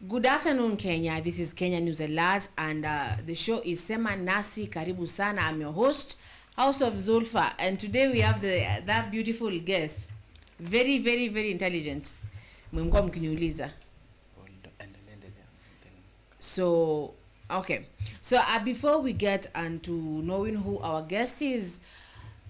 Good afternoon, Kenya. This is Kenya News Alert, and the show is Sema Nasi Karibu Sana. I'm your host, House of Zulfa, and today we have that beautiful guest, very, very, very intelligent. Mmekuwa mkiniuliza. So, okay. So before we get into knowing who our guest is,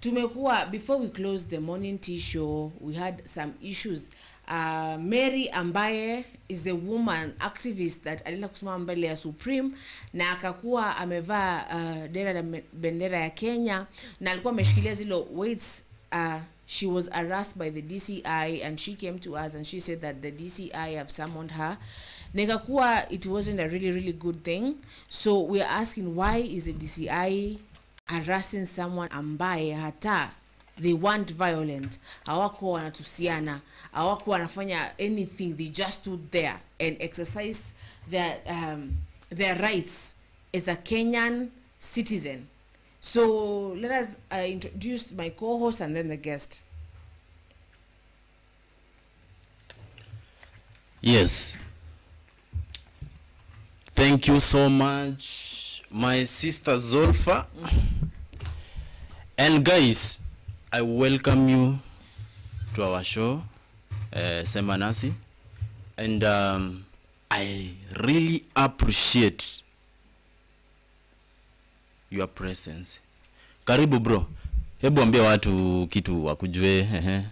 before we close the morning tea show, we had some issues. Mary ambaye is a woman activist that alienda kusimama mbele ya Supreme na akakuwa amevaa bendera ya Kenya na alikuwa ameshikilia zilo weights. She was harassed by the DCI and she came to us and she said that the DCI have summoned her. Nikakuwa it wasn't a really good thing. So we are asking, why is the DCI harassing someone ambaye hata they weren't violent, hawako wanatusiana, hawako wanafanya anything, they just stood there and exercised their rights as a Kenyan citizen. So let us introduce my co-host and then the guest. Yes. Thank you so much, my sister Zulfa. And guys, I welcome you to our show, Sema Nasi. And I really appreciate your presence. Karibu bro. Hebu ambia watu kitu wakujue.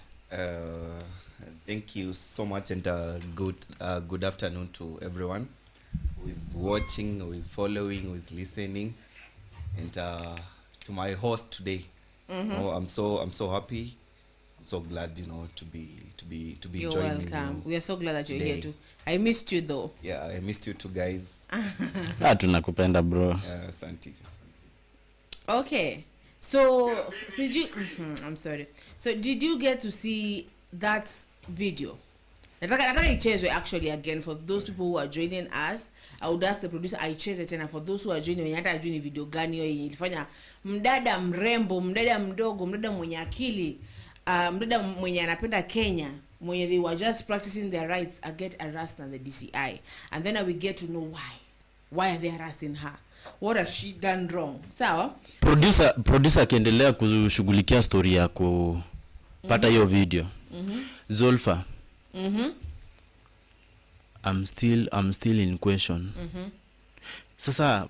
Thank you so much, and good afternoon to everyone who is watching, who is following, who is listening, and to my host today. Oh, I'm so happy. I'm so glad, to be You're joining welcome. you. We are so glad that you're here today. too. I missed you though. Yeah, I missed you too, guys. Tunakupenda bro. Santi. Okay. So did you I'm sorry. So did you get to see that video? Nataka ichezwe actually again for those people who are joining us. I would ask the producer aicheze tena for those who are joining wenye hata ajui ni video gani hiyo yenye ilifanya mdada mrembo, mdada mdogo, mdada mwenye akili, mdada mwenye anapenda Kenya, mwenye they were just practicing their rights get harassed on the DCI. And then we get to know why are they harassing her? What has she done wrong? Sawa? Producer akiendelea kushughulikia story ya kupata hiyo video. Zulfa. I'm still in question. Sasa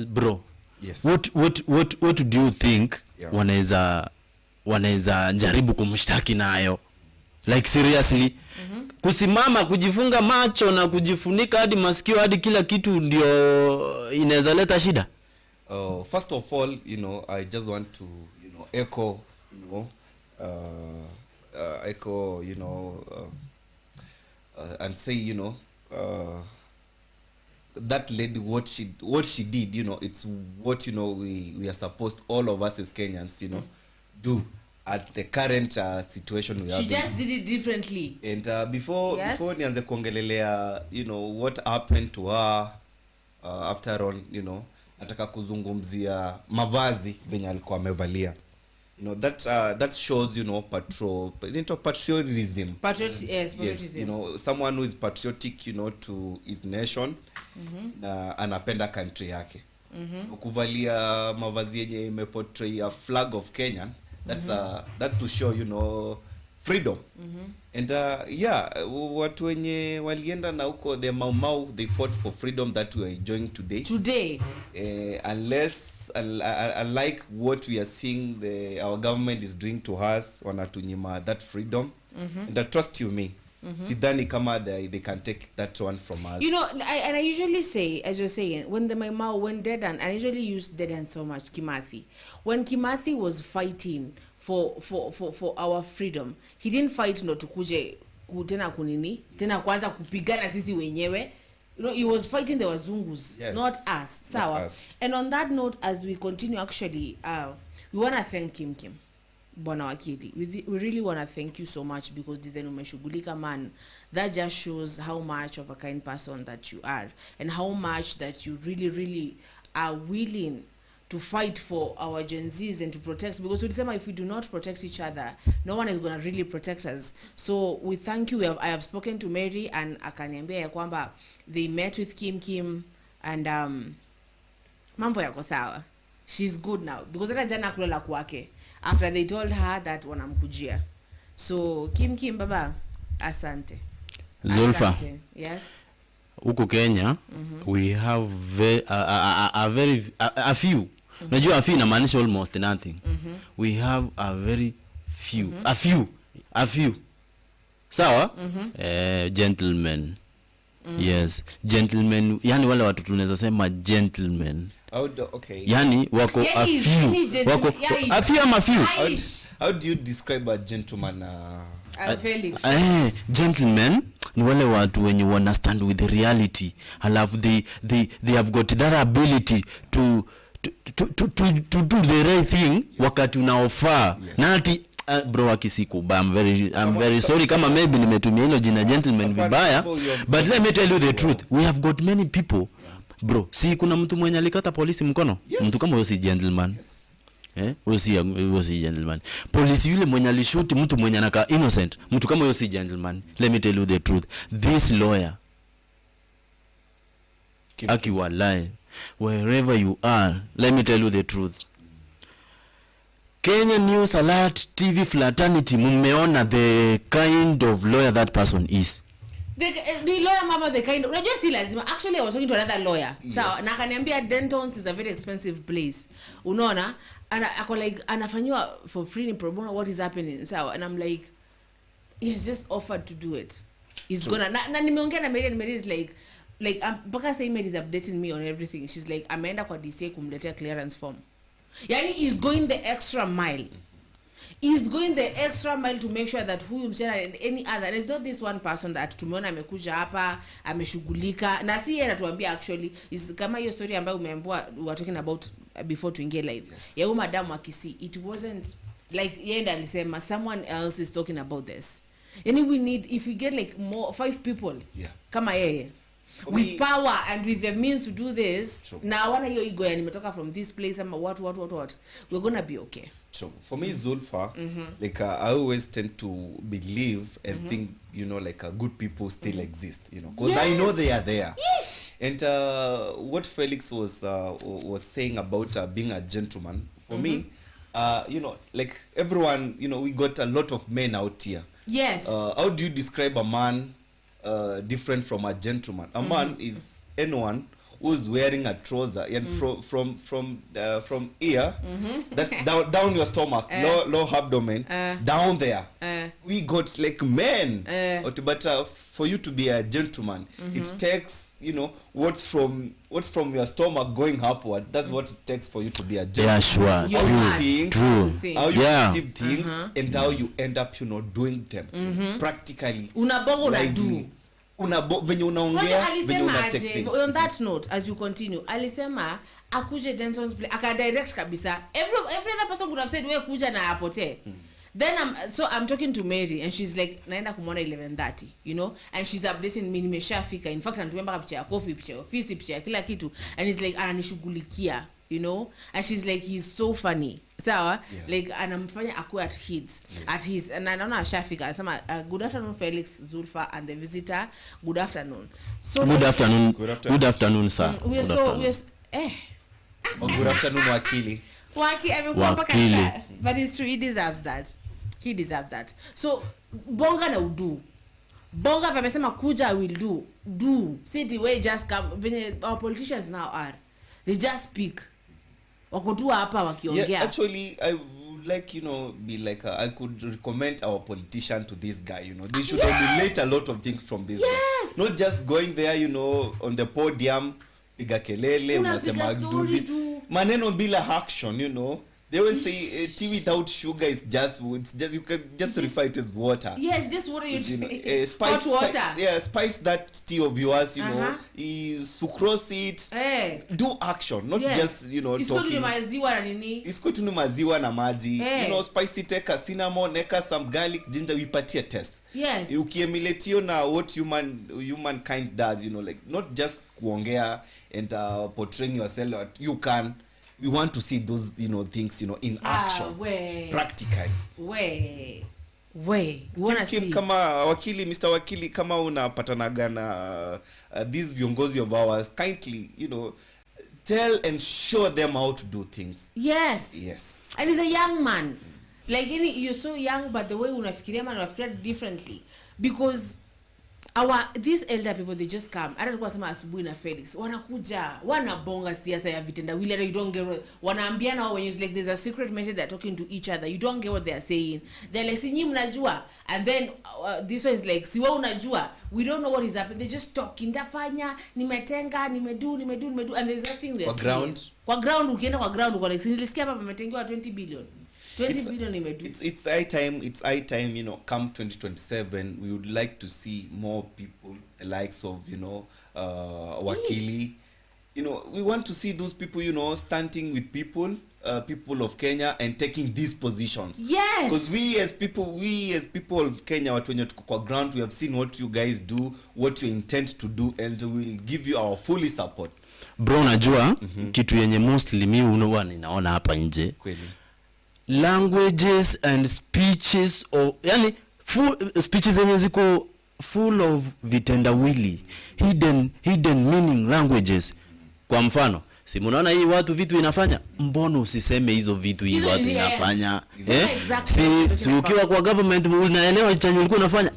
bro, Yes. what do you think? Yeah. wanaweza jaribu kumshtaki nayo? Like seriously? Kusimama kujifunga macho na kujifunika hadi masikio hadi kila kitu ndio inaweza leta shida? First of all, I just want to, echo, and say, that lady, what she did, it's what, we are supposed, all of us as Kenyans, do at the current situation we have. She just did it differently. And before nianze kuongelelea, what happened to her, after all, nataka kuzungumzia mavazi venye alikuwa amevalia. That shows, patriotism. Patriotism. Someone who is patriotic, to his nation, na anapenda country yake. Kuvalia mavazi yenye imeportray a flag of Kenya, that to show, freedom. And watu wenye walienda na huko the Mau they fought for freedom that we are enjoying today. Unlike what we are seeing our government is doing to us, wanatunyima that freedom. And I trust you me, sidhani kama they can take that one from us. I usually say, as you're saying, when the Maimao went Dedan, I usually use Dedan so much, Kimathi. When Kimathi was fighting for our freedom, he didn't fight no tukuje tena kunini, tena kwanza kupigana sisi wenyewe. He was fighting the Wazungus, yes, not us. Sawa. And on that note, as we continue, actually, we want to thank Kim. Bwana Wakili, we really want to thank you so much, because design umeshughulika man. That just shows how much of a kind person that you are, and how much that you really are willing to fight for our Gen Zs and to protect, because tulisema if we do not protect each other, no one is going to really protect us. So we thank you. I have spoken to Mary and akaniambia ya kwamba they met with Kim and mambo yako sawa. She's good now because hata jana kulala kwake after they told her that wanamkujia. So Kim baba, asante. Zulfa. Asante. Yes. Huku Kenya we have a few. Unajua a few inamaanisha almost nothing. We have a very few. A few. Sawa? Gentlemen. Yes, gentlemen. Yani wale watu tunaweza sema gentlemen. Okay. Yani wako a few. Wako a few ama few. How do you describe a gentleman? Felix. Gentlemen ni wale watu wenye understand with the reality. Halafu they have got that ability to do the right thing wakati unaofaa. Yes. Na ati bro akisiku I'm very sorry kama maybe nimetumia hilo jina gentleman vibaya, but let me tell you the truth, we have got many people bro. Si kuna mtu mwenye alikata polisi mkono? Yes. Mtu kama huyo si gentleman. Yes. Huyo si gentleman. Polisi yule mwenye alishoot mtu mwenye anaka innocent, mtu kama huyo si gentleman. Let me tell you the truth, this lawyer akiwa lie wherever you are, let me tell you the truth, Kenyan News Alert TV fraternity, mumeona the kind of lawyer that person is. The lawyer mama, the kind of, unajua si lazima. Actually I was talking to another lawyer. Yes. So na akaniambia Denton's is a very expensive place. Unaona? And ako like anafanywa for free in pro bono, what is happening? So and I'm like, he's just offered to do it. He's gonna na nimeongea na Mary and Mary is like mpaka say Mary is updating me on everything. She's like ameenda kwa DCI kumletea clearance form. Yani he's going the extra mile. He's going the extra mile to make sure that huyu msichana and any other, there's not this one person that tumeona amekuja hapa ameshughulika na si yeye anatuambia. Actually is kama hiyo story ambayo umeambiwa we were talking about before tuingie live. Yes. Ya madam akisi, it wasn't like yeye ndiye alisema, someone else is talking about this. Yani we need, if we get like more 5 people kama yeye with power and with the means to do this. True. Na wana hiyo ego ya nimetoka from this place ama what we're gonna be okay. True. For me Zulfa, like I always tend to believe and think, you know, like good people still exist, you know, because I know they are there. Yes. And what Felix was saying about being a gentleman, for me, you know, like everyone, you know, we got a lot of men out here. Yes. How do you describe a man different from a gentleman? A man is anyone who's wearing a trouser and from here, that's down your stomach, low abdomen, down there. We got like men, but for you to be a gentleman, it takes, you know, what's from your stomach going upward. That's what it takes for you to be a gentleman. Yeah, sure. True. How you perceive things and how you end up, you know, doing them practically. Unabongo na do. Venye unaongea, venye una take things. On that note, as you continue, alisema akuje Denson's play, aka direct kabisa. Every other person could have said we kuja na apote. Then I'm talking to Mary and she's like naenda kumwona 11:30, you know, and she's updating me nimeshafika. In fact anatuemba picha ya coffee, picha ya office, picha ya kila kitu, and he's like ananishughulikia, you know, and she's like he's so funny. Sawa, like anamfanya akuwe at his and anaona ashafika, anasema good afternoon Felix, Zulfa and the visitor, good afternoon. So good afternoon sir. We are good afternoon wakili amekuwa mpaka, but it's true, he deserves that. So bonga na udu bonga vamesema kuja, I will do see the way just come. When our politicians now are, they just speak wakotua hapa wakiongea. Yeah, actually I would like, you know, be like I could recommend our politician to this guy, you know. They should emulate a lot of things from this guy, not just going there, you know, on the podium piga kelele unasema do this maneno bila action, you know. They always say tea without sugar is just you can just refer it as water. Yes, just water, you know, spice water. Spice that tea of yours, you know, sucrose it. Do action, not just, you know, talking. Isko tu ni maziwa na maji. You know, spice it, take a cinnamon, eka some garlic, ginger, uipatie test. Yes. Ukiemulate hiyo na what humankind does, you know, like not just kuongea and portraying yourself, you can we want to see those, you know, things, you know, in action, practically. We wanna see Kama wakili, Mr. Wakili, kama unapatanaga na these viongozi of ours, kindly, you know, tell and show them how to do things. Yes. And he's a young man. Like you're so young, but the way unafikiria man unafikiria differently, because these elder people, they just come. Hata tulikuwa sema asubuhi na Felix wanakuja wanabonga siasa ya vitendawili, you don't get wanaambiana wao wenyewe, like there's a secret message they're talking to each other, you don't get what they're saying. They're like sinyi mnajua, and then this one is like si wewe unajua, we don't know what is happening. They just talk, ndafanya nimetenga nimedu and there's nothing we are ground. Kwa ground ukienda kwa ground uko like nilisikia hapa pametengewa 20 billion. 20 billion imedu. It's high time, you know, come 2027 we would like to see more people the likes of, you know, Wakili. You know, we want to see those people, you know, standing with people of Kenya and taking these positions. Yes. Because we as people of Kenya, watu wenye tuko kwa ground, we have seen what you guys do, what you intend to do, and we will give you our fully support. Bro, najua kitu yenye mostly mi ninaona hapa nje. Kweli. Languages and speeches, or yani speeches zenye ziko full of vitendawili, hidden meaning languages. Kwa mfano, si mnaona hii watu vitu inafanya, mbona usiseme hizo vitu hii watu inafanya? Si ukiwa kwa government unaelewa chenye ulikuwa unafanya,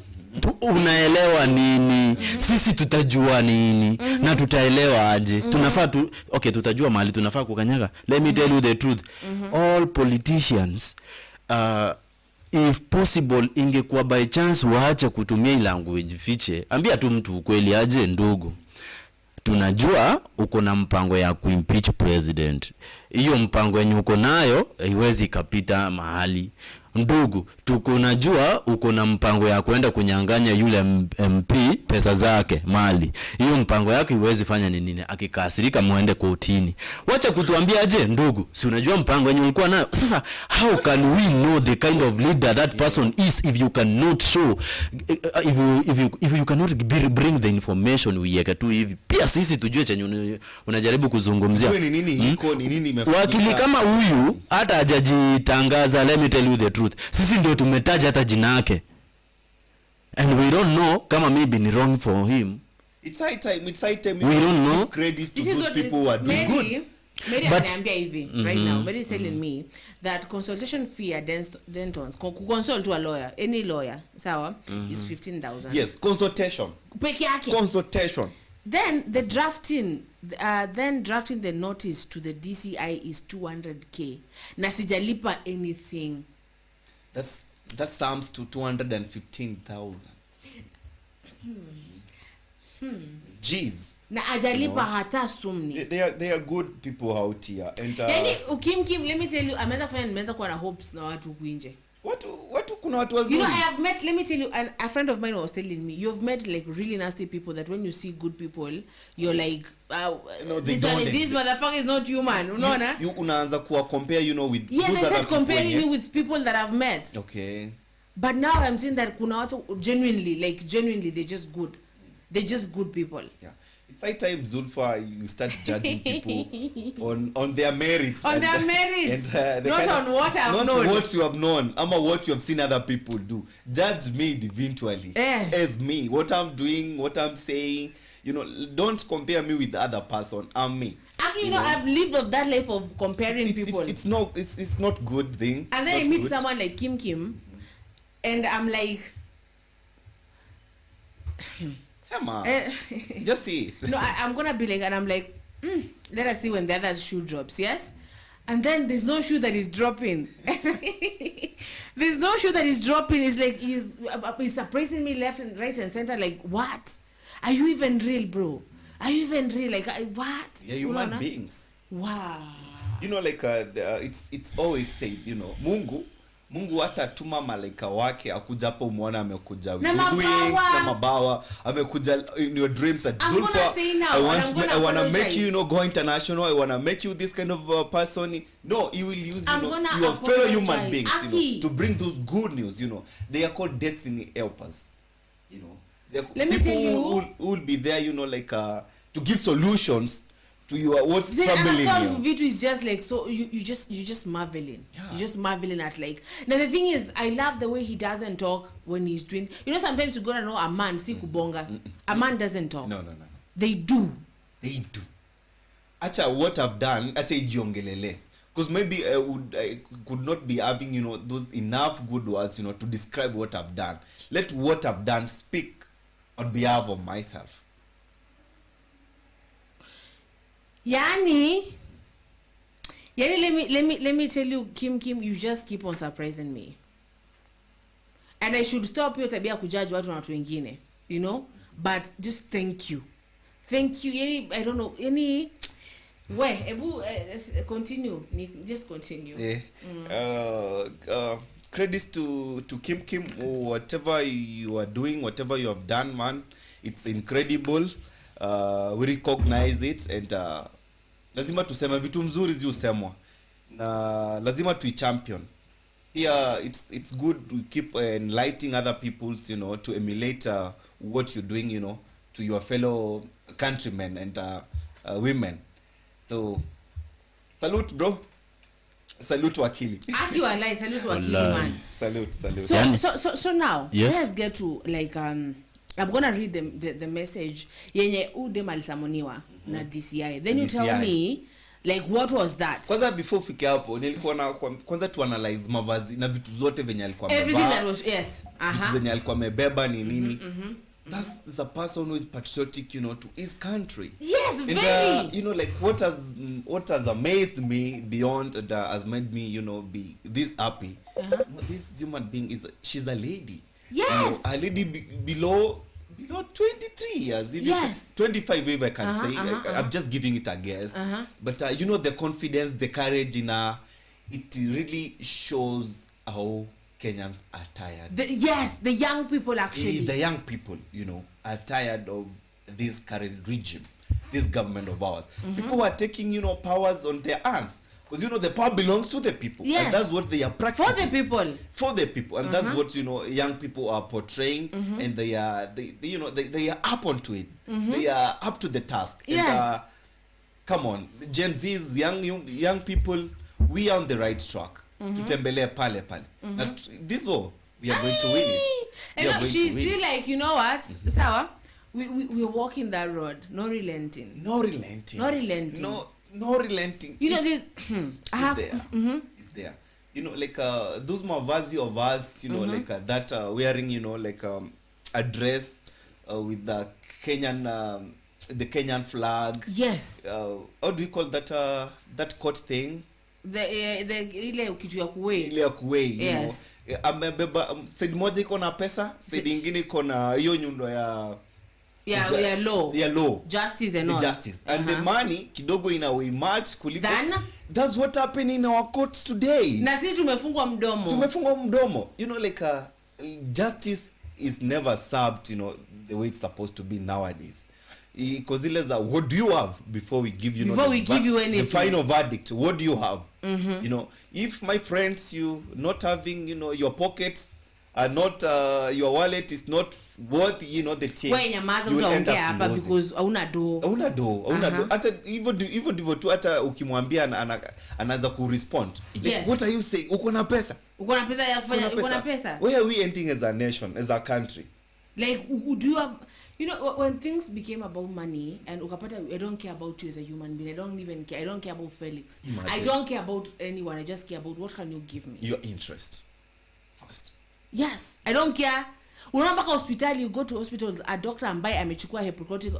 unaelewa nini? Sisi tutajua nini na tutaelewa aje? Tunafaa tutajua mahali tunafaa kukanyaga. Let me tell you the truth. All politicians, if possible, ingekuwa by chance waache kutumia language fiche, ambia tu mtu ukweli aje, ndugu, tunajua uko na mpango ya kuimpeach president. Hiyo mpango yenye uko nayo haiwezi kapita mahali. Ndugu, tukunajua uko na mpango ya kwenda kunyang'anya yule MP pesa zake mali. Hiyo mpango yake iwezi fanya nini? Akikasirika muende kotini. Wacha kutuambia aje, ndugu, si unajua mpango wenye ulikuwa nayo. Sasa how can we know the kind of leader that person is if you cannot show, if you cannot bring the information uyeke tu hivi? Pia sisi tujue chenye unajaribu kuzungumzia. Ni nini iko, ni nini imefanyika? Wakili kama huyu hata hajajitangaza, let me tell you the truth. Sisi ndio tumetaja hata jina yake, and we don't know kama maybe ni wrong for him. It's high time we don't know. Credits to those people who are doing good. Mary ananiambia hivi right now. Mary is telling me that consultation fee at Denton's, consult to a lawyer, any lawyer, sawa, is 15,000. Yes, consultation. Peke yake. Consultation. Then the drafting the notice to the DCI is 200k. Na sijalipa anything. That sums to 215,000. Jeez. Na ajalipa hata sumni. They are good people out here. And yani ukimkim, let me tell you, nimeanza kuwa na hopes na watu kuinje. Watu kuna watu wazuri. You know, I have met, let me tell you, a friend of mine was telling me, you've met like really nasty people that when you see good people, you're like, no, this motherfucker is not human. Unaona? You unaanza kuwa compare, you know, with yes, those I other said comparing you with people that I've met. Okay. But now I'm saying that kuna watu genuinely, they're just good. They're just good people. Yeah. It's high time, Zulfa, you start judging people on their merits. On their merits. Not on what I've known. Not what you have known, ama what you have seen other people do. Judge me eventually. Yes. As me. What I'm doing, what I'm saying. You know, don't compare me with the other person. I'm me. Actually, you know, I've lived that life of comparing people. It's not good thing. And then I meet someone like Kim, and I'm like... Just see it. No, I'm gonna be like, and I'm like, let us see when the other shoe drops, yes? And then there's no shoe that is dropping. There's no shoe that is dropping. It's like he's surprising me left and right and center. Like, what? Are you even real, bro? Are you even real? Like, what? Yeah, human beings. Wow. You know, like it's always said, you know, Mungu hata tuma malaika wake akuja hapo muone amekuja with wings na mabawa, amekuja in your dreams at Zulfa. I want to make you know, go international. I want to make you this kind of person. No, he will use your fellow human beings, you know, to bring those good news, you know. They are called destiny helpers. You know. Let me tell you, who will be there, you know, like to give solutions to your what's Then troubling unsolved you. vitu is just like, so you just marveling. Yeah. You're just marveling at like. Now the thing is, I love the way he doesn't talk when he's doing. You know, sometimes you gotta know a man, si kubonga. A man doesn't talk. No. They do. They do. Acha what I've done, acha ijiongelele. Because maybe I could not be having, you know, those enough good words, you know, to describe what I've done. Let what I've done speak on behalf of myself. Yani, let me tell you, Kim, you just keep on surprising me. And I should stop you tabia kujudge watu na watu wengine, you know? But just thank you. Thank you. I don't know, continue. Just continue. Yeah. Credits to Kim, whatever you are doing, whatever you have done, man, it's incredible. We recognize it, and lazima tuseme vitu mzuri ziusemwa, na lazima champion. Here it's good to keep enlightening other people's, you know, to emulate what you're doing, you know, to your fellow countrymen and women. So salute, bro. Salute wakili. Aki walai, salute wakili, man. Salute. So now, yes. Let's get to like I'm gonna read the message yenye udem alisamoniwa na DCI. Then you DCI. tell me like what was that? Kwanza before fike hapo nilikuwa na kwanza tu analyze mavazi na vitu zote venye alikuwa amebeba. Everything that was, yes. Vitu zenye alikuwa amebeba ni nini? That's a person who is patriotic, you know, to his country. Yes, and, very. you know, like what has amazed me beyond has made me, you know, be this happy. This human being she's a lady. Yes. You know, a lady below 23 years, even yes. 25 if I can say. I'm just giving it a guess. But you know, the confidence, the courage in her, it really shows how Kenyans are tired. The young people actually. The young people, you know, are tired of this current regime, this government of ours. People are taking, you know, powers on their hands. Because, you know, the power belongs to the people. Yes. And that's what they are practicing. For the people. For the people. And that's what, you know, young people are portraying. And they are up onto it. They are up to the task. Yes. And, come on. Gen Z's, young people, we are on the right track. Tutembele pale. This war, we are going to win it. And she's still like, you know what? Sawa, we're walking that road. No relenting. No relenting. You know, this it's there. You know, like those mavazi of us, you know, like that wearing, you know, like a dress with the Kenyan flag. Yes. How do we call that that coat thing? Ile kitu ya kuwe. Ile ya kuwe, you yes. know. Amebeba side moja iko na pesa, side nyingine iko na hiyo nyundo ya law. Yeah, law. Justice and all. Justice. And the money kidogo ina way much kuliko. That's what happened in our courts today. Na sisi tumefungwa mdomo. You know, like justice is never served, you know, the way it's supposed to be nowadays. Because what do you have before we give you anything, the final verdict? What do you have? You know, if my friends, you not having, you know, your pockets are not your wallet is not worth, you know, the change. Wewe nyamaza utaongea hapa because hauna do. Hata hivyo ndivyo tu, hata ukimwambia anaanza ku respond. Yes. What are you saying? Uko na pesa ya kufanya, uko na pesa. Where are we ending as a nation, as a country? Like, do you have, you know, when things became about money and ukapata, I don't care about you as a human being. I don't care about Felix. Imagine. I don't care about anyone. I just care about what can you give me. Your interest first. Yes, I don't care. Unaomba kwa hospitali, you go to hospitals, a doctor ambaye amechukua Hippocratic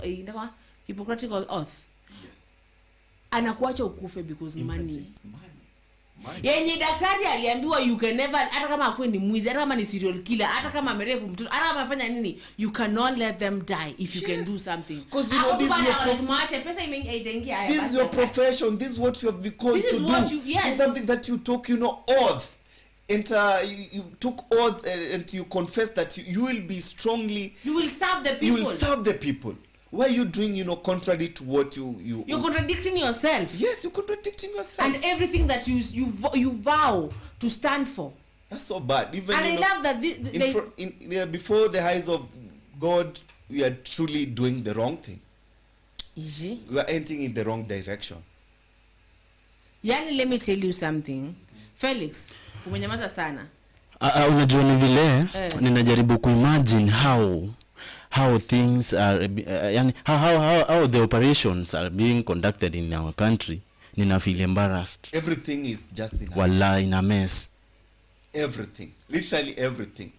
oath. Yes. Anakuacha ukufe because money. Yenye daktari aliambiwa you can never, hata kama akwe ni mwizi, hata kama ni serial killer, hata kama amerefu mtoto, hata kama afanya nini, you cannot let them die if you can do something. Because you know, this is your profession. This is what you have been called to do. It's something that you took, you know, oath. And you took oath and you confess that you will be strongly. You will serve the people. You will serve the people. Why are you doing, you know, contrary to what you're contradicting yourself. Yes, you're contradicting yourself. And everything that you vow to stand for. That's so bad. Even, and I love that before the eyes of God, we are truly doing the wrong thing. We are entering in the wrong direction. Yani, let me tell you something. Felix, umenyamaza sana. Unajua ni vile ninajaribu kuimagine how things are yani how the operations are being conducted in our country. Nina feel embarrassed. Everything is just in a mess. Everything, literally everything.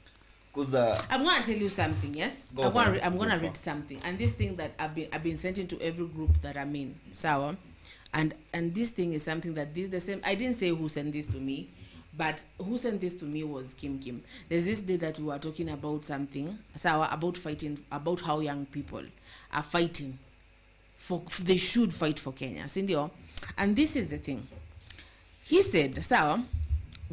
Cause I'm going to tell you something. Yes, I'm going to read something, and this thing that I've been sent into every group that I'm in. Sawa, and this thing is something that the same. I didn't say who sent this to me, but who sent this to me was Kim. There's this day that we were talking about something, Sawa, about fighting, about how young people are fighting they should fight for Kenya, Sindio. And this is the thing. He said, Sawa,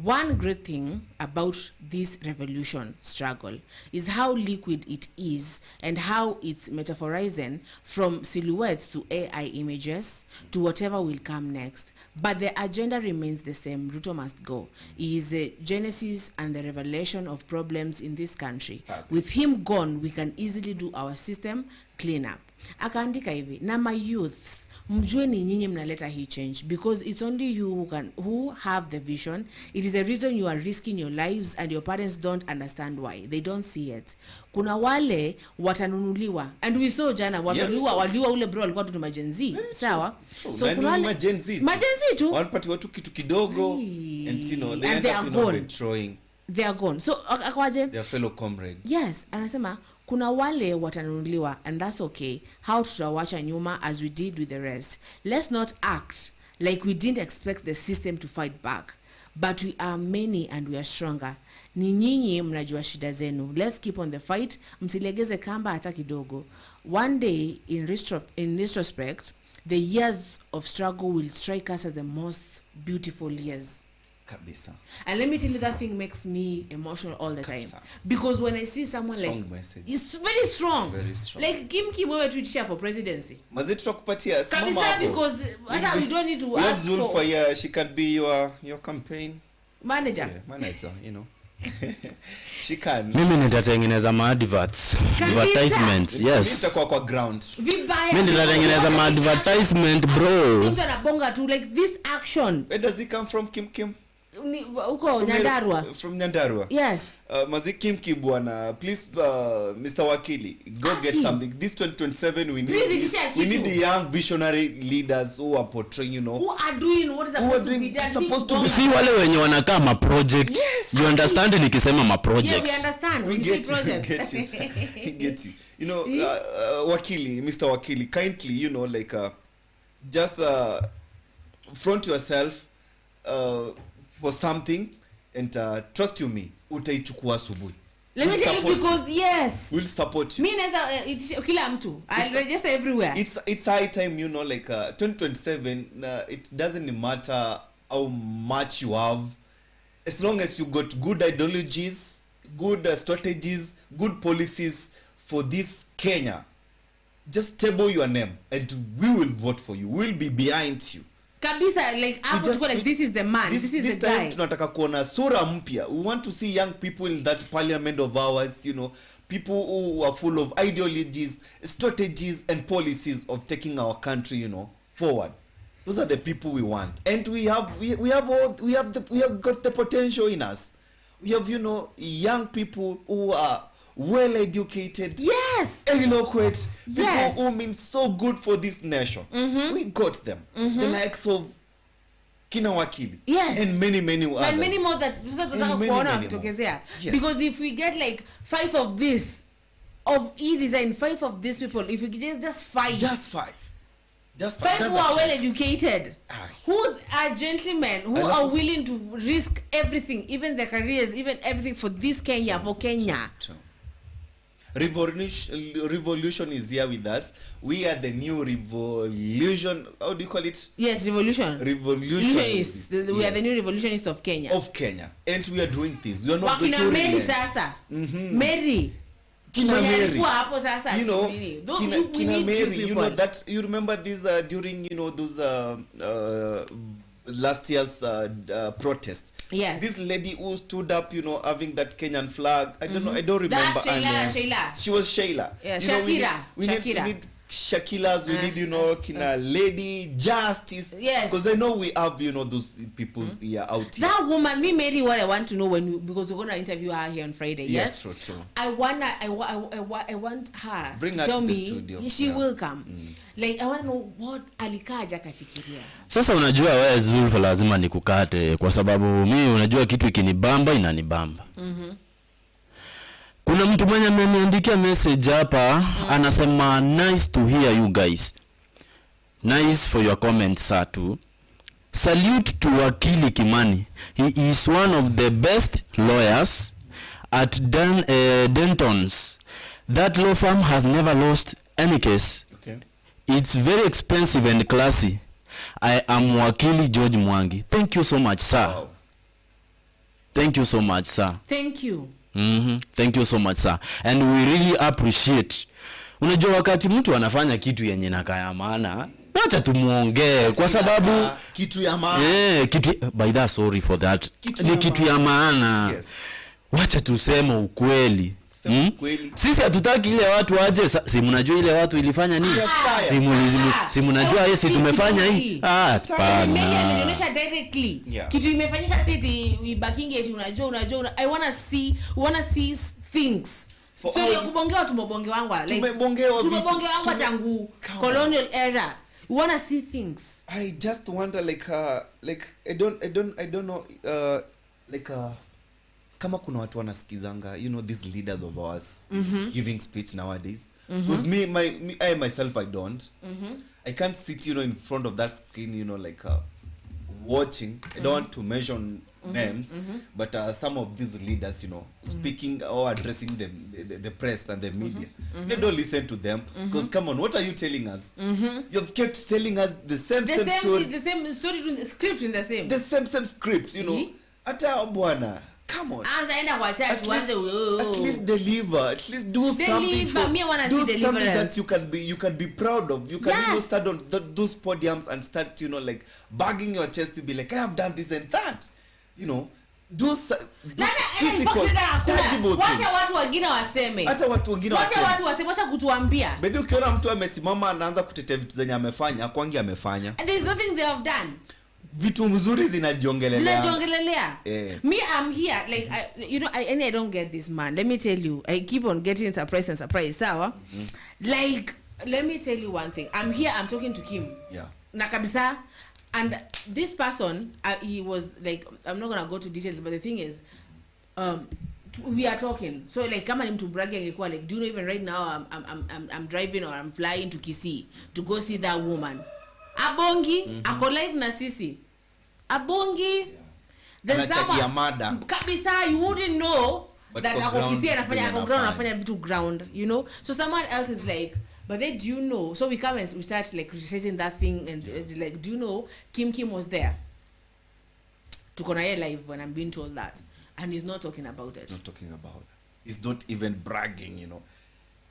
one great thing about this revolution struggle is how liquid it is and how it's metaphorizing from silhouettes to AI images to whatever will come next. But the agenda remains the same. Ruto must go. He is the genesis and the revelation of problems in this country. With him gone, we can easily do our system clean up. Akaandika hivi, na my youths, mjue ni nyinyi mnaleta hii change, because it's only you who have the vision. It is a reason you are risking your lives and your parents don't understand why. They don't see it. Kuna wale watanunuliwa, and we saw jana waliwa ule bro alikuwa tu majenzi, sawa? So kuna wale majenzi tu wanapati watu kitu kidogo, and you know they end up betraying. They are gone. So akwaje their fellow comrade. Yes, anasema kuna wale watanunuliwa, and that's okay. How tutawacha nyuma as we did with the rest. Let's not act like we didn't expect the system to fight back, but we are many and we are stronger. Ni nyinyi mnajua shida zenu. Let's keep on the fight. Msilegeze kamba hata kidogo. One day in retrospect, the years of struggle will strike us as the most beautiful years. Kabisa. And let me tell you, that thing makes me emotional all the time. Because when I see someone strong like message. It's very strong. Very strong. Like Kim wewe tuitisha for presidency. Mazeti tutakupatia simama hapo. Because we don't need to ask for. Zulfa, she can be your campaign manager. Yeah, manager, you know. She can. Mimi nitatengeneza advertisements. Yes. Nitakuwa kwa ground. Vibaya. Mimi nitatengeneza advertisement, bro. Mtu anabonga tu like this action. Where does it come from, Kim? Uko Nyandarua. From Nyandarua. Yes. Mazi Kim bwana, please Mr. Wakili, go get something. This 2027 we need the young visionary leaders who are portraying, you know. Who are doing what is supposed to be done. See wale wenye wanakaa ma project. Yes. You understand nikisema ma project. Yeah, we understand. We get it. You know, Wakili, Mr. Wakili, kindly, you know, like just front yourself for something and trust you me, utaichukua asubuhi. Let me tell you, because yes, we'll support you. Me neither kila mtu. I'll register everywhere. It's high time, you know, like 2027, it doesn't matter how much you have, as long as you got good ideologies, good strategies, good policies for this Kenya. Just table your name and we will vote for you. We'll be behind you. Kabisa, like this is the man, this is the guy. Tunataka kuona sura mpya. We want to see young people in that parliament of ours, you know, people who are full of ideologies, strategies and policies of taking our country, you know, forward. Those are the people we want. And we have got the potential in us. We have, you know, young people who are well educated, yes, eloquent, yes, people who mean so good for this nation. We got them. The likes of Kina Wakili, yes, and many others. And many more that tunataka kuona wakitokezea. Because if we get like 5 of this, of e-design, 5 of these people, if we get just 5. Just 5 who are well educated, who are gentlemen, who are willing to risk everything, even their careers, even everything for this Kenya, for Kenya. Revolution is here with us. We are the new revolution. How do you call it? Yes, revolution. Revolutionists. We are the new revolutionists of Kenya. And we are doing this. We are not going to relent. Mary sasa. Mary. Kina Mary. You know, Kina Mary, you know that you remember this during, you know, those last year's protest. Yes. This lady who stood up, you know, having that Kenyan flag. I don't know. I don't remember. That's Sheila. She was Sheila. Yeah, you Shakira. Know, we need Shakilas, we need, you know, kina Lady Justice. Yes. Because I know we have, you know, those people's here out here. That woman, me mainly what I want to know because we're gonna interview her here on Friday. Yes, true. I want her Bring to her tell to the me studio. she will come. Like I want to know what alikaja kafikiria. Sasa unajua wewe Zulfa lazima nikukate kwa sababu mimi unajua kitu ikinibamba inanibamba. Kuna mtu mwenye ameniandikia message hapa anasema nice to hear you guys. Nice for your comments sir too. Salute to Wakili Kimani. He is one of the best lawyers at Denton's. That law firm has never lost any case. Okay. It's very expensive and classy. I am Wakili George Mwangi. Thank you so much sir. Wow. Thank you so much sir. Thank you. Thank you so much sir, and we really appreciate. Unajua wakati mtu anafanya kitu yenye nakaya maana, acha tumuongee kwa sababu kitu ya maana. Kitu by that, sorry for that. Ni kitu ya maana. Yes. Wacha tuseme ukweli. Sisi hatutaki ile watu waje, si mnajua ile watu ilifanya nini? Si mnajua yesi tumefanya hii. Mimi amenionyesha directly. Kitu imefanyika city ibakinge eti unajua I wanna see things. So ya kubongewa tumebongewa tumebongewa tangu colonial era. We wanna see things. I just wonder like I don't know kama kuna watu wanasikizanga, you know, these leaders of ours giving speech nowadays. Because I myself I don't. I can't sit, you know, in front of that screen, you know, like watching. I don't want to mention names, but some of these leaders, you know, speaking or addressing them, the press and the media. They don't listen to them because come on, what are you telling us? You've kept telling us the same story. The same story, the script in the same. The same script, you know. Ata bwana. Come on. At least deliver. At least do something. Do something that you can be proud of. You can even stand on those podiums and start, you know, like bagging your chest to be like, I have done this and that. You know, do physical, tangible things. Wacha watu wengine waseme. Wacha kutuambia. Bado ukiona mtu amesimama anaanza kutetea vitu zenye amefanya, kwangi amefanya. And there is nothing they have done. Vitu mzuri zinajiongelelea. Me, I'm here like I don't get this, man. Let me tell you, I keep on getting surprise sawa. Like let me tell you one thing, I'm here, I'm talking to Kim na kabisa, and this person he was like, I'm not gonna go to details, but the thing is we are talking, so like kama ni mtu bragging angekuwa like, do you know even right now I'm driving or I'm flying to Kisii to go see that woman. Abongi ako live na sisi. Abongi there's someone kabisa you wouldn't know that ako Kisii anafanya vitu ground, you know. So someone else is like, but then do you know, so we come and we start like criticizing that thing, and it's like, do you know Kim was there tuko na yeye live when I'm being told that, and he's not talking about it. He's not even bragging, you know.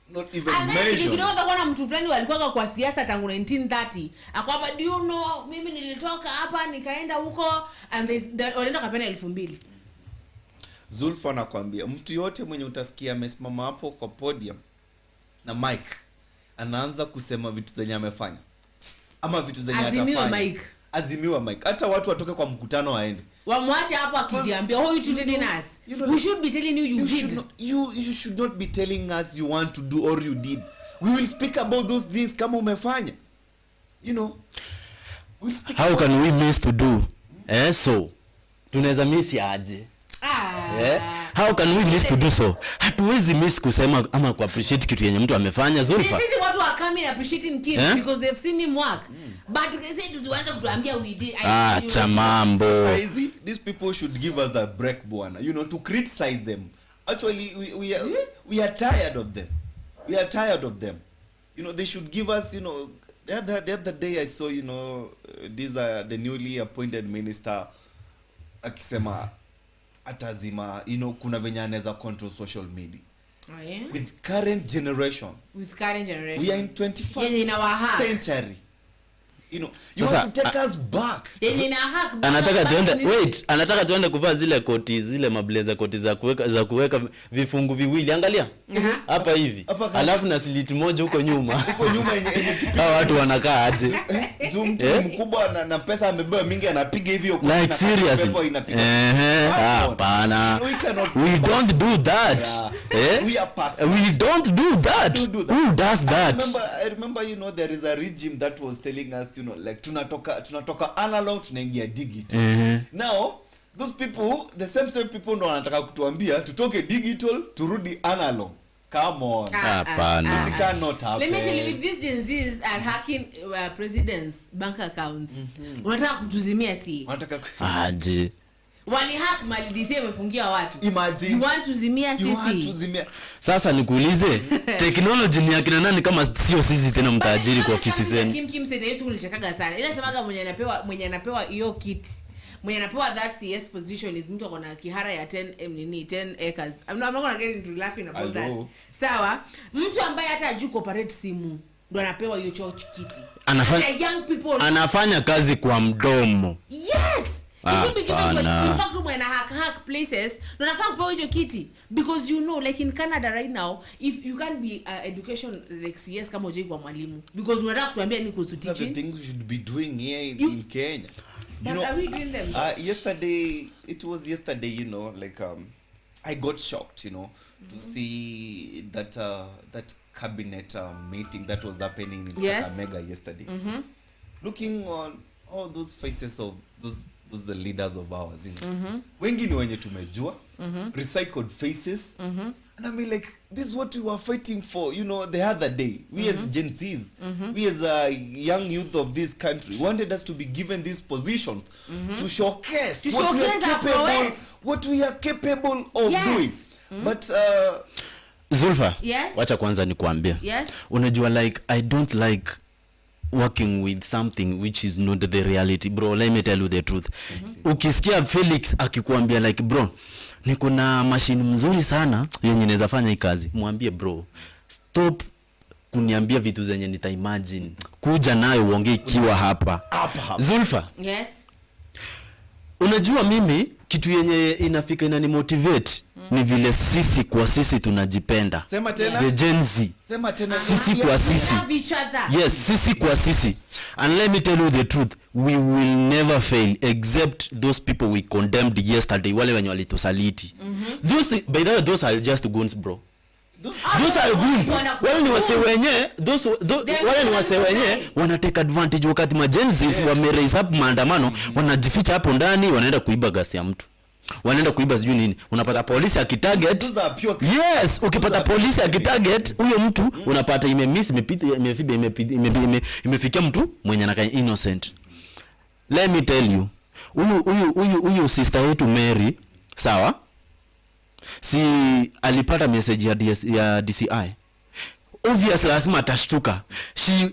Not even measure. You know the one mtu fulani walikuwa kwa siasa tangu 1930. Akwamba, do you know mimi nilitoka hapa nikaenda huko and walienda kapena 2000. Zulfa nakwambia mtu yote mwenye utasikia amesimama hapo kwa podium na mic anaanza kusema vitu zenye amefanya ama vitu zenye atafanya. Azimiwa mic. Hata watu watoke kwa mkutano waende. Wamwache hapo akijiambia, "Oh, you treated us." We should be telling you did. You should not be telling us you want to do or you did. We will speak about those things kama umefanya. You know. We'll speak. How can we miss to do? So tunaweza miss aje? How can we miss to do so? Hatuwezi miss kusema ama ku appreciate kitu yenye mtu amefanya. Zulfa, sisi watu are coming appreciating Kim because they've seen him work. But they say tuanze kutuambia we did. Chamambo. These people should give us a break, bwana. You know, to criticize them. Actually, we are tired of them. We are tired of them. You know, they should give us, you know, the other day I saw, you know, these are the newly appointed minister akisema atazima, you know, kuna venye anaweza control social media. Oh, yeah? With current generation. We are in 21st century. You know, you Sasa, want to take us back. Anataka tuende kuvaa zile koti, zile mableza koti za kuweka vifungu viwili. Angalia. Hapa hivi. Alafu na siliti moja huko nyuma. Huko nyuma yenye hao watu wanakaa aje? Mtu mkubwa na pesa amebeba mingi anapiga hivyo kwa like seriously. Hapana. We don't do that. We are past. We don't do that. Who does that? I remember, you know, there is a regime that was telling us, you know, like tunatoka analog tunaingia digital. Now those people, the same people ndo wanataka kutuambia tutoke digital turudi analog. Come on. Hapana. It cannot happen. Let me tell you, if these Gen Zs are hacking presidents' bank accounts, wanataka kutuzimia si. Wanataka aje. Wali hack mali DCI wamefungia watu. Imagine. You want to zimia sisi. You want to zimia. Sasa nikuulize, technology ni akina nani kama sio sisi tena mtaajiri kwa ofisi zenu? Kim said Yesu nilishakaga sana. Ile semaga mwenye anapewa hiyo kit. Mwenye anapewa that CS position is mtu akona kihara ya 10 acres. I'm not going to get into laughing about that. Sawa? Mtu ambaye hata hajui cooperate simu ndo anapewa hiyo kiti. Anafanya kazi kwa mdomo. Yes. You should be given to in fact when hack places don't have power your kitty because you know like in Canada right now if you can't be education like CS kama ujui kwa mwalimu because unataka kutuambia ni kuhusu teaching. The things we should be doing here in Kenya. But know, are we doing them? Yesterday you know, like I got shocked, you know, to see that that cabinet meeting that was happening in Kakamega yesterday. Looking on all those faces of those the leaders of ours, you know. Wengi ni wenye tumejua, recycled faces. And I mean, like, this is what we were fighting for, you know, the other day. We as Gen Zs, we as young youth of this country wanted us to be given this position to showcase what we are capable of doing. But Zulfa, wacha kwanza nikuambia. Unajua like I don't like working with something which is not the reality, bro. Let me tell you the truth. Ukisikia Felix akikuambia like bro, niko na machine mzuri sana yenye inaweza fanya hii kazi, mwambie bro, stop kuniambia vitu zenye nita imagine. Kuja nayo uongee ikiwa hapa. Zulfa. Unajua mimi kitu yenye inafika inani motivate ni vile sisi kwa sisi tunajipenda. Sema tena. The Gen Z. Sema tena. Sisi kwa sisi. Yes, sisi kwa sisi. And let me tell you the truth, we will never fail except those people we condemned yesterday, wale wenye walitusaliti. Those, by the way, those are just goons, bro. Those are goons. Wale ni wase wenye, wale ni wase wenye wana take advantage wakati majenzis wame raise up maandamano, wanajificha hapo ndani, wanaenda kuiba gas ya mtu. Wanaenda kuiba sijui nini. Unapata polisi akitarget. Yes, ukipata polisi akitarget huyo mtu unapata imemiss imefikia mtu mwenye anakaa innocent. Let me tell you. Huyu sister yetu Mary, sawa? Si alipata message ya DCI. Obviously lazima atashtuka.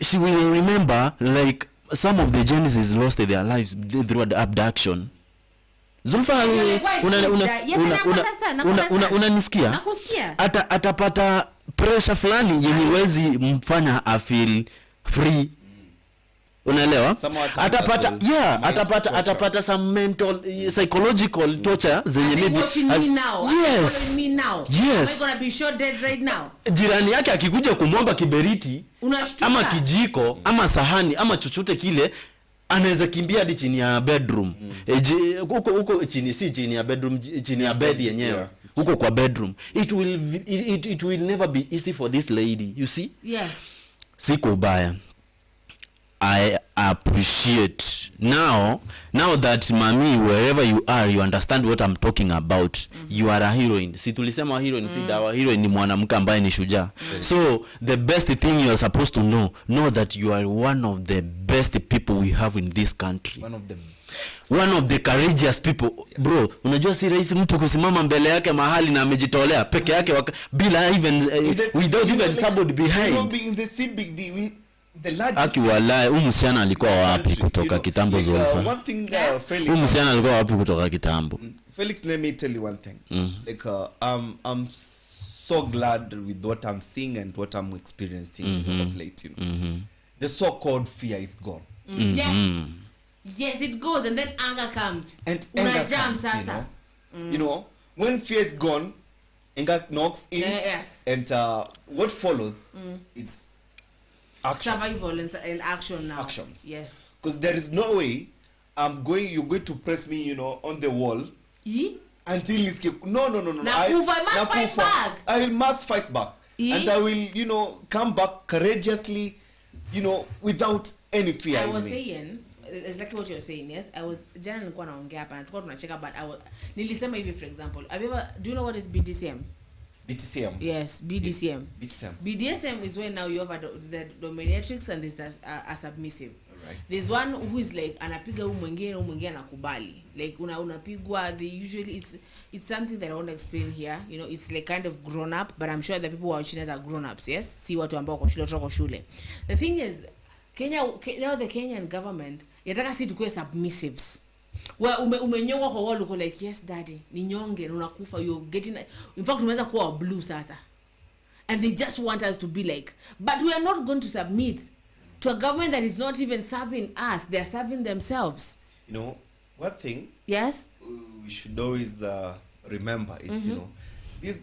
She will remember like some of the Genesis lost their lives through the abduction. Zulfa, unanisikia? Atapata pressure fulani yenye wezi mfanya afeel free. Unaelewa? Atapata some mental psychological torture zenye maybe yes. Gonna be shot dead right now. Jirani yake akikuja kumwomba kiberiti ama kijiko ama sahani ama chochote kile, anaweza kimbia hadi chini ya bedroom. Huko chini ya bedroom, chini ya bed yenyewe. Huko kwa bedroom. It will never be easy for this lady, you see? Yes. Siko baya. I appreciate now that mami, wherever you are, you understand what I'm talking about. You are a heroine. Si tulisema heroine, si dawa. Heroine ni mwanamke ambaye ni shujaa. So the best thing you are supposed to know that you are one of the best people we have in this country. One of the courageous people. Bro, unajua si rahisi mtu kusimama mbele yake mahali na amejitolea peke yake bila even without even somebody behind. In the CBD Akiwalai, msichana alikuwa wapi kutoka kitambo Zulfa? Msichana alikuwa wapi kutoka kitambo? Felix, let me tell you one thing. Like I'm so glad with what I'm seeing and what I'm experiencing of late, you know. The so-called fear is gone. Yes, it goes, and then anger comes. And anger comes, sasa. you know, when fear is gone, anger knocks in. Yes. And what follows, it's action. Survival and action now. Actions. Yes. Because there is no way you're going to press me, you know, on the wall until no. I must fight back. I must fight back. And I will, you know, come back courageously, you know, without any fear. I was saying, it's like what you're saying, yes. I was generally nilikuwa naongea hapa na tulikuwa tunacheka, but nilisema hivi, for example, do you know what is BDCM? BDCM. Yes, BDCM. BDSM is when now you have the dominatrix and there's a submissive. Right. There's one who is like anapiga huyu mwingine anakubali. Like unapigwa, it's something that I want to explain here. You know, it's like kind of grown up, but I'm sure the people who are watching us are grown ups, yes? Si watu ambao kwa shule. The thing is, now the Kenyan government yataka si tukue submissives. Where umenyongwa kwa wall uko like, yes daddy, ni nyonge na unakufa, you're getting, in fact umeweza kuwa blue sasa. And they just want us to be like, but we are not going to submit to a government that is not even serving us. They are serving themselves. You know, one thing, yes, we should always remember is, you know, this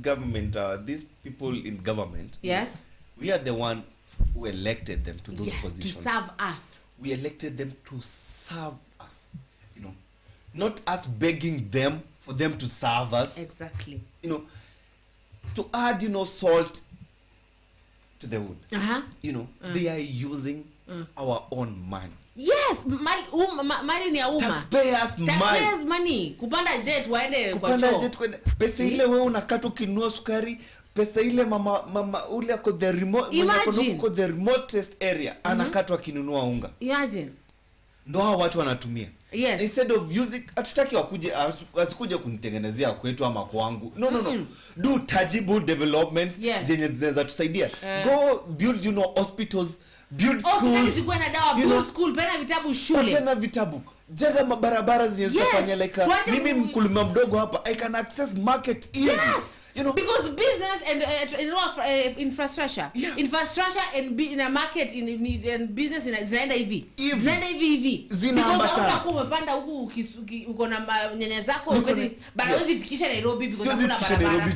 government, these people in government, yes, we are the one who elected them to those positions. To serve us. We elected them to serve us, you know, not us begging them for them to serve us. Exactly. You know, to add, you know, salt to the wood. You know, they are using our own money. Yes, money ni ya umma. Taxpayers money. Kupanda jet waende kwa kupanda choo. jet kwenda. Pesa ile wewe unakata ukinunua sukari, pesa ile mama ule ako the remotest area anakatwa kinunua unga. Imagine. Ndio hao watu wanatumia. Yes. Instead of using, hatutaki asikuje kunitengenezea kwetu ama kwangu. No. Do tangible developments zenye zinaweza tusaidia. Go build, you know, hospitals, build schools. Zikuwe na dawa, build school, pena vitabu shule. Tena vitabu. Jenga mabarabara zenye zitafanya like mimi mkulima mdogo hapa, I can access market easy. Yes. You know, because business and infrastructure. Yeah. Infrastructure and in a market in business zinaenda hivi. Zinaenda hivi. Because utakuwa umepanda huku uko na nyanya zako but hawezi fikisha Nairobi because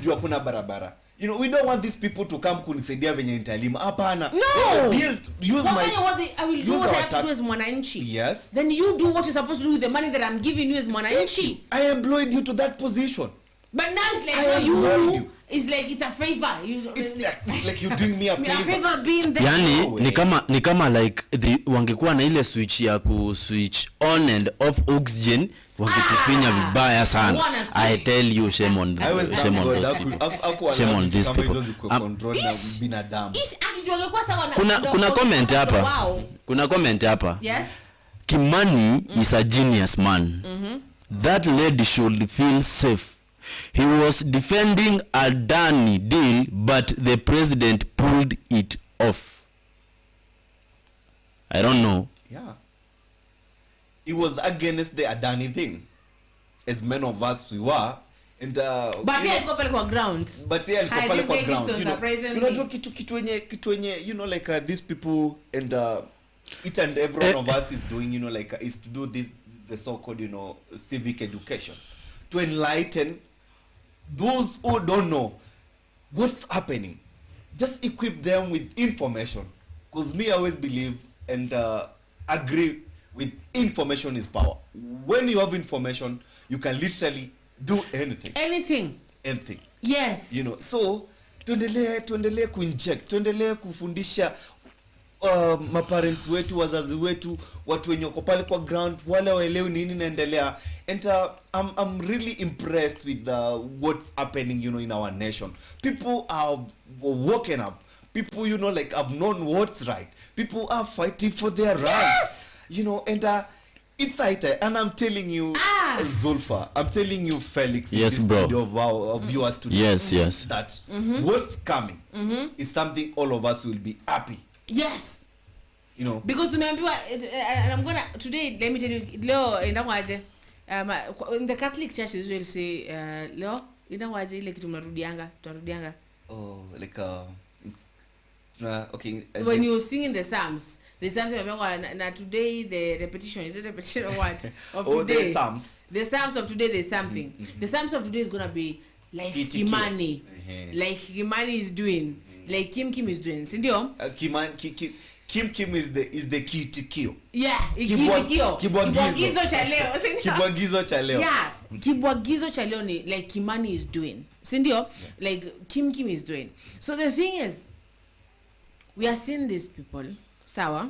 hakuna barabara. You know, we don't want these people to come kunisaidia venye nitalima. Hapana. No. Use my I will do what I have to do as mwananchi. Yes. Then you do what you're supposed to do with the money that I'm giving you as mwananchi. I employed you to that position. But now it's like it's like it's a favor. It's like you're doing me a favor. Being there. Yani ni kama like wangekuwa na ile switch ya ku switch on and off oxygen wangetufinya vibaya sana. I tell you, shame on these people. Kuna comment hapa. Yes. Kimani is a genius man. That lady should feel safe. He was defending a Adani deal, but the president pulled it off. I don't know. Yeah. He was against the Adani thing, as many of us we were. And but he alikuwa pale kwa ground. But he alikuwa pale kwa ground. You know kitu wenye you know like these people and each and every one of us is doing, you know, like is to do this, the so-called, you know, civic education, to enlighten those who don't know what's happening. Just equip them with information, because me I always believe and agree with information is power. When you have information, you can literally do anything. Yes. You know, so tuendelee kuinject, tuendelee kufundisha maparents wetu, wazazi wetu, watu wenye wako pale kwa ground, wale waelewi nini naendelea. And I'm really impressed with what's happening, you know, in our nation. People are woken up. People, you know, like have known what's right. People are fighting for their rights. You know, and it's tighter. And I'm telling you, Zulfa, I'm telling you, Felix, yes, bro, of viewers today, yes, that what's coming is something all of us will be happy. Yes. You know, because tumeambiwa and I'm gonna today, let me tell you, leo indakwaje in the Catholic church they usually say leo indakwaje ile kitu tunarudianga like okay, when you sing in the psalms There's something about today, the repetition. Is it repetition of what? Of Oh, today. the Psalms. The Psalms of today, there's something. The Psalms of today is going to be like Kimani. Like Kimani is doing. Like Kim is doing. Sindio? Kim is the key to kill. Yeah, Kibwagizo cha leo. Yeah, Kibwagizo cha leo ni like Kimani is doing. Sindio? Like Kim is doing. So the thing is, we are seeing these people, sawa?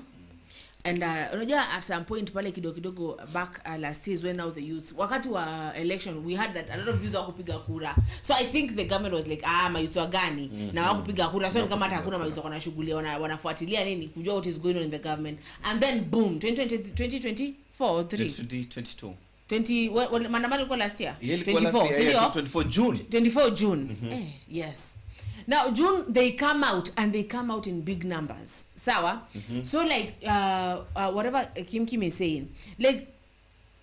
And unajua at some point pale kidogo back last year when now the youths wakati wa election we had that a lot of youths wakupiga kura. So I think the government was like mayuth wa gani na wakupiga kura, so kama hata hakuna mayuth wana shughuli wanafuatilia nini kujua what is going on in the government. And then boom 2022 maandamano ilikuwa last year 24 June. Yes. Now June they come out in big numbers. Sawa? So like whatever Kim is saying, like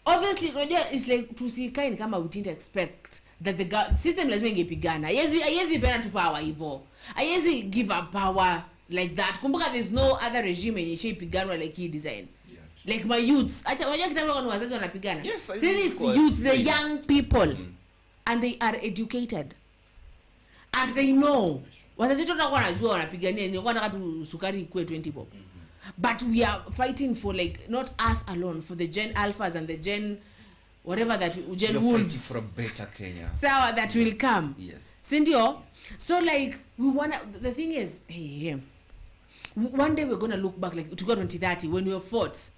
obviously it's like to see kind kama we didn't expect that the system lazima ingepigana. Haiwezi pena tu power hivyo. Haiwezi give up power like that. Kumbuka there's no other regime yenye ipiganwa like hii design. Like my youths, acha unajua kitabu kwa wazazi wanapigana. Since it's youth, the young people and they are educated. And they know wazazi wetu watakuwa wanajua wanapigania ni kwa nataka tu sukari ikue 20 bob. But we are fighting for like not us alone, for the gen alphas and the gen whatever that gen wolves for a better Kenya. So that will come. Yes. Sindio? So like we want the thing is one day we're going to look back like to go 2030 when we have fought.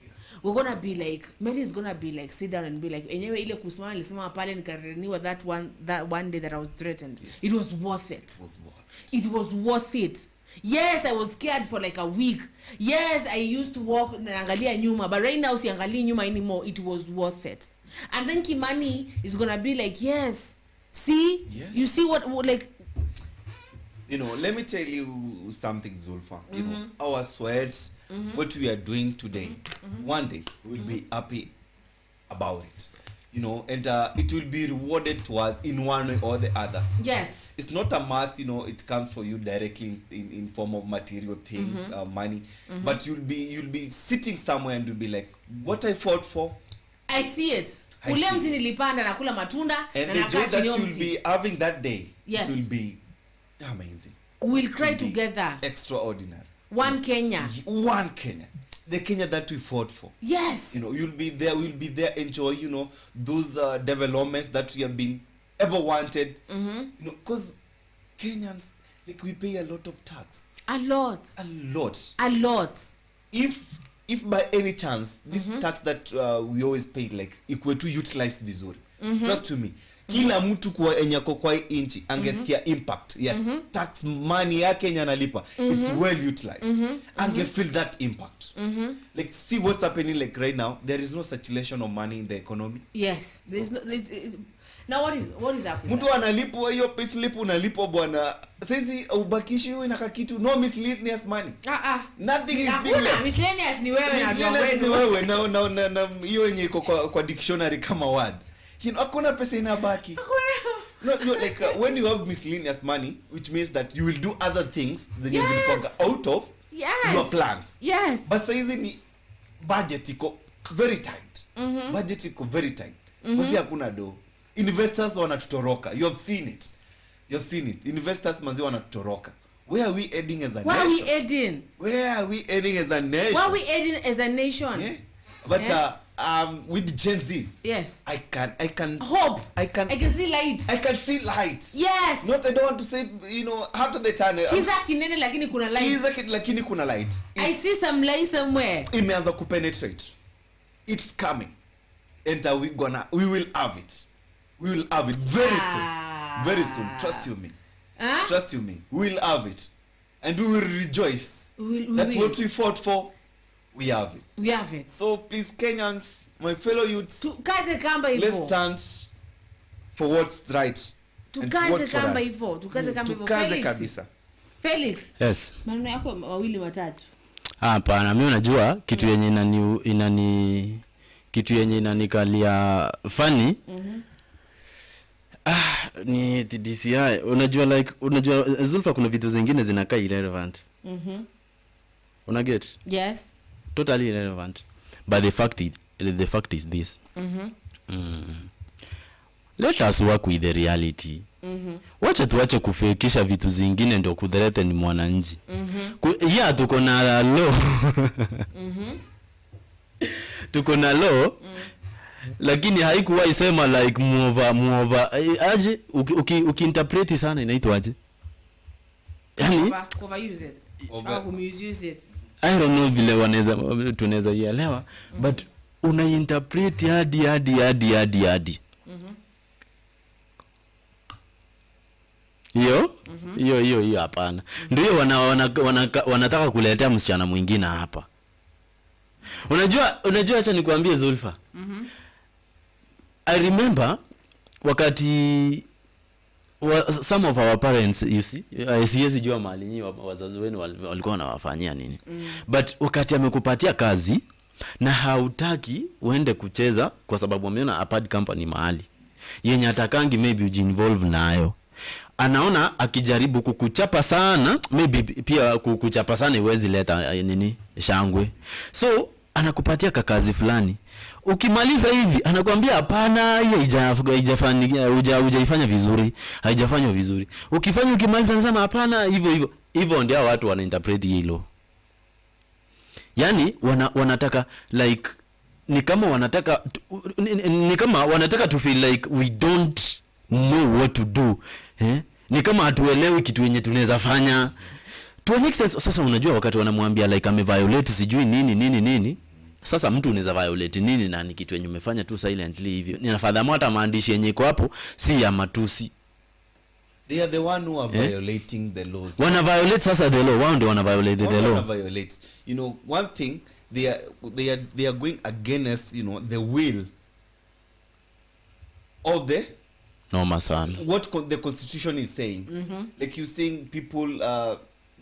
We're going to be like Mary is going to be like sit down and be like enyewe ile kusimama nilisema pale nikareniwa that one day that I was threatened. Yes. It was worth it. It was worth it. Yes, I was scared for like a week. Yes, I used to walk naangalia nyuma, but right now siangalii nyuma anymore. It was worth it. And then Kimani is going to be like, yes. See? Yes. You see what like let me tell you something, Zulfa. You know, our sweat, what we are doing today, one day we'll be happy about it. And it will be rewarded to us in one way or the other. Yes. It's not a must, it comes for you directly in form of material thing, money. But you'll be sitting somewhere and you'll be like, what I fought for? I see it. Ule mti nilipanda nakula matunda and the joy that you'll be having that day, yes, it will be amazing. We'll cry together. Extraordinary. One Kenya. The Kenya that we fought for. Yes. We'll be there, enjoy, those developments that we have been ever wanted. Because Kenyans, like, we pay a lot of tax. A lot. If by any chance, this tax that we always pay, like, equal to utilized vizuri. Trust to me. Kila mtu kwa enyako kwa inchi angesikia impact tax money ya Kenya analipa, it's well utilized, ange feel that impact. Like, see what's happening like right now. There is no circulation of money in the economy. Yes, there's no now what is happening? Mtu analipwa hiyo payslip, unalipwa bwana, sasa ubakishi wewe na kitu, no miscellaneous money. Nothing is being left. Miscellaneous ni wewe na hiyo yenye iko kwa dictionary kama word. Hakuna pesa inabaki. Like when you have miscellaneous money, which means that you will do other things than you will out of your plans. Yes. But saizi ni budget iko very tight. Budget iko very tight. Basi hakuna do. Investors wanatutoroka. You have seen it. Investors manzi wanatutoroka. Where are we heading as a nation? Where are we heading as a nation? Yeah. But with Gen Z's, yes, I can hope. I can see light. Yes. Not, I don't want to say, after the tunnel. Kiza kinene lakini kuna light. I see some light somewhere. Imeanza kupenetrate. It's coming. And we will have it. Very soon. Very soon. Trust you me. Trust you me. We will have it. And we will rejoice. What we fought for, we have it. So please, Kenyans, my fellow youths, let's stand for what's right. Tukaze kamba hivyo. Felix. Yes. Maneno yako mawili matatu. Hapana, mimi unajua kitu yenye inanikalia funny. Ni the DCI. Unajua Zulfa, kuna vitu zingine zinakaa irrelevant. Una get? Yes. totally irrelevant. But the fact is this. Let us work with the reality. Wacha tuache kufikisha vitu zingine ndio kudhurete ni mwananchi. Yeah, tuko na law. Tuko na law. Lakini haikuwa isema like muova aje ukiinterpret sana inaitwa aje? Yani overuse it. Misuse it. I don't know vile tunaweza ielewa, but unainterpret hadi. Hiyo hapana. Ndio wanataka kuletea msichana mwingine hapa. Unajua acha nikwambie Zulfa. I remember wakati some of our parents, you see, siwezi jua mahali nyinyi wazazi wenu walikuwa wanawafanyia nini. But wakati amekupatia kazi na hautaki uende kucheza kwa sababu ameona apart company mahali yenye atakangi maybe ujiinvolve nayo, anaona akijaribu kukuchapa sana, maybe pia kukuchapa sana iwezi leta nini shangwe, so anakupatia kazi fulani. Ukimaliza hivi anakuambia hapana, hujaifanya vizuri, haijafanywa vizuri. Ukimaliza anasema hapana, hivyo ndio watu wanainterpret hilo. Yani wanataka like ni kama wanataka to feel like we don't know what to do. Ni kama hatuelewi kitu yenye tunaweza fanya. To an extent, sasa unajua wakati wanamwambia like ameviolate sijui nini. Sasa mtu unaweza violate nini na ni kitu yenye umefanya tu silently hivyo. Ninafadhamu hata maandishi yenye iko hapo si ya matusi. They are the one who are violating the laws. Wana violate sasa the law. Wao ndio wana violate the law. Wana violate. You know, one thing they are going against, you know, the will of the normal son. What the constitution is saying. Like you saying people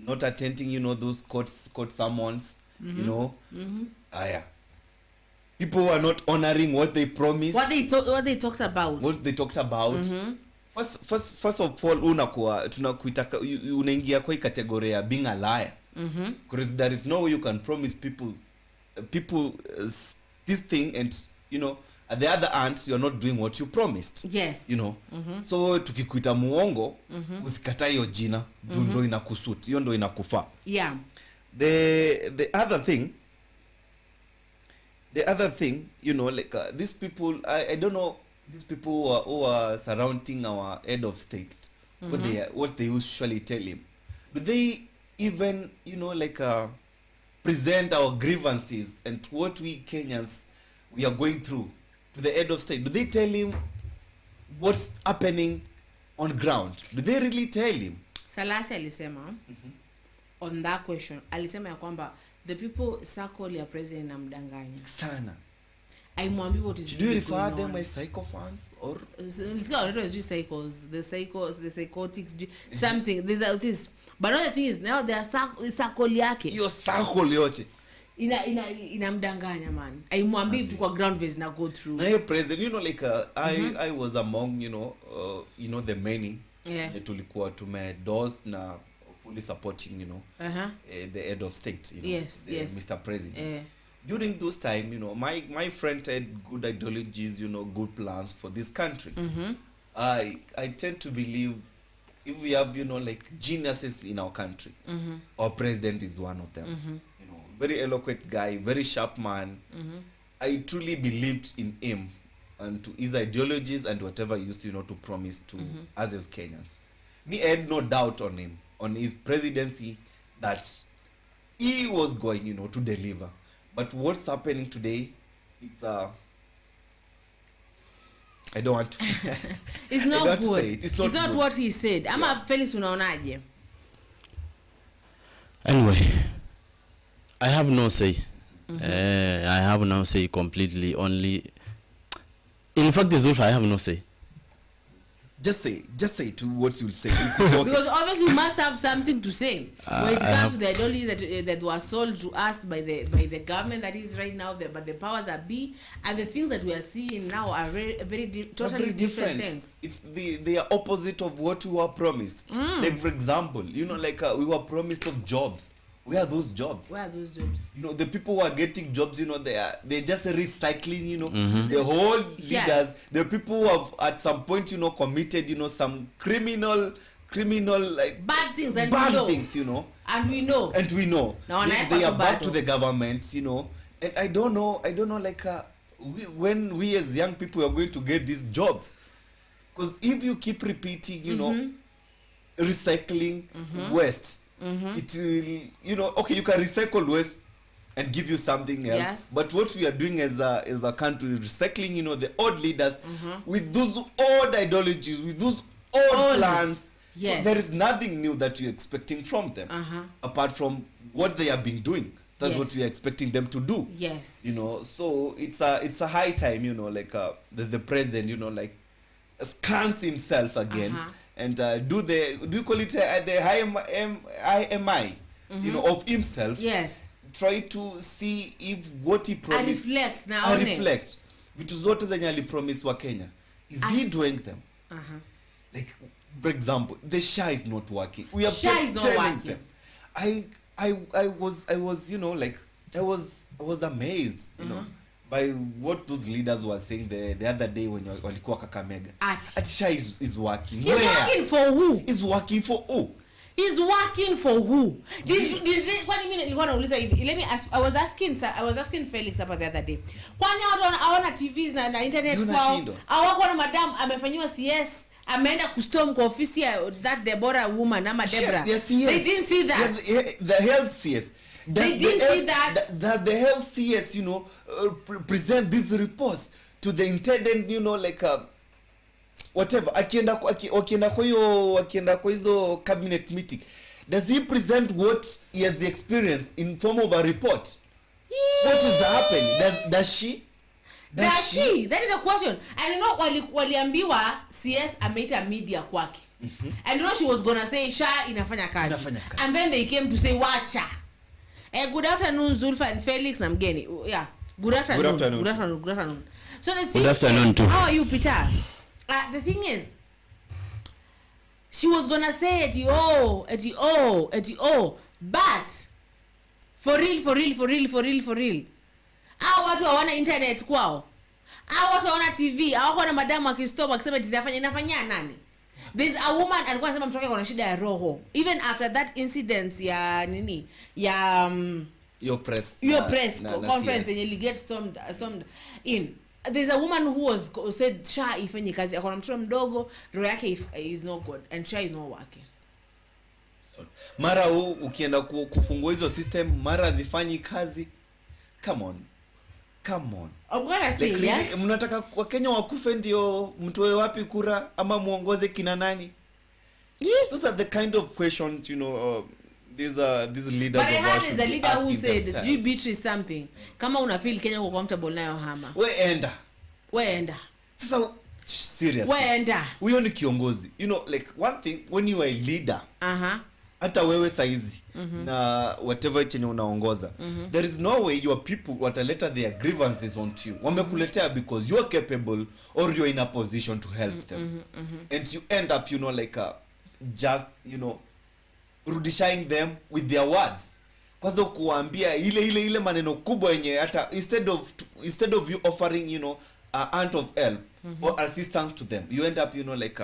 not attending, you know, those court summons, you know. People are not honoring what they promised. What they talked about. First of all, unaingia kwa kategoria ya being a liar. Because there is no way you can promise people this thing, and you know at the other hand you are not doing what you promised. Yes. You know. So tukikuita muongo, usikatae hiyo jina, ndio inakusuit, hiyo ndio inakufaa. Yeah. The other thing, you know, like these people, I don't know, these people who are surrounding our head of state, what they usually tell him. Do they even, you know, like present our grievances and what we Kenyans we are going through to the head of state? Do they tell him what's happening on ground? Do they really tell him? Salasi alisema on that question, alisema ya kwamba the people circle ya president na mdanganya sana. Aimwambi what is really going on. Do you refer them as psychophants or let's go on do cycles, the psychotics do something. There's this, but another thing is now they are circle yake, hiyo circle yote inamdanganya man. Aimwambi tu kwa ground phase na go through na president, you know, like I was among, you know, the many tulikuwa tumedose na fully supporting, you know, the head of state, you know, yes. Mr. President. During those time, you know, my friend had good ideologies, you know, good plans for this country. I tend to believe if we have, you know, like geniuses in our country, our president is one of them. You know, very eloquent guy, very sharp man. I truly believed in him and to his ideologies and whatever he used to, you know, to promise to us as Kenyans. Me had no doubt on him, on his presidency, that he was going, you know, to deliver. But what's happening today, it's I don't want to it's not good. It's not good. What he said. Ama Felix unaonaje? Anyway, I have no say. I have no say completely. Only, in fact, Zulfa, I have no say. Just say to what you'll say. Because obviously you must have something to say when it comes to the ideologies that were sold to us by the government that is right now, but the powers that be, and the things that we are seeing now are totally different things. It's they are opposite of what we were promised. Like for example, you know, like we were promised of jobs. Where are those jobs? Where are those jobs? You know, the people who are getting jobs, you know, they're just recycling, you know, the whole leaders, Yes. the people who have at some point, you know, committed, you know, some criminal like Bad things, and bad we know. things, you know. And we know. Now, They are back to the government, you know. And I don't know like when we as young people are going to get these jobs. Because if you keep repeating, you know, recycling waste, it will, you know, okay, you can recycle waste and give you something else. Yes. But what we are doing as a country, recycling, you know, the old leaders with those old ideologies, with those old plans. Yes. So there is nothing new that you're expecting from them, apart from what they have been doing. That's what we are expecting them to do. Yes. You know, so it's a high time, you know, like the president, you know, like scans himself again and do you call it the IMI, you know, of himself. Yes. Try to see if what he promised reflect vitu zote zenye alipromise wa Kenya, is he doing them? Like, for example, the SHA is not working. We have SHA is not telling working. them. I was you know, like I was amazed, you know, by what those leaders were saying the other day when walikuwa Kakamega. At SHA is working. He's working for who? Is working for who? He's working for who? Did kwani mimi nilikuwa nauliza hivi. Let me ask, I was asking Felix about the other day. Kwani hawana TVs na internet kwao? Hawako na madam amefanywa CS, ameenda kustorm kwa ofisi ya that Deborah woman ama Debra. Yes. They didn't see that. The health CS. They didn't see that the health CS, you know, present these reports to the intended, you know, like whatever, akienda kwa hizo cabinet meeting, does he present what he has experienced in form of a report? What is happening? Does she? That is a question. And you know, waliambiwa CS ameita media kwake. And you know, she was gonna say SHA inafanya kazi. And then they came to say wacha. Good afternoon, Zulfa and Felix na mgeni. Yeah. Good afternoon. So the thing is, how are you, Peter? The thing is, she was gonna say eti oh, but for real. Hao watu hawana internet kwao. Hao watu hawana TV, hao na madamu akistop akisema inafanya nani? There's a woman alikuwa anasema mtoke kuna shida ya roho. Even after that incident ya nini? Ya your press conference yenye li get stormed in. There's a woman who said SHA ifanye kazi. Akona mtoto mdogo, roho yake is not good and SHA is not working. Mara ukienda kufungua hizo system, mara zifanyi kazi. Come on. I'm gonna say like, yes. Mnataka wa Kenya wakufe ndio mtoe wapi kura ama muongoze kina nani? Yeah. Those are the kind of questions, you know, these leaders. But I heard there's a leader who said you betray something. Kama una feel Kenya uko comfortable nayo hama. We enda. Sasa seriously. We enda. Huyo ni kiongozi. You know, like one thing, when you are a leader. Hata wewe saizi na whatever chenye unaongoza, there is no way your people wataleta their grievances onto you. Wamekuletea because you are capable or you are in a position to help them. And you end up, you know, like just, you know, rudishing them with their words. Kwanza kuambia ile maneno kubwa yenye hata instead of you offering, you know, a hand of help or assistance to them, you end up, you know, like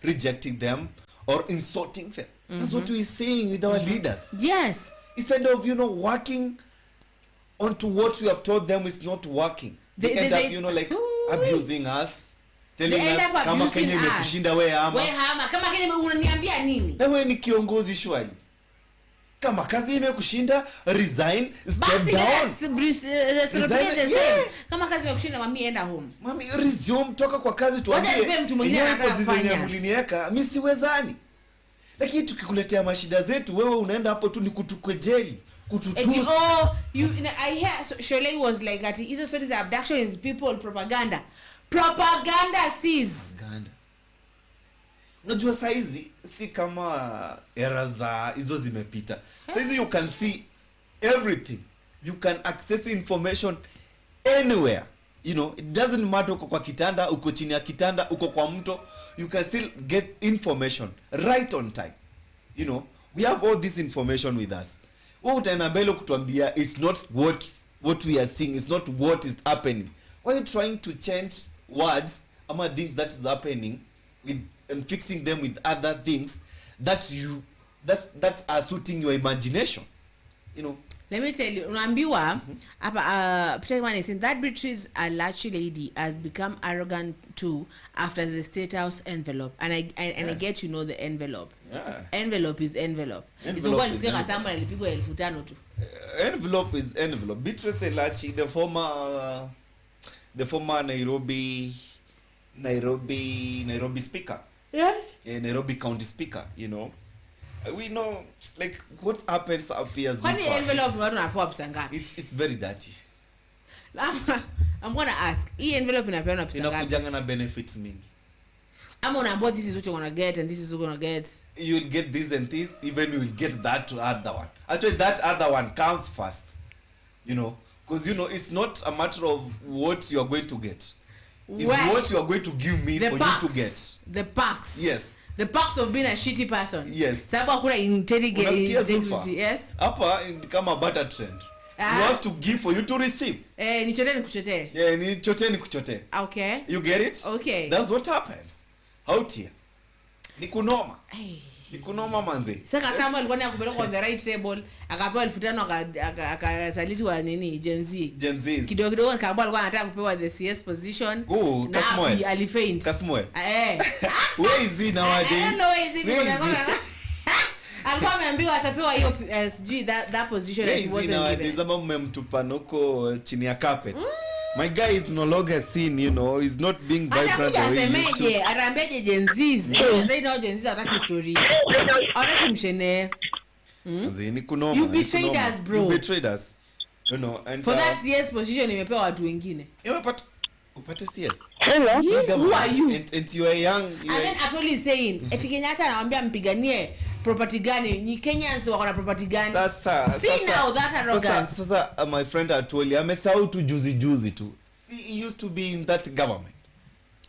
rejecting them or insulting them. That's what we're saying with our leaders. Yes. Instead of, you know, working onto what we have told them is not working. They end up, you know, like abusing us, telling us kama Kenya imekushinda wewe hama. Kama Kenya unaniambia nini? Na wewe ni kiongozi shwali. Kama kazi imekushinda, resign, step down. Kama kazi imekushinda, mami enda home. Mami resume, toka kwa kazi tuambie. Mtu mwingine anataka kufanya. Mliniweka, mimi siwezani. Lakini tukikuletea mashida zetu, wewe unaenda hapo tu ni kutukejeli, kututusi. I hear Shirley was like that hizo stories of abduction is people propaganda sees. Unajua saizi si kama era za hizo zimepita. Saizi you can see everything. You can access information anywhere. You know, it doesn't matter uko kwa kitanda, uko chini ya kitanda, uko kwa mto, you can still get information right on time. You know, we have all this information with us. wewe utaenda mbele kutuambia it's not what we are seeing, it's not what is happening. Why are you trying to change words ama things that is happening with and fixing them with other things that are suiting your imagination, you know? Let me tell you, unaambiwa hapa Peter is saying that Beatrice a latchy lady has become arrogant too after the State House envelope, and I get, you know, the envelope. Yeah. Envelope is envelope. It's what is going to alipigwa 1500 tu. Envelope is envelope. Beatrice Elachi, the former Nairobi speaker. Yes. Yeah, Nairobi County speaker, you know. We know, like, what happens up here. Kwani envelope watu wanapewa pesa ngapi? It's very dirty. I'm going to ask, hii envelope inapewa pesa ngapi? Inakujanga na benefits mingi. I'm on board, this is what you're going to get and this is what you're going to get. You will get this and this, even you will get that other one. Actually, that other one comes first, you know, because, you know, it's not a matter of what you are going to get. It's what you are going to give me for you to get. The perks. Yes. The perks of being a shitty person. Yes. Sababu hakuna integrity. Yes. Hapa kama butter trend. You have to give for you to receive. Nichote nikuchote. Yeah, nichote nikuchote. Okay. You get it? Okay. That's what happens. Out here. Nikunoma. Nikunoma manzi. Sasa kama alikuwa anakupeleka on the right table, akapewa 1500 akasalitiwa nini Gen Z. Kidogo kidogo akaambiwa alikuwa anataka kupewa the CS position. Oh, Kasmoe. Alifaint. Kasmoe. Where is he nowadays? I don't know where is he. Alikuwa ameambiwa atapewa hiyo SG that position that he wasn't given. Zama mmemtupa noko chini ya carpet. My guy is no longer seen, you know, he's not being vibrant the way he used to. Ataambiaje Gen Z's? Right now Gen Z ataki story. Anataka mshene. Zini kunoma. You betrayed us, bro. You betrayed us. You know, and for that CS position imepewa watu wengine. Upate CS. Hello. Who are you? And you are young. And then actually saying, eti Kenyatta anawaambia mpiganie property gani? Ni Kenyans wako na property gani? See now that arrogance. Sasa my friend Atwoli amesahau tu juzi tu. See, he used to be in that government.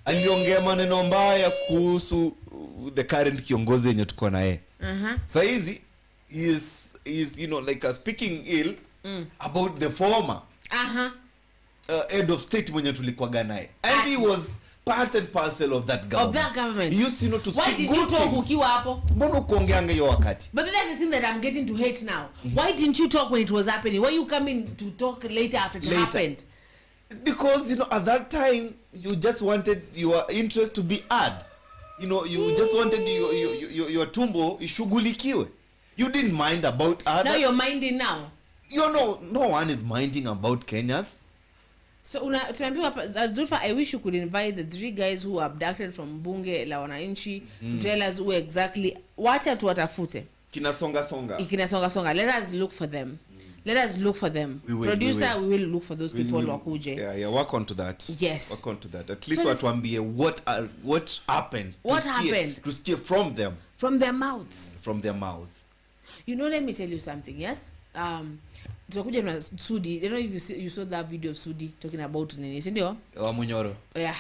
Aliongea maneno mbaya kuhusu the current kiongozi yenye tuko na yeye. So he is you know, like speaking ill about the former head of state mwenye tulikuwa naye. And he was part and parcel of that government. He used, you know, to speak good things. Why did you talk ukiwa hapo? Mbona ukoongeanga hiyo wakati? But that's the thing that I'm getting to hate now. Why didn't you talk when it was happening? Why you coming to talk later after it happened? It's because, you know, at that time you just wanted your interest to be heard. You know, you just wanted your tumbo ishughulikiwe. You didn't mind about others. Now you're minding now. You know, no one is minding about Kenyans. So tunaambiwa Zulfa, I wish you could invite the 3 guys who were abducted from bunge la wananchi to tell us who exactly. Wacha tuwatafute. Kinasonga. Let us look for them. Let us look for them. Producer, we will look for those people wakuje. Yeah, work on to that. Yes. Work on to that. At least watuambie what happened. What happened? To steer from them. From their mouths. From their mouths. You know, let me tell you something, yes? Tutakuja na Sudi. I don't know if you saw that video of Sudi talking about nini, si ndio? Munyoro. Yeah.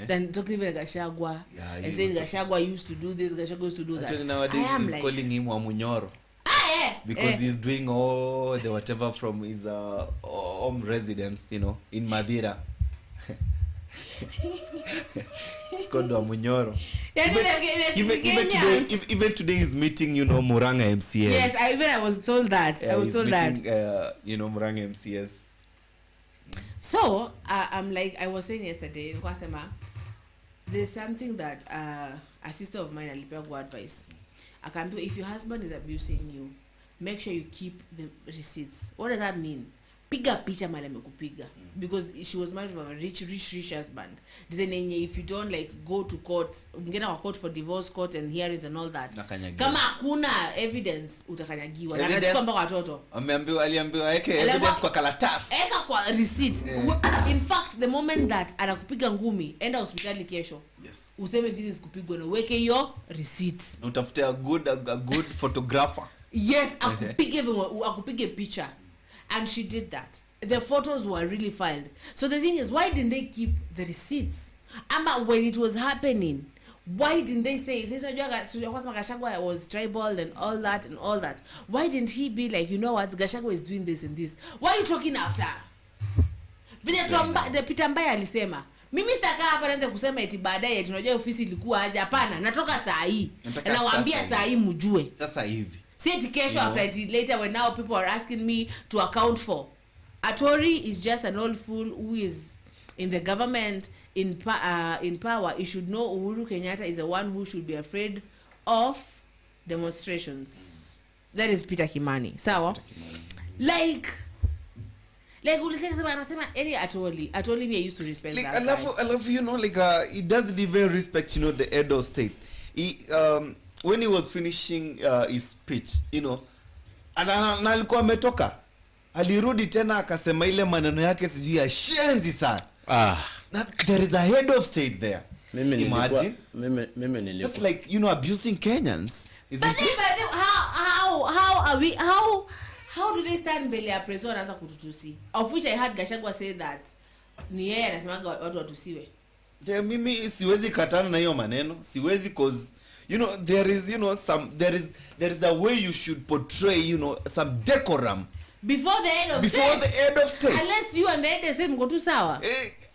Then talking about Gachagua. Yeah, and saying Gachagua used to do this, Gachagua used to do that. Actually, nowadays he's like, calling him Munyoro. Because he's doing all the whatever from his home residence, you know, in Madira. It's called Munyoro. Even today he's meeting, you know, Muranga MCS. Yes, I was told that. I was told meeting, that. You know, Muranga MCS. So I'm like, I was saying yesterday, there's something that a sister of mine alipewa good advice. I can do, if your husband is abusing you, make sure you keep the receipts. What does that mean? Piga picha mali amekupiga, because she was married to a rich husband. If you don't like go to court, mngena wa court for divorce court and hearings and all that, kama hakuna evidence utakanyagiwa na anachukua mpaka watoto. Aliambiwa evidence kwa karatasi, eka kwa receipt. In fact, the moment that anakupiga ngumi, enda hospitali kesho. Yes. Useme this is kupigwa na weke hiyo receipt. Utafute a good photographer. Yes, akupige picha. And she did that. The photos were really filed. So the thing is, why didn't they keep the receipts? Ama when it was happening, Why didn't they say Gachagua was tribal and all that? Why didn't he be like, you know what, Gachagua is doing this and this? Why are you talking after? The Peter Mbaya alisema, mimi sitaka hapa naanza kusema eti baadaye tunajua ofisi ilikuwa aje. Hapana, natoka saa hii. Na nawaambia saa hii mjue. Sasa hivi. See it kesho after it later when now people are asking me to account for. Atori is just an old fool who is in the government in power. You should know Uhuru Kenyatta is the one who should be afraid of demonstrations. That is Peter Kimani. Sawa? Like any Atoli me I used to respect like, that. I love you know, like he doesn't even respect, you know, the head of state. He when he was finishing his speech, you know, na alikuwa ametoka, alirudi tena akasema ile maneno yake sijui ya shenzi sana. Now, there is a head of state there. Imagine. That's like, you know, abusing Kenyans. But how do they stand mbele ya preso anaanza kututusi? Of which I heard Gachagua say that ni yeye anasemaga watu watusiwe. Yeah, mimi siwezi katana na hiyo maneno. Siwezi cause, you know, there is, you know, there is a way you should portray, you know, some decorum before the head of state. Unless you and the head of state mko tu sawa.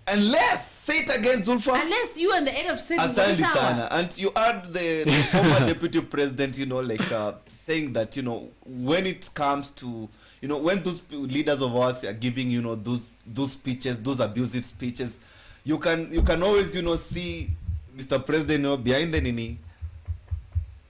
Unless say it against Zulfa. Unless you and the head of state mko tu sawa. And you heard the former deputy president, you know, like saying that, you know, when it comes to, you know, when those leaders of us are giving, you know, those speeches, those abusive speeches, you can always, you know, see Mr. President, you know, behind the nini,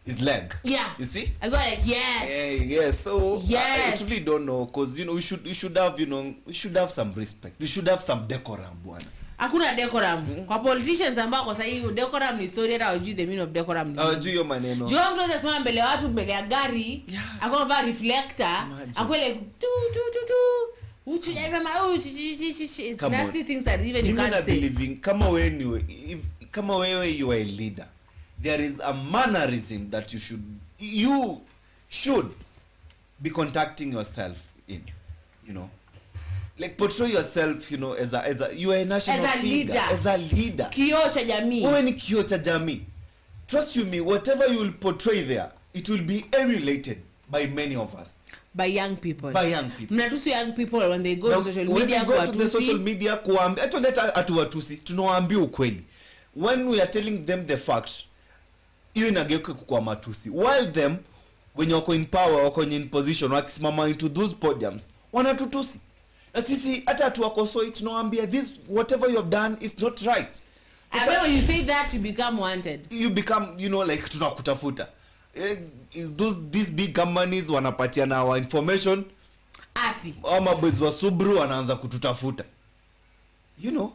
his leg. Yeah. You see? I go like, yes. Yes. So yes. I really don't know, because, you know, we should have, you know, we should have some respect. We should have some decorum, bwana. Hakuna decorum. Kwa politicians ambao kwa sahihi decorum ni story hata hujui the meaning of decorum. Hujui hiyo maneno. Jua mtu anasema mbele ya watu, mbele ya gari, akona va reflector, akwele tu. Which is nasty things that even you can't say. Believing kama wewe you are a leader, there is a mannerism that you should be contacting yourself in, you know, like portray yourself, you know, as a you are a national figure, as a leader. Kioo cha jamii. Wewe ni kioo cha jamii. Trust you me, whatever you will portray there, it will be emulated by many of us. By young people. Mnatusi young people when they go to social media. When they go to the social media, atuleta atuwatusi, tunawaambia ukweli. When we are telling them the fact, hiyo inageuka kwa matusi. While them, when wako in power, wako in position, wakisimama into those podiums, wanatutusi. Na sisi hata tuwakosoi, tunawaambia this, whatever you have done is not right. And when you say that, you become wanted. You become, you know, like tunakutafuta. These big companies wanapatiana our information ati ama bwezi wa Subru wanaanza kututafuta, you know,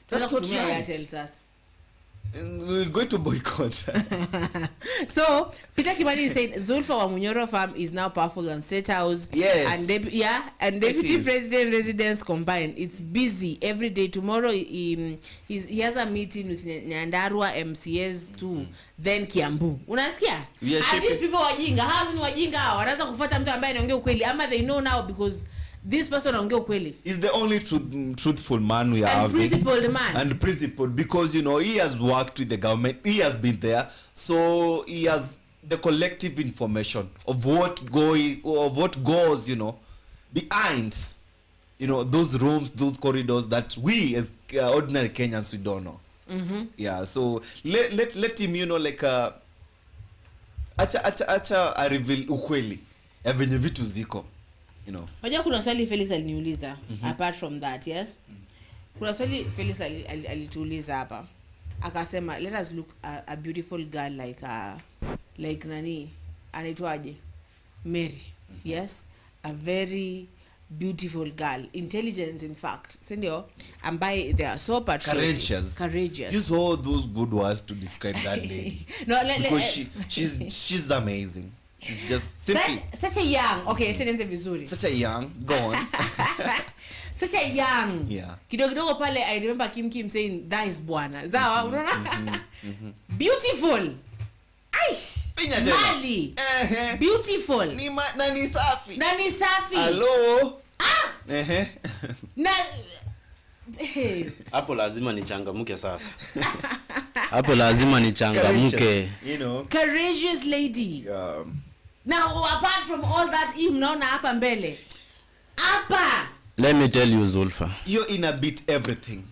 that's not right. We're going to boycott. So Peter Kimani is saying Zulfa wa Munyoro farm is now powerful on State House. Yes. And deputy president residence combined. It's busy every day. Tomorrow he has a meeting with Nyandarua MCS too. Then Kiambu. Unasikia? And these people wajinga. How ni wajinga? Wanaanza kufuata mtu ambaye anaongea ukweli. Ama they know now because this person anaongea ukweli. Is the only truthful man we have. And principled because, you know, he has worked with the government. He has been there. So he has the collective information of what goes, you know, behind, you know, those rooms, those corridors that we as ordinary Kenyans we don't know. Yeah, so let him, you know, like acha reveal ukweli ya venye vitu ziko, you know. Unajua kuna swali Felix aliniuliza apart from that, yes? Kuna swali Felix alituuliza hapa. Akasema let us look a beautiful girl like nani anaitwaje? Mary. Yes? A very beautiful girl, intelligent in fact. Sindio? Ambaye they are so patriotic. Courageous. Use all those good words to describe that lady. No, because she's amazing. She's just simply such a young. Okay, tena vizuri. Such a young. Go on. Such a young. Yeah. Kidogo pale I remember Kim saying that is bwana. Sawa, unaona? Beautiful. Aish. Mali. Beautiful. Nani safi. Hello. Hapo lazima nichangamke sasa. Hapo lazima nichangamke. You know. Courageous lady. Now apart from all that mnaona hapa mbele. Hapa. Let me tell you Zulfa. You're in a beat everything.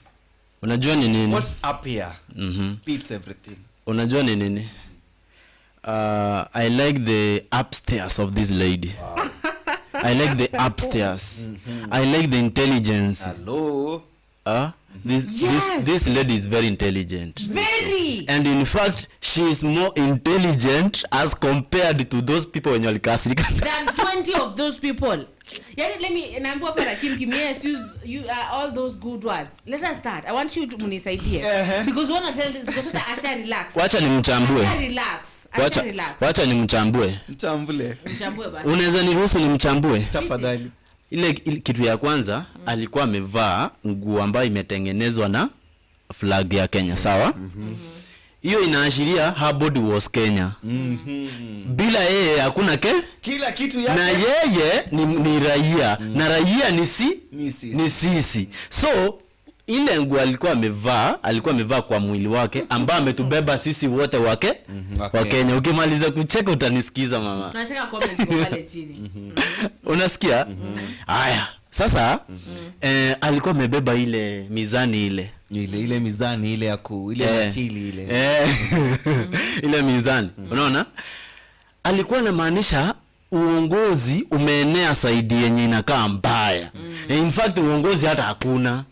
Unajua ni nini? What's up here? Beats everything. Unajua ni nini? I like the upstairs of this lady. Wow. I like the upstairs. I like the intelligence. Hello. This lady is very intelligent. Very. And in fact, she is more intelligent as compared to those people when you're casting. Than 20 of those people. Yeah, let me naambia hapa Kim yes, use you all those good words. Let us start. I want you to munisaidie because we want to tell this because sasa Asha relax. Wacha nimchambue. Asha relax. Wacha nimchambue. Mchambue basi. Unaweza niruhusu nimchambue? Tafadhali. Ile kitu ya kwanza alikuwa amevaa nguo ambayo imetengenezwa na flag ya Kenya, sawa? Hiyo inaashiria her body was Kenya. Bila yeye hakuna kila kitu yake. Na yeye ni raia. Na raia ni sisi. So ile nguo alikuwa amevaa kwa mwili wake ambao ametubeba sisi wote wake wa Kenya. Ukimaliza kucheka utanisikiza mama. Tunataka comment kwa pale chini. Unasikia? Haya. Sasa alikuwa amebeba ile mizani ile mizani ile ya ile matili ile. Ile mizani. Unaona? Alikuwa anamaanisha uongozi umeenea saidi yenye inakaa mbaya. In fact uongozi hata hakuna.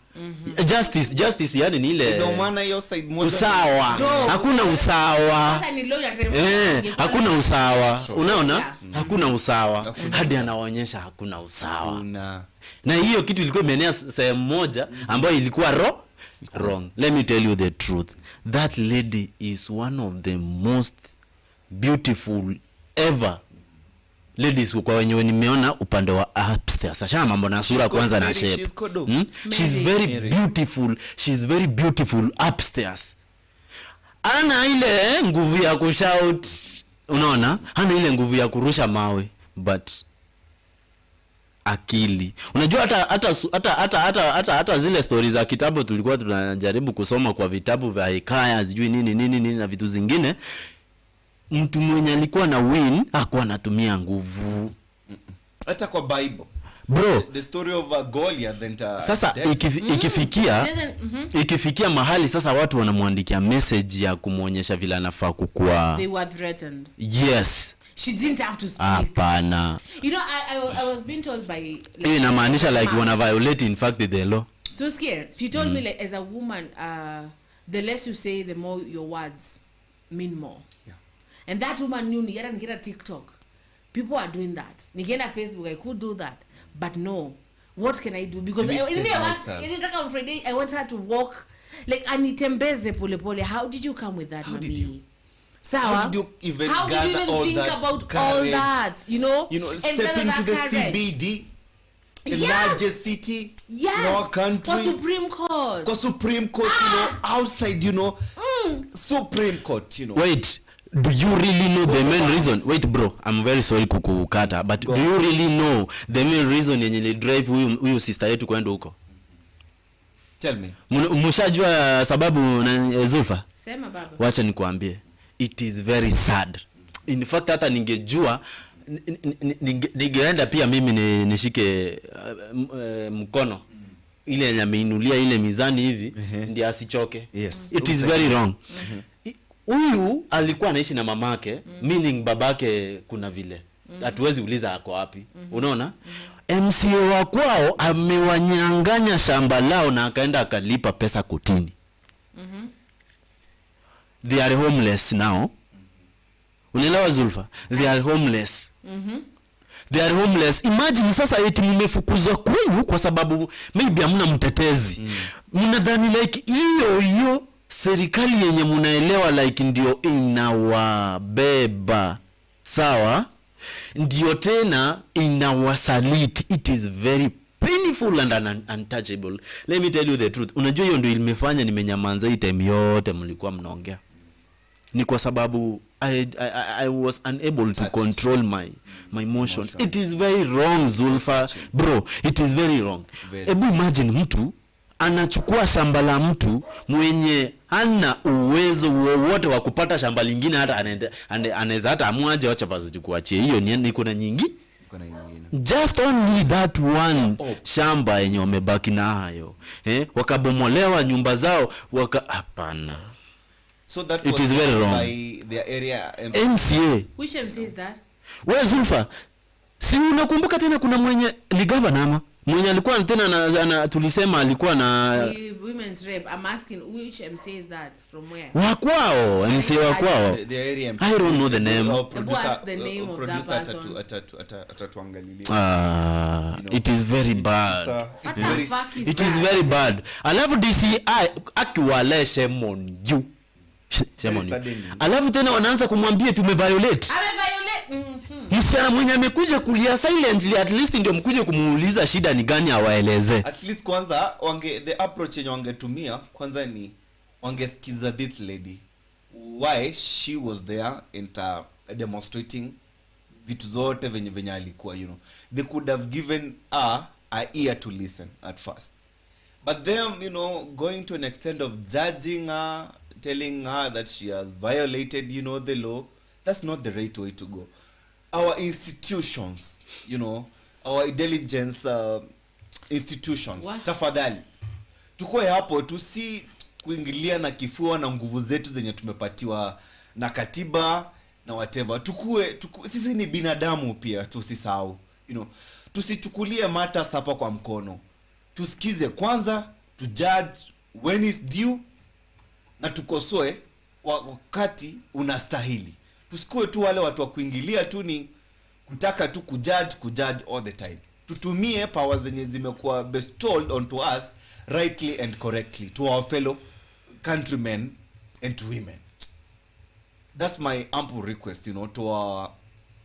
Justice yani ni ile ndio maana hiyo side moja usawa. Hakuna usawa. Sasa ni lawyer hakuna usawa. Unaona? Hakuna usawa. Hadi anaonyesha hakuna usawa. Na hiyo kitu ilikuwa imeenea sehemu moja ambayo ilikuwa wrong. Let me tell you the truth. That lady is one of the most beautiful ever ladies kwa wenye nimeona upande wa upstairs. Sasa mambo na sura kwanza na shape. She's very beautiful. She's very beautiful upstairs. Ana ile nguvu ya kushout. Unaona? Hana ile nguvu ya kurusha mawe, but akili. Unajua hata zile stories za kitabu tulikuwa tunajaribu kusoma kwa vitabu vya hekaya, sijui nini na vitu zingine. Mtu mwenye alikuwa na win hakuwa anatumia nguvu. Hata kwa Bible. Bro, the story of Goliath and sasa ikifikia mahali sasa watu wanamwandikia message ya kumuonyesha vile anafaa kukua. They were threatened. Yes. She didn't have to speak. Hapana. You know, I was being told by like, inamaanisha like wanna violate in fact the law. So scared. If you told me like as a woman, the less you say, the more your words mean more. Yeah. And that woman knew nikienda TikTok. People are doing that. Nikienda Facebook, I could do that. But no. What can I do? Because on Friday, I want her to walk like anitembeze pole pole. How did you come with that, Mami? How did you even think about courage? All that? You know step into the CBD, the largest city in our country. For Supreme Court. Outside, Supreme Court, Wait, do you really know the main reason? Wait bro, I'm very sorry kukukata, but do you really know the main reason yenye li drive huyu sister yetu kwenda huko? Tell me. Mshajua sababu na Zulfa? Sema baba. Wacha nikuambie. It is very sad. In fact hata ningejua ningeenda pia mimi nishike mkono ile nyameinulia ile mizani hivi ndiye asichoke. Yes. It is very wrong. Huyu alikuwa anaishi na mamake, meaning babake kuna vile. Hatuwezi uliza ako wapi. Unaona? MCA wa kwao amewanyang'anya shamba lao na akaenda akalipa pesa kotini. They are homeless now. Unaelewa Zulfa? They are homeless. They are homeless. Imagine sasa eti mmefukuzwa kwenu kwa sababu maybe hamna mtetezi. Mnadhani like hiyo serikali yenye mnaelewa like ndio inawabeba. Sawa? Ndio tena inawasaliti. It is very painful and untouchable. Let me tell you the truth. Unajua hiyo ndio ilimefanya nimenyamanza hii time yote mlikuwa mnaongea. Ni kwa sababu I was unable to control my emotions. It is very wrong Zulfa. Bro, it is very wrong. Ebu imagine mtu anachukua shamba la mtu mwenye hana uwezo wowote wa kupata shamba lingine, hata anaweza hata amwaje wacha basi kuachie hiyo ni kuna nyingi. Just only that one shamba yenye wamebaki nayo, wakabomolewa nyumba zao hapana. So that it is very wrong by their area MCA. Which MCA is that? Wewe Zulfa, si unakumbuka tena kuna mwenye ni governor ama mwenye alikuwa tena tulisema alikuwa na women's rep. I'm asking which MCA is that, from where? Wakwao, MCA wakwao. The area MP. I don't know the name. What's the name of that person? It is very bad. It is very bad. Alafu DCI akiwale shemon you. Alafu tena wanaanza kumwambia tumeviolate. Msichana mwenye amekuja kulia silently, at least ndio mkuje kumuuliza shida ni gani awaeleze. At least kwanza the approach yenye wangetumia kwanza ni wangesikiza this lady why she was there demonstrating vitu zote venye alikuwa, you know. They could have given her a ear to listen at first, but them, you know, going to an extent of judging her, telling her that she has violated, you know, the law. That's not the right way to go. Our institutions, you know, our intelligence institutions, tafadhali tukoe hapo tusi kuingilia na kifua na nguvu zetu zenye tumepatiwa na katiba na whatever. Tukue sisi ni binadamu pia, tusisahau, you know. Tusichukulie matters hapa kwa mkono. Tusikize kwanza, to judge when is due, na tukosoe wakati unastahili. Tusikue tu wale watu wa kuingilia tu ni kutaka tu kujudge all the time. Tutumie powers zenye zimekuwa bestowed onto us rightly and correctly to our fellow countrymen and to women. That's my ample request, you know, to our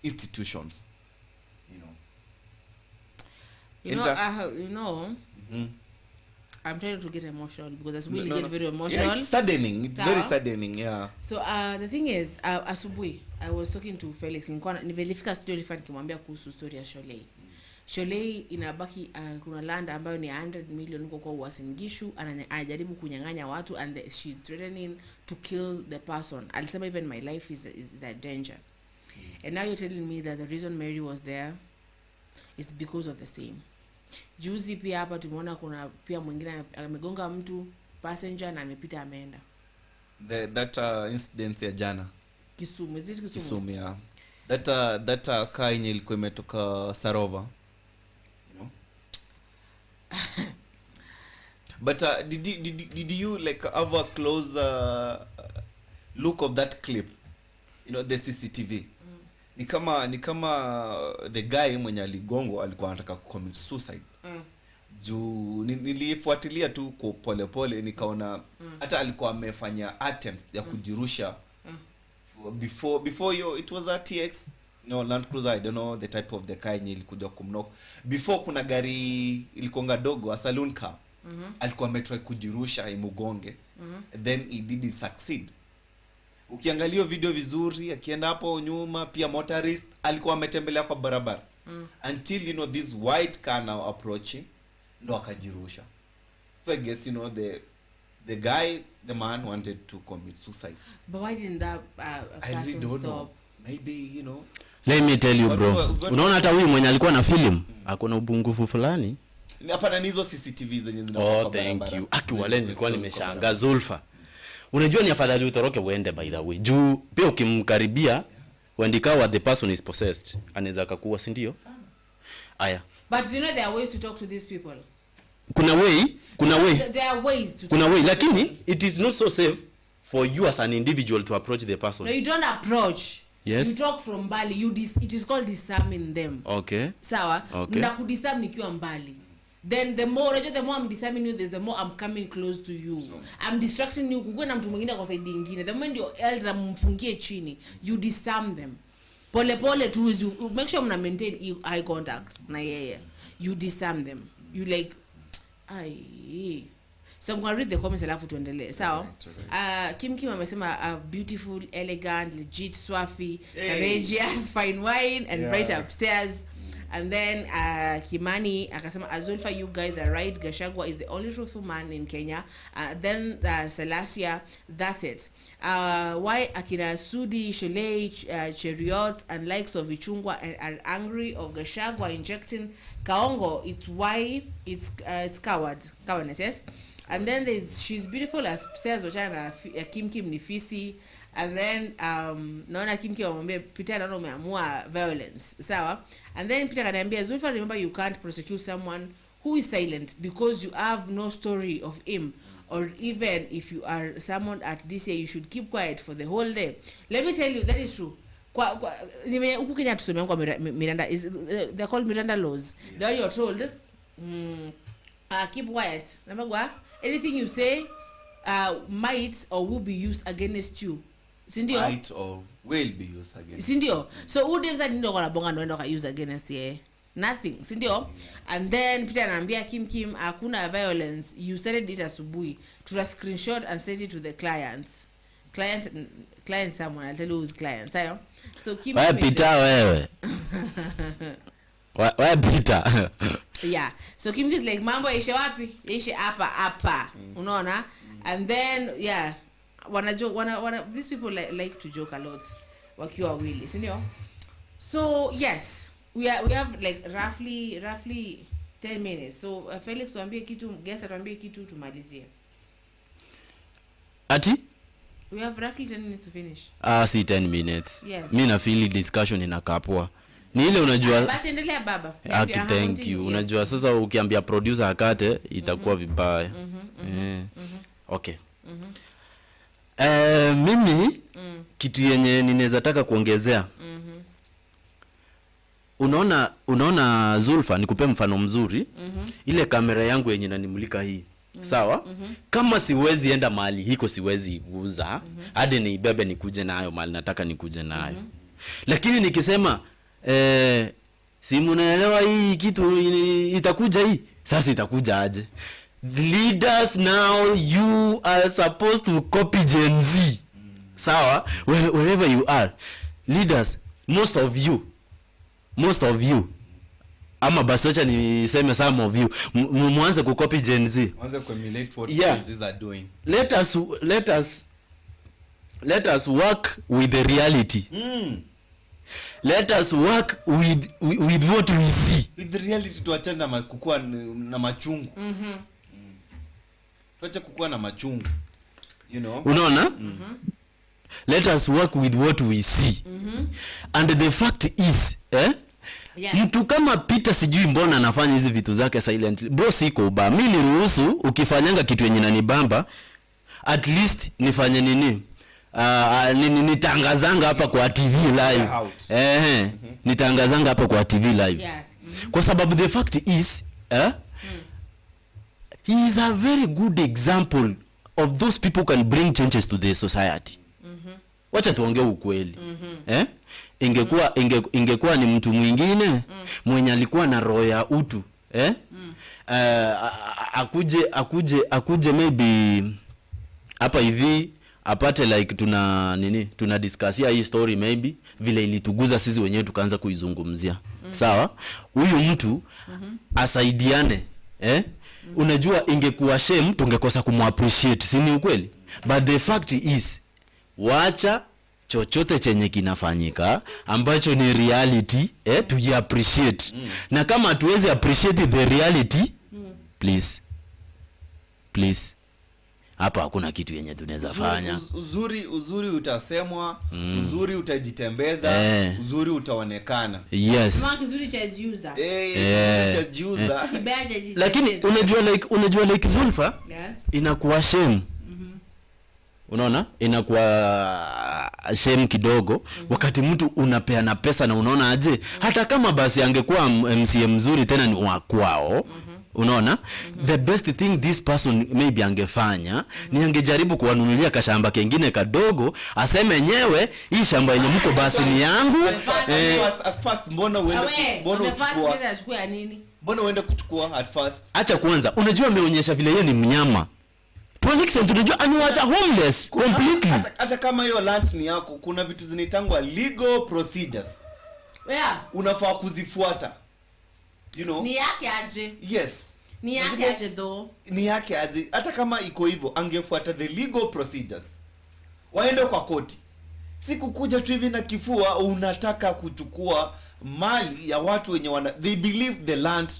institutions, you know. I'm trying to get emotional because as we get very emotional. Yeah, it's saddening. It's very saddening, yeah. So the thing is, asubuhi I was talking to Felix. Nilifika studio nilifanya kimwambia kuhusu story ya Sholei. Sholei inabaki kuna land ambayo ni 100 million huko kwa Uasin Gishu, anajaribu kunyang'anya watu and she threatening to kill the person. Alisema even my life is a danger. And now you're telling me that the reason Mary was there is because of the same. Juzi pia hapa tumeona kuna pia mwingine amegonga mtu passenger na amepita ameenda. That incident ya jana Kisumu, yeah. That car yenye ilikuwa imetoka Sarova, you know. But did you like have a close look of that clip, you know, the CCTV? Ni kama the guy mwenye aligongwa alikuwa anataka commit suicide. Juu nilifuatilia tu kwa pole nikaona hata alikuwa amefanya attempt ya kujirusha before it was a TX, no, Land Cruiser, I don't know the type of the car yenye ilikuja kumnock. Before kuna gari ilikonga dogo, a saloon car. Alikuwa ametry kujirusha imugonge. Then he didn't succeed. Ukiangalia video vizuri akienda hapo nyuma pia motorist alikuwa ametembelea kwa barabara until, you know, this white car now approaching ndo akajirusha. So I guess, you know, the man wanted to commit suicide. But why didn't that I really don't know. Maybe, you know, let me tell you bro, unaona hata huyu mwenye alikuwa na film akona ubungufu fulani. Hapana, nizo CCTV zenye zinakuwa kwa barabara. Thank you. Akiwale nilikuwa nimeshangaa Zulfa. Unajua ni afadhali utoroke uende, by the way. Juu pia ukimkaribia uandikawa the person is possessed, anaweza akakuwa, si ndio? Aya. But you know there are ways to talk to these people. Kuna way. There are ways to kuna way, lakini it is not so safe for you as an individual to approach the person. No, you don't approach. Yes. You talk from mbali. It is called disarming them. Okay. Sawa? Okay. Na kudisarm nikiwa mbali. Then the more I'm disarming you, the more I'm coming close to you. So, I'm distracting you. Kukue na mtu mwingine kwa side nyingine. The moment you're elder mfungie chini, you disarm them. Pole tu, you make sure mna maintain eye contact na yeye. You disarm them. You like so I'm going to read the comments alafu tuendelee. Sawa? Kim amesema beautiful, elegant, legit, swafi, courageous, fine wine and right upstairs. And then Kimani akasema, Zulfa, you guys are right, Gachagua is the only truthful man in Kenya. Then Salasia, that's it. Why Akina Sudi, Shelley, Cheriot and likes of Ichungwa are angry of Gachagua injecting Kaongo? It's why it's cowardness, yes. And then she's beautiful as stairs wachana Kim Nifisi. And then naona Kim wamwambia Peter naona umeamua violence, sawa. And then Peter kananiambia, Zulfa, remember you can't prosecute someone who is silent because you have no story of him, or even if you are someone at DCI you should keep quiet for the whole day. Let me tell you, that is true. Huku Kenya tuseme kwa Miranda is they're called Miranda laws. There you're told keep quiet. Remember, anything you say might or will be used against you. Sindio? Might or will be used against you. Sindio? So who them said no gonna bonga no use against you? Nothing. Sindio? And then Peter anambia Kim hakuna violence. You started it asubuhi. To a screenshot and send it to the clients. Client someone, I'll tell you who's client. So Kim Why Peter wewe? Why Peter? Yeah. So Kim is like, mambo yaishe wapi? Yaishe hapa. Unaona? And then yeah, these people like to joke a lot wakiwa wili, sindio? So yes, we have like roughly 10 minutes. So Felix tuambie kitu, guest tuambie kitu tumalizie. Ati? We have roughly 10 minutes to finish. Si 10 minutes. Yes. Mimi na feel discussion inakapwa. Ni ile unajua. Basi endelea baba. Thank you. Unajua sasa ukiambia producer akate itakuwa vibaya. Okay. Mimi kitu yenye ninaweza taka kuongezea. Unaona Zulfa, nikupe mfano mzuri. Ile kamera yangu yenye nanimulika hii. Sawa? Kama siwezi enda mahali hiko siwezi uza, hadi niibebe nikuje nayo mahali nataka nikuje nayo. Lakini nikisema si mnaelewa hii kitu itakuja hii, sasa itakuja aje? Leaders now, you are supposed to copy Gen Z. Sawa? Wherever you are, leaders, most of you ama basocha niseme some of you muanze kucopy Gen Z, muanze kuemulate what Gen Z are doing. Let us work with the reality. Let us work with what we see. With the reality, tuachane na kukua na machungu. Tuache kukua na machungu. You know? Unaona? Let us work with what we see. And the fact is, yes, mtu kama Peter sijui mbona anafanya hizi vitu zake silently. Bro, siko uba. Mimi niruhusu ukifanyanga kitu yenye nanibamba, at least nifanye nini? Nitangazanga hapa kwa TV live. Nitangazanga hapa kwa TV live. Yes. Kwa sababu the fact is, he is a very good example of those people can bring changes to the society. Wacha tuongee ukweli. Ingekuwa ni mtu mwingine mwenye alikuwa na roho ya utu, akuje maybe hapa hivi apate like tuna discussia hii story, maybe vile ilituguza sisi wenyewe tukaanza kuizungumzia. Sawa? Huyu mtu asaidiane, unajua ingekuwa shame tungekosa kumappreciate, si ni ukweli? But the fact is, wacha chochote chenye kinafanyika ambacho ni reality, to appreciate. Na kama hatuwezi appreciate the reality, please hapa hakuna kitu yenye tunaweza fanya. Uzuri utasemwa, uzuri utajitembeza, uzuri utaonekana. Yes. Kama kizuri cha jiuza. Cha jiuza. Lakini unajua like Zulfa, yes, inakuwa shame. Unaona? Inakuwa shame kidogo wakati mtu unapeana pesa na unaona aje hata kama basi angekuwa MCA mzuri tena ni wa kwao. Unaona? The best thing this person maybe angefanya ni angejaribu kuwanunulia kashamba kengine kadogo, aseme yenyewe hii shamba yenye mko basi ni yangu. First mbona uende kuchukua at first? Acha kwanza, unajua ameonyesha vile yeye ni mnyama. Tunajua aniwacha homeless completely. Hata kama hiyo land ni yako, kuna vitu zinitangwa legal procedures. Yeah. Unafaa kuzifuata. you know, ni yake aje. Yes, Ni yake aje though. Ni yake aje. Hata kama iko hivyo angefuata the legal procedures. Waende kwa koti. Siku kuja tu hivi na kifua unataka kuchukua mali ya watu wenye they believe the land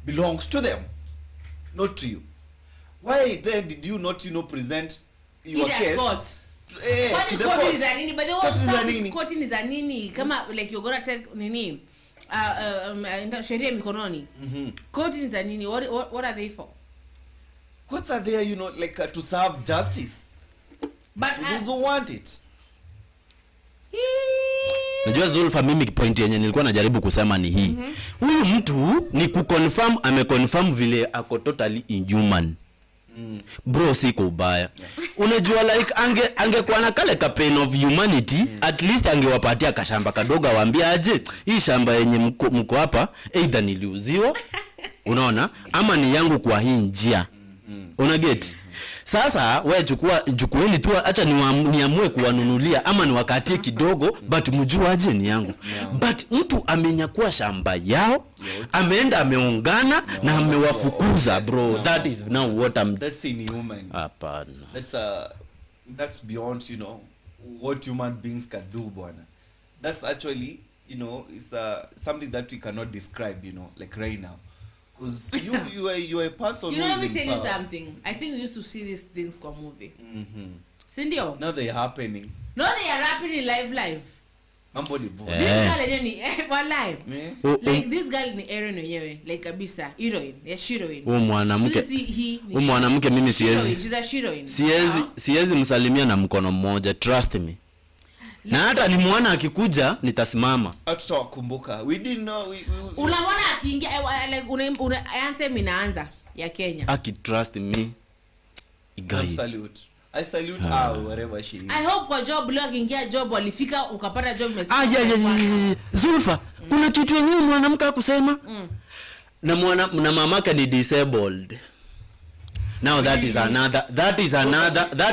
belongs to them, not to you. Why then did you not, you know, present your case to the court? Court ni za nini? Kama like you're gonna take nini? Sheria mikononi. Court ni za nini? What are they for? Courts are there, you know, like to serve justice. But those who want it. Najua Zulfa, mimi point yenye nilikuwa najaribu kusema ni hii. Huyu mtu ni kuconfirm, ameconfirm vile ako totally inhuman. Bro, siko ubaya. Unajua like angekuwa na kale ka pain of humanity, at least angewapatia kashamba kadogo waambia aje, hii shamba yenye mko hapa either niliuziwa, unaona, ama ni yangu kwa hii njia. Una get? Sasa wewe chukueni tu, acha niamue kuwanunulia ama niwakatie kidogo, but mjue aje ni yangu. But mtu amenyakua shamba yao, ameenda ameungana na amewafukuza, bro. That is now what that's inhuman. Hapana. That's beyond, you know, what human beings can do, bwana. That's actually, you know, it's something that we cannot describe, you know, like right now. Because you are a person. You know, let me tell you something. I think we used to see these things kwa movie. Sindio? Now they are happening. No, they are happening live. Mambo ni bo. This girl ni live. Like this girl ni Aaron yenyewe, like kabisa, heroine, heroine. Mwanamke mimi siwezi. She's a heroine. Siwezi msalimia na mkono mmoja, trust me. Na hata ni mwana akikuja nitasimama. Hatutakumbuka. We didn't know unamwona akiingia like una anthem inaanza ya Kenya. Trust me. I salute her wherever she is. I hope kwa job leo akiingia job walifika ukapata job message. Zulfa, kuna kitu yenyewe mwanamke akusema. Na mamake ni disabled. Now that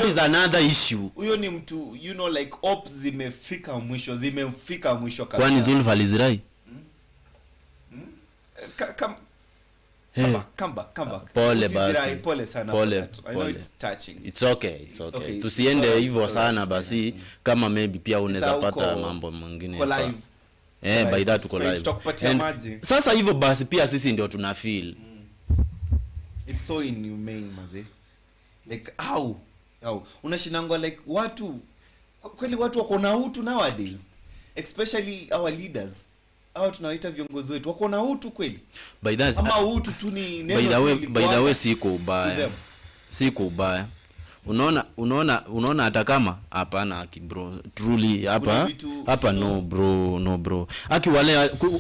is another issue. Huyo ni mtu, you know, like ops zimefika mwisho kabisa. Kwani Zulfa alizirai? Come back. Pole sana. Pole. I know it's touching. It's okay. Tusiende hivyo sana basi, kama maybe pia unaweza pata mambo mengine. By that tuko live. Tutakupatia maji. Sasa hivyo basi pia sisi ndio tuna feel. It's so inhumane, maze. Like how unashinangwa like watu kweli wako na utu nowadays, especially our leaders. Hao tunawaita viongozi wetu wako na utu kweli. Ama utu tu ni neno. By the way siko ubaya. Unaona hata kama hapana aki bro, truly hapa no bro. Aki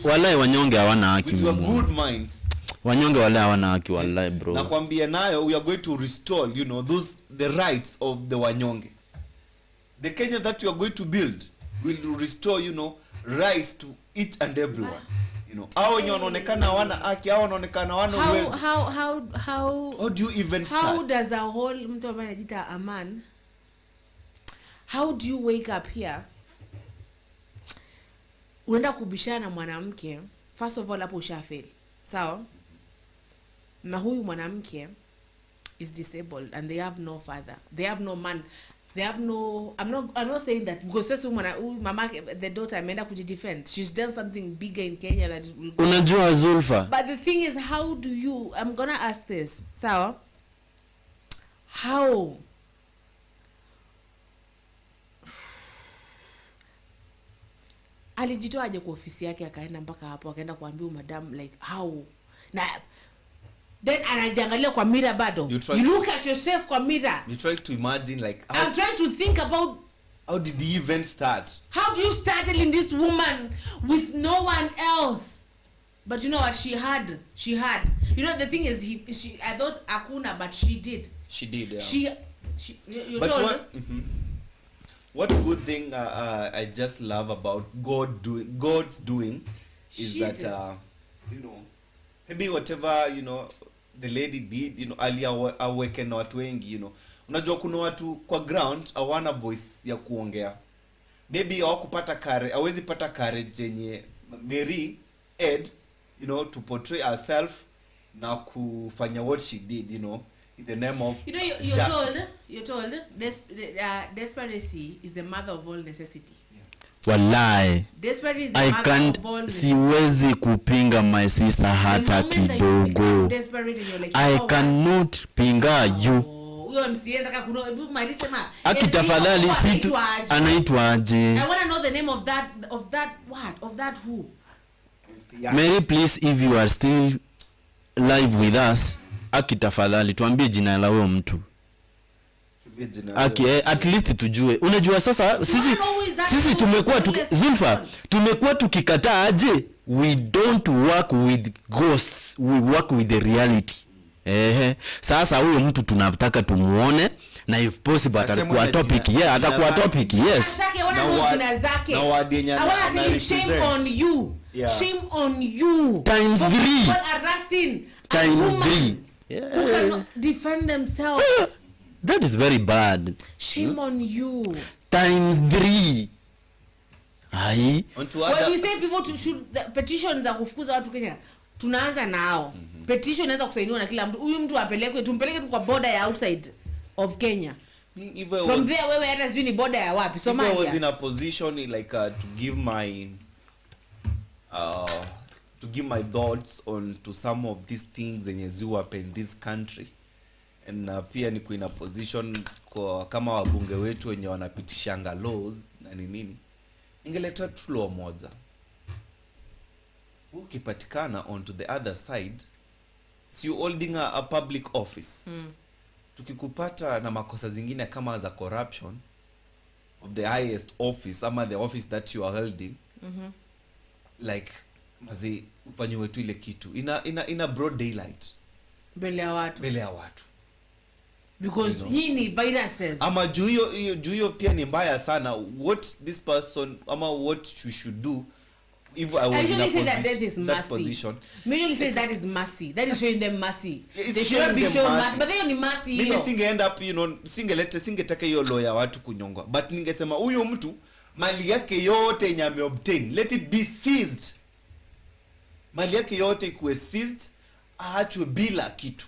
wale wanyonge hawana haki. With your good minds. Wanyonge wale hawana haki wallahi bro. Nakwambia nayo we are going to restore, you know, the rights of the wanyonge. The Kenya that we are going to build will restore, you know, rights to each and everyone. You know, hao wenye wanaonekana hawana haki, hao wanaonekana hawana uwezo. How do you even start? How does the whole mtu ambaye anajiita Aman, how do you wake up here? Unaenda kubishana na mwanamke, first of all hapo ushafail. Sawa? Na huyu mwanamke is disabled and they have no father. They have no man. They have no, I'm not saying that because this woman, mama, the daughter ameenda kujidefend. She's done something bigger in Kenya that will go. Unajua Zulfa. But the thing is, how do you, I'm gonna ask this. Sawa? How? Alijitoa aje kwa ofisi yake akaenda mpaka hapo akaenda kuambia madam like how? Na then anajiangalia kwa mirror bado. You look at yourself kwa mirror. You try to imagine like how, I'm trying to think about how did he even start? How do you start telling this woman with no one else? But you know what she had? You know the thing is I thought hakuna but she did. Yeah. She you but told what good thing I just love about God's doing is she that you know, maybe whatever, you know, the lady did, you know, awaken watu wengi, you know. Unajua kuna watu kwa ground hawana voice ya kuongea. Maybe hawezi pata courage yenye Mary, Ed you know, to portray herself na kufanya what she did, you know, in the name of you're told desperation is the mother of all necessity. Wallahi, Desperation is the I mother can't, of all necessity. siwezi kupinga my sister hata kidogo. I cannot pinga you. Huyo MCA nataka kuno malisema Akitafadhali situ anaitwa aje? I want to know the name of that who. Mary, please, if you are still live with us, akitafadhali tuambie jina la huyo mtu. At least tujue. Unajua sasa sisi tumekuwa Zulfa tumekuwa tukikataa aje. We don't work with ghosts, we work with the reality. Sasa huyo mtu tunataka tumuone na if possible atakuwa topic. Atakuwa topic. Yes. I want to say shame on you. Yeah. Shame on you. Times 3. What harassing times 3. Who cannot defend themselves. That is very bad. Shame on you. Times 3. Ai. When we say people should petitions za kufukuza watu Kenya, tunaanza nao. Petition inaweza kusainiwa na kila mtu. Huyu mtu apelekwe, tumpeleke tu kwa border ya outside of Kenya. From there wewe hata sijui ni border ya wapi? Somalia. I was in a position like to give my thoughts on to some of these things zenye zi happen in this country. And pia niko in a position kwa kama wabunge wetu wenye wanapitishanga laws na nini. Ningeleta tu law moja. Ukipatikana onto the other side, si you holding a public office. Tukikupata na makosa zingine kama za corruption of the highest office ama the office that you are holding, like mazi ufanywe tu ile kitu in a broad daylight mbele ya watu because nyinyi viruses ama juu pia ni mbaya sana. What this person ama what you should do if I was in that position. Usually say that is mercy. That is showing them mercy. They should be shown mercy. But they ni mercy hiyo. Mimi singe end up, you know, singetaka hiyo law ya watu kunyongwa. But ningesema huyo mtu mali yake yote yenye ameobtain, let it be seized. Mali yake yote ikuwe seized, aachwe bila kitu.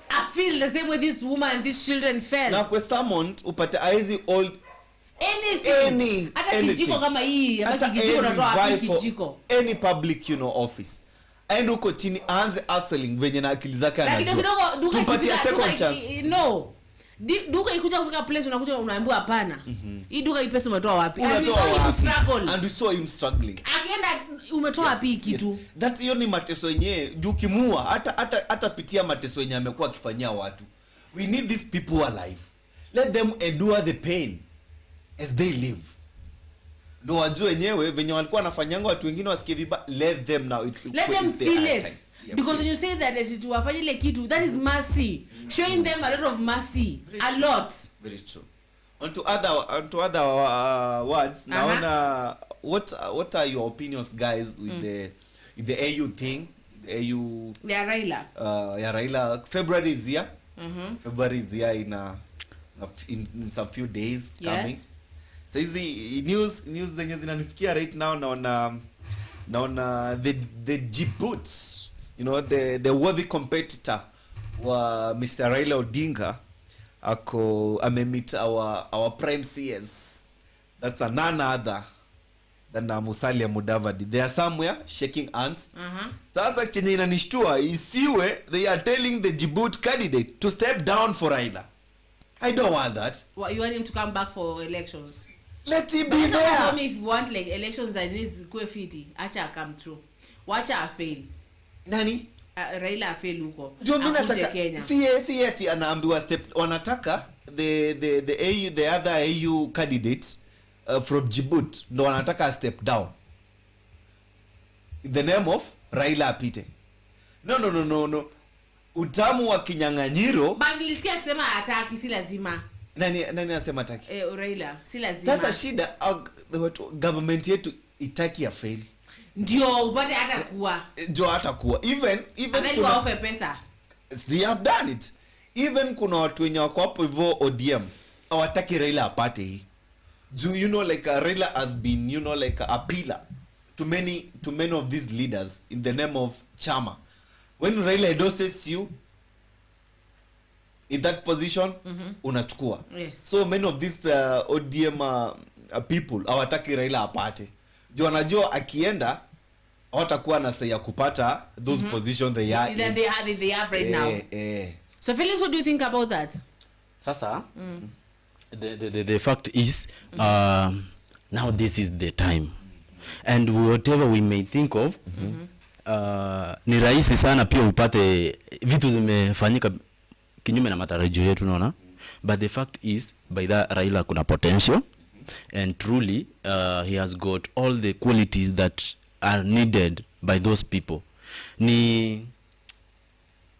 I feel the same way this woman and these children felt. Na kwa summoned upate aizi all anything. Hata kijiko kama hii, hata kijiko unatoa wapi kijiko? Any public, you know, office. And uko chini aanze hustling venye na akili zake anajua. Tupatie second chance. No. Duka ikuja kufika place unakuja unaambiwa hapana. Hii duka hii pesa umetoa wapi? And we saw him struggling. Akienda umetoa wapi kitu? Yes. That hiyo ni mateso yenyewe juu kimua hata pitia mateso yenyewe amekuwa akifanyia watu. We need these people alive. Let them endure the pain as they live. Ndo wajue wenyewe venye walikuwa wanafanyanga watu wengine wasikie vibaya. Let them now let them feel it. Yeah, because when you say that to wafanye ile kitu, that is mercy. Showing them a lot of mercy. A lot. Very true. On to other words. Naona what are your opinions, guys, with the AU thing? The AU Raila. February is here. February is here in some few days coming. So hizi news zenye zinanifikia right now naona the Djibouti, you know, the worthy competitor wa Mr. Raila Odinga amemeet our prime CS. That's none other than Musalia Mudavadi. They are somewhere shaking hands. Sasa chenye inanishtua isiwe they are telling the Djibouti candidate to step down for Raila. I don't want that. What, you want him to come back for elections? Let him be there. Tell me if you want like elections that needs go fiti, acha come through. Wacha fail. Nani? Raila fail huko. Ndio mimi nataka Kenya. Si eti anaambiwa step wanataka the other AU candidates from Djibouti ndo wanataka step down. In the name of Raila apite. No. Utamu wa kinyang'anyiro. Basi nilisikia akisema hataki, si lazima. Nani anasema hataki? Raila, si lazima. Sasa shida government yetu itaki ya fail. Ndio upate hata kuwa. Ndio hata kuwa. Even kuna offer pesa. They have done it. Even kuna watu wenye wako hapo hivyo ODM hawataki Raila apate hii. Do you know like Raila has been, you know, like a pillar to many of these leaders in the name of chama. When Raila endorses you in that position, unachukua. Yes. So many of these ODM people hawataki Raila apate. Juu anajua akienda hawatakuwa na say ya kupata those positions they are that they have right now. So Felix, what do you think about that? Sasa the fact is now this is the time, and whatever we may think of ni rahisi sana pia upate vitu zimefanyika kinyume na matarajio yetu, unaona. But the fact is by that Raila kuna potential, and truly he has got all the qualities that are needed by those people.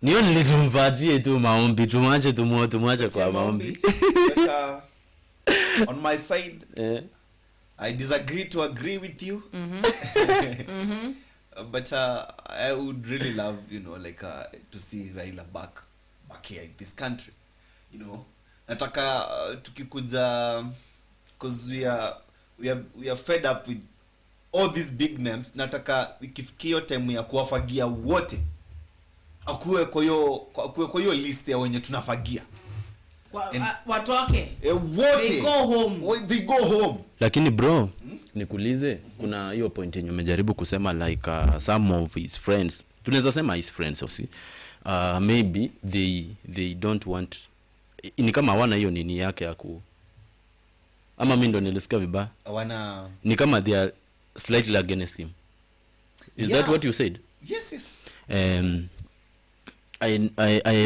Niyo nilizumpatie tu maombi, tumwache kwa maombi. But, on my side, I disagree to agree with you. But I would really love, to see Raila back here in this country. Nataka tukikuja, because we are fed up with all these big names. Nataka ikifikia time ya kuwafagia wote, akuwe kwa hiyo list ya wenye tunafagia. Watoke. Wote. They go home. Lakini bro, nikuulize, kuna hiyo point yenye umejaribu kusema like some of his friends, tunaweza sema his friends aussi, maybe they don't want, ni kama hawana hiyo nini yake ya ku, ama mimi ndo nilisikia vibaya, hawana, ni kama they are slightly against him. Is that what you said? Yes. I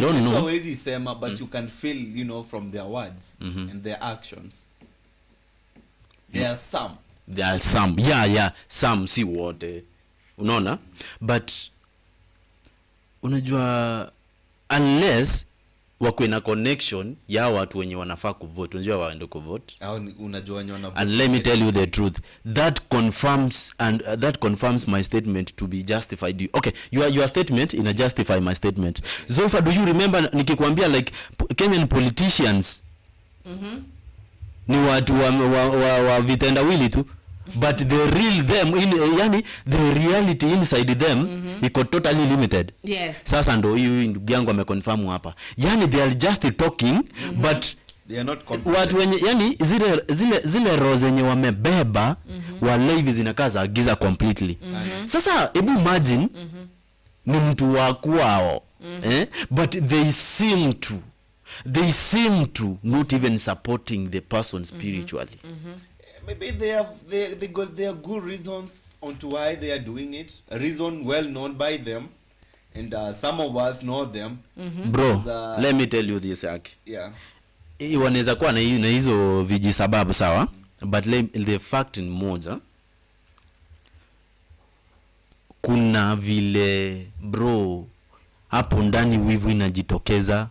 don't know. Hawezi sema, but you can feel, from their words and their actions. There are some. Yeah, some, si wote. Unaona? But unajua, unless wako na connection ya watu wenye wanafaa kuvote, unajua waende kuvote. Unajua wenye wanavote. And let me tell you the truth. That confirms my statement to be justified. Okay, your statement ina justify my statement. Zofa, do you remember nikikwambia like Kenyan politicians ni watu wa vitendawili tu, but the real them yani the reality inside them iko totally limited. Yes. Sasa ndo hiyo ndugu yangu ameconfirm hapa. Yani they are just talking but they are not watu wenye yani zile roho zenye wamebeba wale hivi zinakaa za giza completely. Sasa hebu imagine ni mtu wa kwao but they seem to not even supporting the person spiritually. Maybe they got their good reasons onto why they are doing it, a reason well known by them, and some of us know them. Bro, let me tell you this, Aki. Yeah. Wanaweza kuwa na hizo viji sababu sawa, but the fact in moja, kuna vile bro hapo ndani wivu inajitokeza,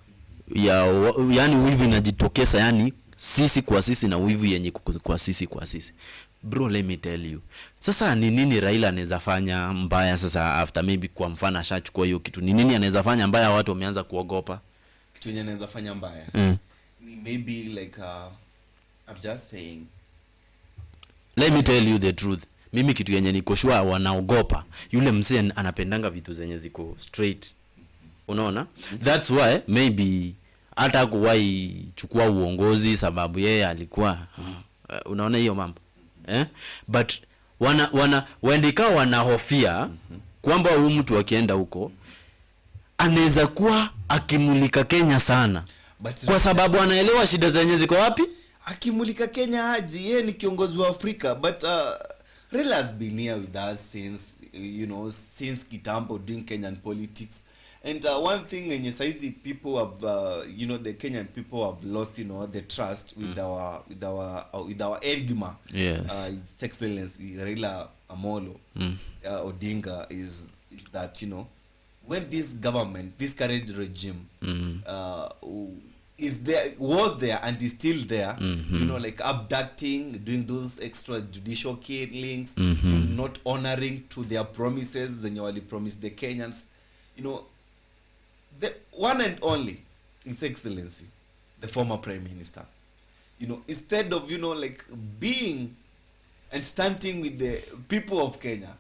yani wivu inajitokeza, yani sisi kwa sisi na wivu yenye kwa sisi. Bro, let me tell you. Sasa ni nini Raila anaweza fanya mbaya sasa after maybe kwa mfano ashachukua hiyo kitu? Ni nini anaweza fanya mbaya watu wameanza kuogopa? Kitu yenye anaweza fanya mbaya. Maybe like I'm just saying. Let me tell you the truth. Mimi kitu yenye niko sure wanaogopa. Yule msee anapendanga vitu zenye ziko straight. Unaona? That's why maybe hata kuwahi chukua uongozi sababu yeye alikuwa unaona hiyo mambo. But wendikao wanahofia kwamba huyu mtu akienda huko anaweza kuwa akimulika Kenya sana. Kwa sababu anaelewa shida zenye ziko wapi? Akimulika Kenya haji, yeye ni kiongozi wa Afrika, but Raila has been here with us since kitambo doing Kenyan politics. And one thing in saizi people have the Kenyan people have lost the trust with our Edgima. Yes. His Excellency Raila Amolo Odinga is that when this government, this current regime was there and is still there, like abducting, doing those extrajudicial killings, not honoring to their promises, then you only promised the Kenyans, the one and only His Excellency, the former Prime Minister, instead of like being and standing with the people of Kenya,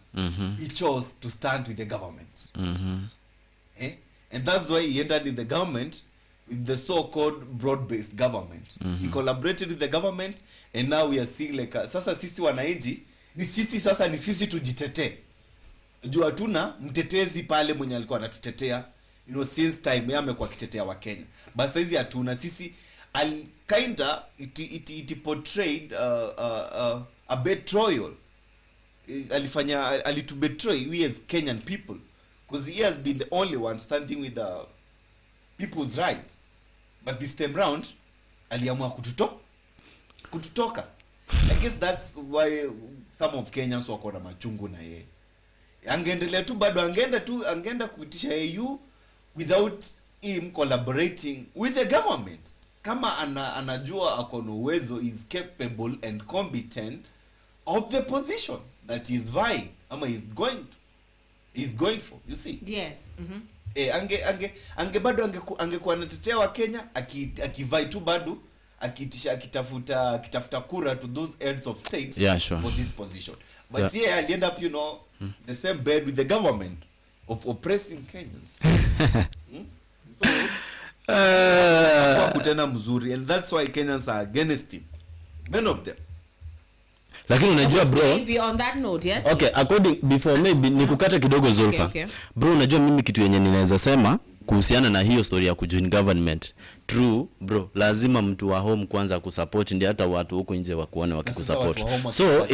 he chose to stand with the government. And that's why he entered in the government with the so-called broad-based government. He collaborated with the government, and now we are seeing like sasa sisi wananchi ni sisi tujitetee. Juu hatuna mtetezi pale mwenye alikuwa anatutetea, since time yeye amekuwa akitetea wa Kenya. Basi hizi hatuna sisi kinda it portrayed a betrayal. Alitubetray we as Kenyan people, because he has been the only one standing with the people's rights, but this time round aliamua kututoka. I guess that's why some of Kenyans wako na machungu na yeye. Angeendelea tu bado angeenda kuitisha AU without him collaborating with the government. Kama anajua ako na uwezo, is capable and competent of the position that he is vying ama he's going for, you see. Yes. Bado angekuwa anatetea wa Kenya akivai tu bado akitafuta kura to those heads of state, for this position. But yeah, I'll end up the same bed with the government of oppressing Kenyans. So kutena mzuri, and that's why Kenyans are against him, many of them. Lakini unajua bro, on that note, yes. Okay, according before maybe nikukata kidogo Zulfa. Okay. Bro, unajua mimi kitu yenye ninaweza sema kuhusiana na hiyo story ya kujoin government. True bro, lazima mtu wa home kwanza kusupport, ndio hata watu huko nje wakuone wakikusupport. So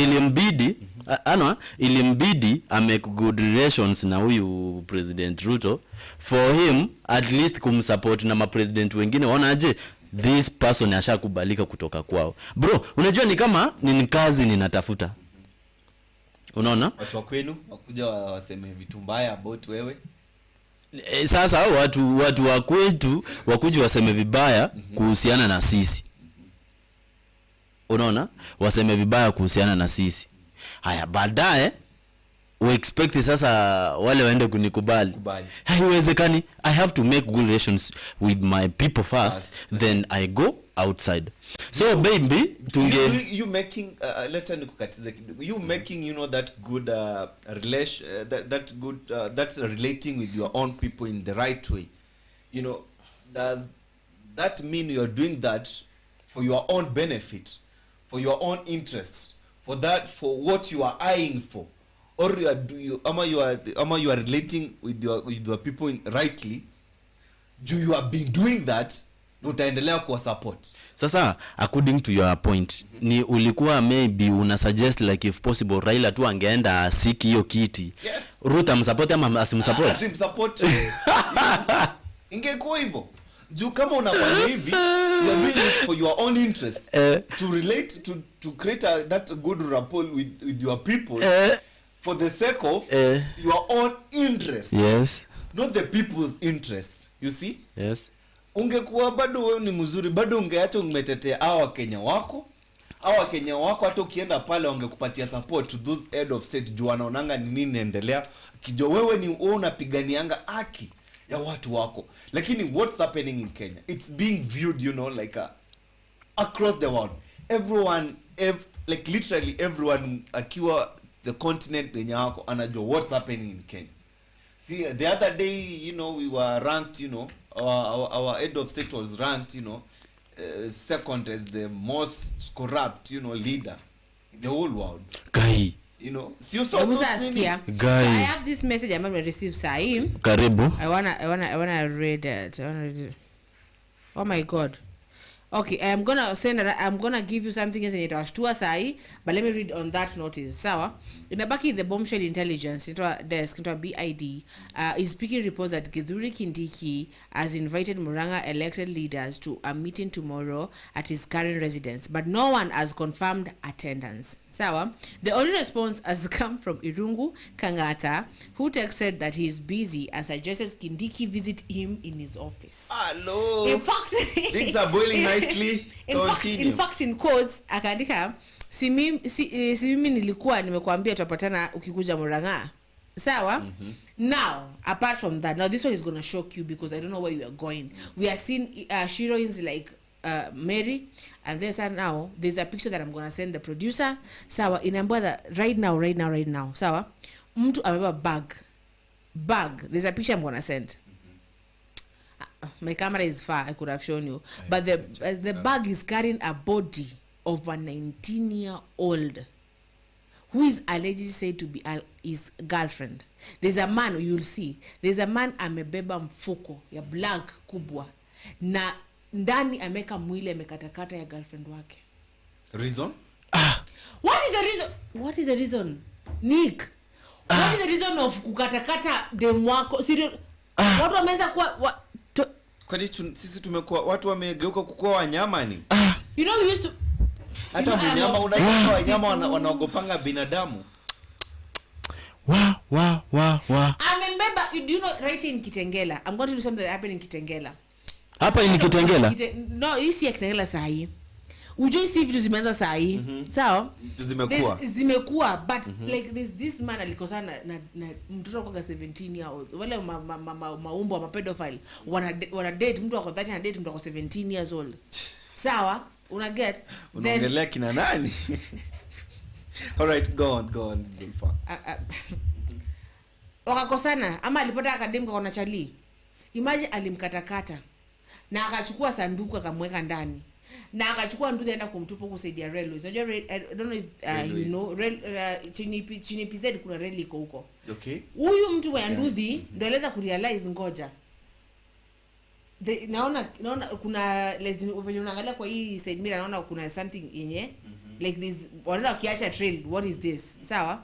ilimbidi make good relations na huyu President Ruto for him at least kumsupport na president wengine waonaje this person ashakubalika kutoka kwao. Bro, unajua ni kama ni kazi ninatafuta. Unaona? Watu wa kwenu wakuja waseme vitu mbaya about wewe. Sasa watu wa kwetu wakuja waseme vibaya kuhusiana na sisi. Unaona? Waseme vibaya kuhusiana na sisi. Haya baadaye we expect sasa wale waende kunikubali. Haiwezekani. I have to make good relations with my people first, then I go outside. So baby, you making you making that good relation that's relating with your own people in the right way. Does that mean you are doing that for your own benefit, for your own interests, for what you are eyeing for? Or you are relating with your people rightly? You have been doing that, utaendelea kuwa support. Sasa according to your point, ni ulikuwa maybe una suggest like if possible Raila tu angeenda seek hiyo kiti. Yes. Ruto amsupport ama asimsupport? Asimsupport. Ingekuwa hivyo. Juu kama unafanya hivi, you are doing it for your own interest, to relate to create that good rapport with your people. For the sake of your own interest. Yes. Not the people's interest. You see? Yes. Ungekuwa bado wewe ni mzuri, bado ungeacha umetetea hawa Kenya wako hata ukienda pale wangekupatia support to those head of state juu wanaonanga ni nini inaendelea. Kijo wewe unapiganianga haki ya watu wako. Lakini what's happening in Kenya? It's being viewed, like across the world. Everyone, like literally everyone akiwa the continent yenye wako anajua what's happening in Kenya. See, the other day, we were ranked, our head of state was ranked, second as the most corrupt, leader in the whole world. Guy. So I have this message I'm going to receive, Saim. Karibu. I wanna read it. Oh my God. Okay, I'm gonna give you something as it was to Sai, but let me read on that notice. Sawa, inabaki the bombshell intelligence into a desk into a BID is speaking reports that Githuri Kindiki has invited Murang'a elected leaders to a meeting tomorrow at his current residence, but no one has confirmed attendance. Sawa, the only response has come from Irungu Kangata, who texted that he is busy and suggested Kindiki visit him in his office. Hello. In fact, things are boiling nicely. in fact in quotes akaandika si mimi nilikuwa nimekuambia tutapatana ukikuja Murang'a. Sawa? Now, apart from that, now this one is going to shock you because I don't know where you are going. We are seeing heroines like Mary, And then now there's a picture that I'm going to send the producer. Sawa, inaambia that right now. Sawa, mtu amebeba bag. There's a picture I'm going to send. My camera is far, I could have shown you. But the bag is carrying a body of a 19-year-old who is allegedly said to be his girlfriend. There's a man, you'll see. There's a man amebeba mfuko ya black kubwa. Na ndani ameka mwili amekatakata ya girlfriend wake. Reason? What is the reason? Nick. What is the reason of kukatakata demu wako? Serious. Watu wameza kuwa kwani sisi tumekuwa watu wamegeuka kukuwa wanyama ni? You know we used to hata mnyama unajua wanyama wanaogopanga binadamu. Wow. Amembeba, do you know right in Kitengela? I'm going to do something that happened in Kitengela. Hapa in Kitengela? No, hii si Kitengela saa hii. Ujui si vitu zimeanza saa hii. Sawa? Zimekuwa but like this man alikosana na mtoto kwa 17 years old. Wale maumbo wa pedophile wana date mtu wako 30 na date mtu wako 17 years old. Sawa? Una get? Unaongelea kina nani? All right, go on Zulfa. Wakakosana ama alipata akadem kwa na chali. Imagine alimkatakata na akachukua sanduku akamweka ndani. Na akachukua nduthi aenda kumtupa kusaidia railways. Unajua I don't know if you know chini PZ kuna rail iko huko. Okay. Huyu mtu wa nduthi ndio aliweza kurealize ngoja. Naona kuna venye unaangalia kwa hii side mirror naona kuna something yenye like this wanaona kiacha trail, what is this? Sawa?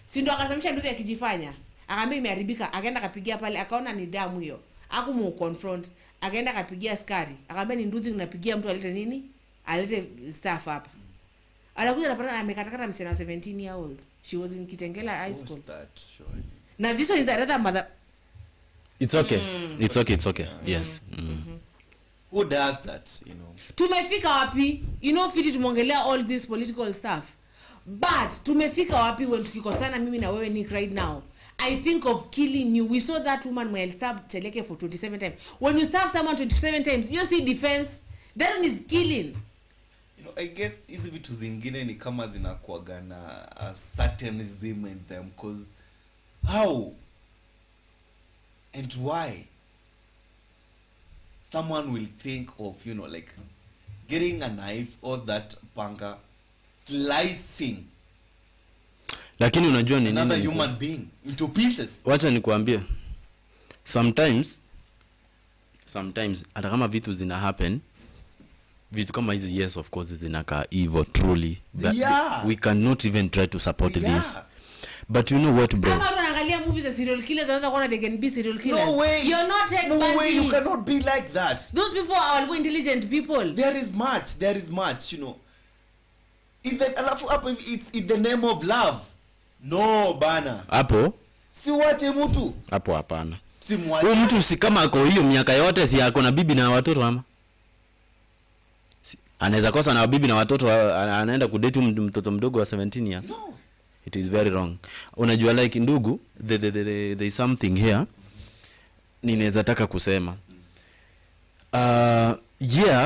Si ndio akasamsha nduthi akijifanya. Akaambia imeharibika, akaenda kapigia pale akaona ni damu hiyo. Akumu confront, akaenda kapigia askari. Akaambia ni nduthi unapigia mtu alete nini? Alete staff hapa. Anakuja anapata amekatakata msichana 17 year old. She was in Kitengela High School. Now this one is another mother. It's okay. It's okay. Yes. Who does that, you know? Tumefika wapi? You know fiti tumongelea all this political stuff. But tumefika wapi when tukikosana mimi na wewe Nick right now? I think of killing you. We saw that woman when stabbed Cheleke for 27 times. When you stab someone 27 times, you see defense. That one is killing. You know, I guess hizi vitu zingine ni kama zinakuaga na a satanism in them, because how and why someone will think of, you know, like getting a knife or that panga, slicing lakini unajua ni nini another human being into pieces. Wacha nikuambie, sometimes hata kama vitu zina happen, vitu kama hizi, yes of course zinaka evil truly, but we cannot even try to support this. But you know what, bro? Kama unaangalia movies za serial killers unaweza kuona they can be serial killers. No way. You're not Ted Bundy. No way, you cannot be like that. Those people are intelligent people. There is much, you know. It's in the name of love. No bana. Hapo si wache mtu hapo, hapana. Si mwache huyo mtu, si kama ako hiyo miaka yote, si ako na bibi na watoto ama anaweza kosa na bibi na watoto, anaenda kudate mtoto mdogo wa 17 years? No, it is very wrong. Unajua like ndugu, there is something here ninaweza taka kusema.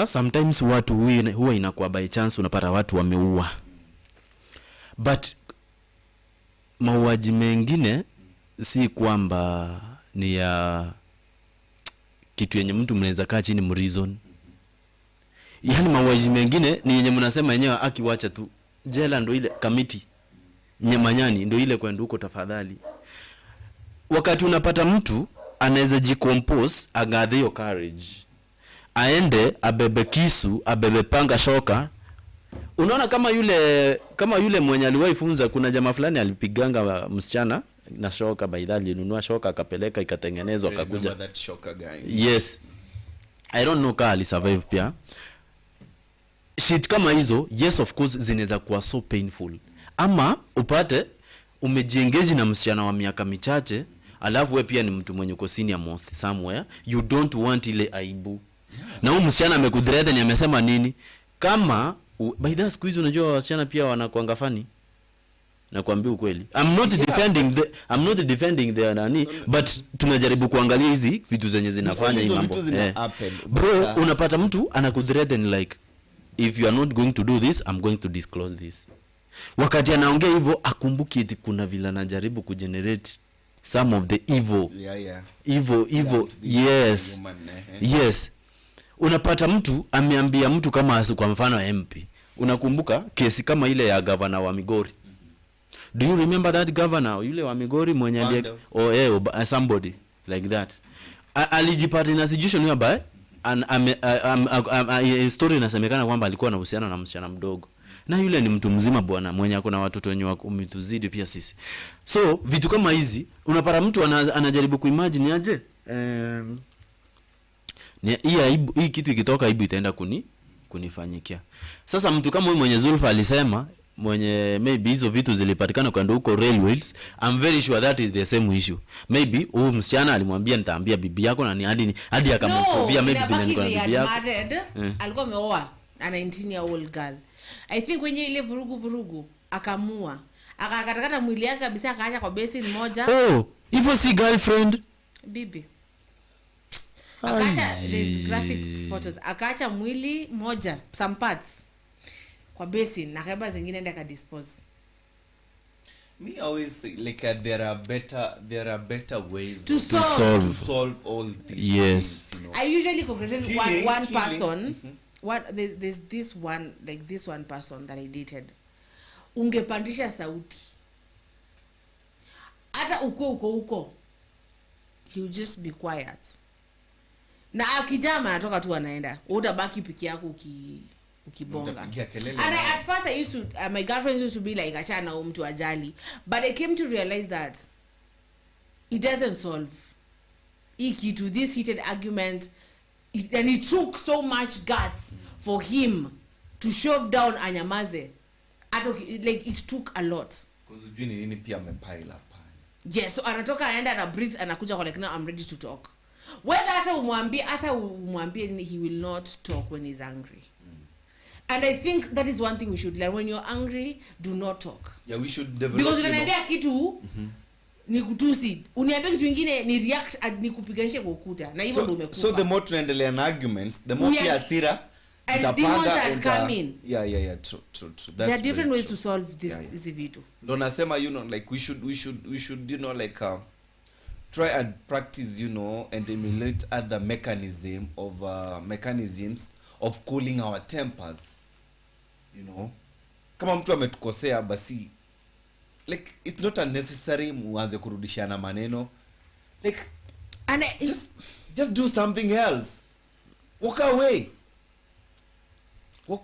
Sometimes watu huwa inakuwa by chance unapata watu wameua, but mauaji mengine si kwamba ni ya kitu yenye mtu mnaweza kaa chini mreason. Yaani mauaji mengine ni yenye mnasema yenyewe akiwacha tu jela, ndo ile kamiti nyamanyani ndo ile kwenda huko tafadhali. Wakati unapata mtu anaweza jicompose, agathe your courage, aende abebe kisu, abebe panga, shoka. Unaona kama yule mwenye aliwahi funza, kuna jamaa fulani alipiganga msichana na shoka, baidali alinunua shoka akapeleka ikatengenezwa akakuja. Yes, I don't know kali survive pia. Shit kama hizo, yes of course zinaweza kuwa so painful. Ama upate umejiengage na msichana wa miaka michache, alafu wewe pia ni mtu mwenye uko senior most somewhere, you don't want ile aibu. Na huyu msichana amekudreda ni amesema nini? Kama by the squeeze, unajua wasichana pia wanakuanga funny. Nakwambia ukweli. I'm not defending the nani, but tunajaribu kuangalia hizi vitu zenye zinafanya hivi mambo. Bro, unapata mtu anakudreda ni like if you are not going to do this, I'm going to disclose this. Wakati anaongea hivyo akumbuki eti kuna vile anajaribu kugenerate some of the evil. Evil. Yes. Yes. Unapata mtu ameambia mtu kama kwa mfano MP. Unakumbuka kesi kama ile ya governor wa Migori? Do you remember that governor yule wa Migori mwenye somebody like that? Alijipata in a situation whereby story inasemekana kwamba alikuwa na uhusiano na msichana mdogo. Na yule ni mtu mzima bwana mwenye kuna watoto wenye umetuzidi pia sisi. So vitu kama hizi unapata mtu anajaribu kuimagine aje hii kitu ikitoka aibu itaenda kunifanyikia. Sasa mtu kama huyu mwenye Zulfa alisema mwenye maybe hizo vitu zilipatikana kwa ndo huko railways, I'm very sure that is the same issue. Maybe huyu msichana alimwambia nitaambia bibi yako na ni hadi akampruvia maybe vile niko na bibi yako. Alikuwa ameoa a 19-year-old girl. I think kwenye ile vurugu akamua akakatakata mwili yake kabisa akaacha kwa basin moja. Hivyo si girlfriend bibi. Akaacha this graphic photos. Akaacha mwili moja some parts kwa basin na kaiba zingine ndio akadispose. Me always say, like there are better ways to solve all these yes things, you know. I usually congratulate one person. There's this one person that I dated. Ungepandisha sauti hata uko he will just be quiet. Na akijama anatoka tu anaenda. Utabaki piki yako ukibonga. And at first I used to my girlfriends used to be like achana mtu ajali, but I came to realize that it doesn't solve to this heated argument. And it took so much guts for him to shove down anyamaze. Like it took a lot. Because ujui nini pia amepile up. Yes, so anatoka aenda na breathe anakuja kwa like now I'm ready to talk. Whether hata umwambie he will not talk when he's angry. And I think that is one thing we should learn. When you're angry, do not talk. Yeah, we should develop. Because unaniambia kitu ni kutusi, uniambia kitu kingine ni react ni kupiganisha kwa ukuta na hivyo ndio umekufa. So the more tunaendelea na arguments, the more pia hasira itapanda and come in. Yeah, true. There are different ways to solve this vitu. Ndio nasema like we should try and practice and emulate other mechanisms of cooling our tempers. Kama mtu ametukosea basi like it's not unnecessary muanze kurudishana maneno, like and just do something else. Walk away or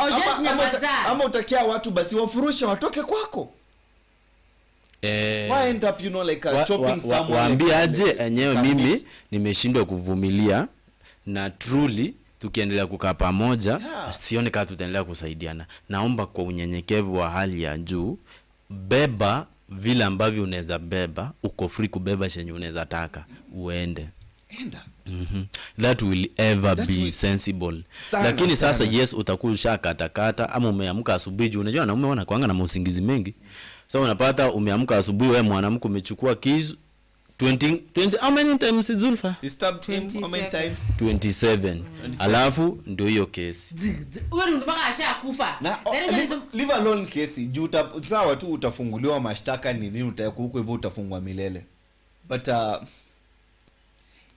just nyamaza. Ama utakia watu basi wafurusha watoke kwako. Why end up chopping someone. Waambie aje enyewe mimi nimeshindwa kuvumilia na truly tukiendelea kukaa pamoja sione kama tutaendelea kusaidiana. Naomba kwa unyenyekevu wa hali ya juu beba vile ambavyo unaweza beba, uko free kubeba chenye unaweza taka uende. That will be sensible. Lakini sasa yes utakusha katakata ama umeamka asubuhi unajua na umeona kwanga na usingizi mengi. So unapata umeamka asubuhi wewe mwanamke umechukua kisu 20 how many times Zulfa? You stabbed him how many times? 27. Alafu ndio hiyo kesi. Wewe mpaka ashakufa. Leave alone kesi. Juu sawa tu utafunguliwa mashtaka ni nini utakuwa huko hivyo utafungwa milele. But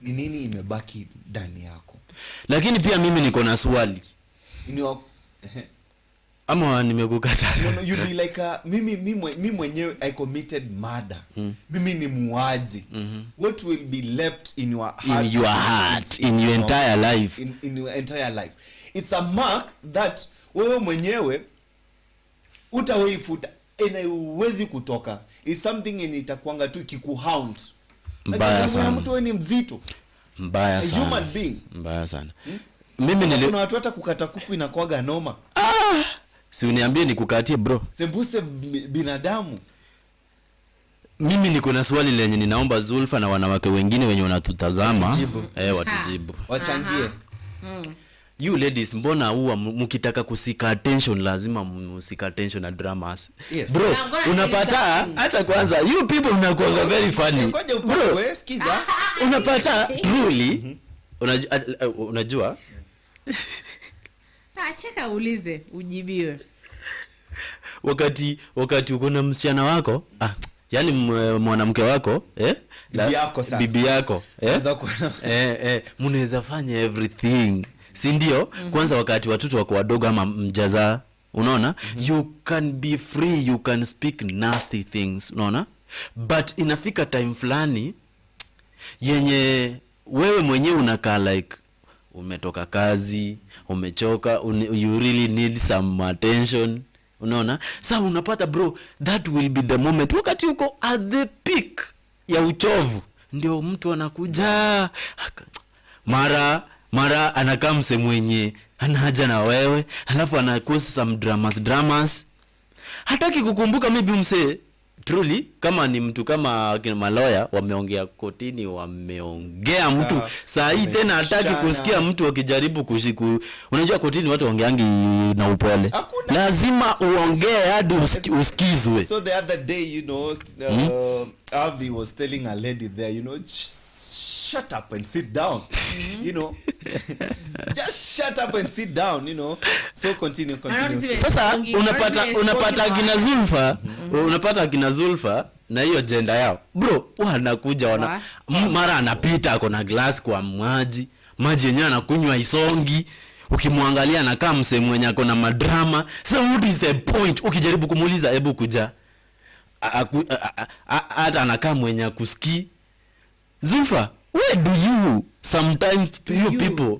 ni nini imebaki ndani yako? Lakini pia mimi niko na swali. Ama nimekukata. No, you be like mimi mwenyewe I committed murder. Mimi ni muaji. What will be left in your heart? In your entire life. In your entire life. It's a mark that wewe mwenyewe utawaifuta na uwezi kutoka. It's something yenye itakuanga tu kikuhound. Mbaya sana. Mtu wewe ni mzito. Mbaya sana. A human being. Mbaya sana. Mimi kuna watu hata kukata kuku inakuaga noma. Si uniambie nikukatie bro. Sembuse binadamu. Mimi niko na swali lenye ninaomba Zulfa na wanawake wengine wenye wanatutazama watujibu. Wachangie. You ladies mbona huwa mkitaka kusika attention lazima msika attention na dramas. Yes. Bro, unapata acha kwanza you people mnakuwa very funny. Bro, sikiza. Unapata truly unajua Cheka ulize ujibiwe. Wakati uko na msichana wako, yani mwanamke wako, bibi yako, mnaweza fanya everything. Si ndio? Kwanza wakati watoto wako wadogo ama mjaza, unaona? You can be free, you can speak nasty things, unaona? But inafika time fulani yenye wewe mwenyewe unakaa like umetoka kazi, umechoka, you really need some attention, unaona? Sasa unapata bro, that will be the moment wakati uko at the peak ya uchovu, ndio mtu anakuja mara anakaa mse mwenye ana haja na wewe, alafu anakosa some dramas. Hataki kukumbuka maybe mse truly kama ni mtu kama kina lawyer wameongea kotini, wameongea mtu saa hii tena hataki kusikia mtu akijaribu kushiku. Unajua kotini watu waongeangi na upole, lazima uongee hadi usikizwe. So the other day, you know, Avi was telling a lady there, you know, shut up and sit down. You know, just shut up and sit down, you know. So continue. Sasa unapata kina Zulfa, unapata kina Zulfa na hiyo agenda yao bro, wanakuja mara anapita ako na glass kwa maji yenyewe anakunywa isongi, ukimwangalia anakaa mse mwenye ako na madrama. So what is the point? Ukijaribu kumuuliza hebu kuja, hata anakaa mwenye akusikii. Zulfa, where do you sometimes people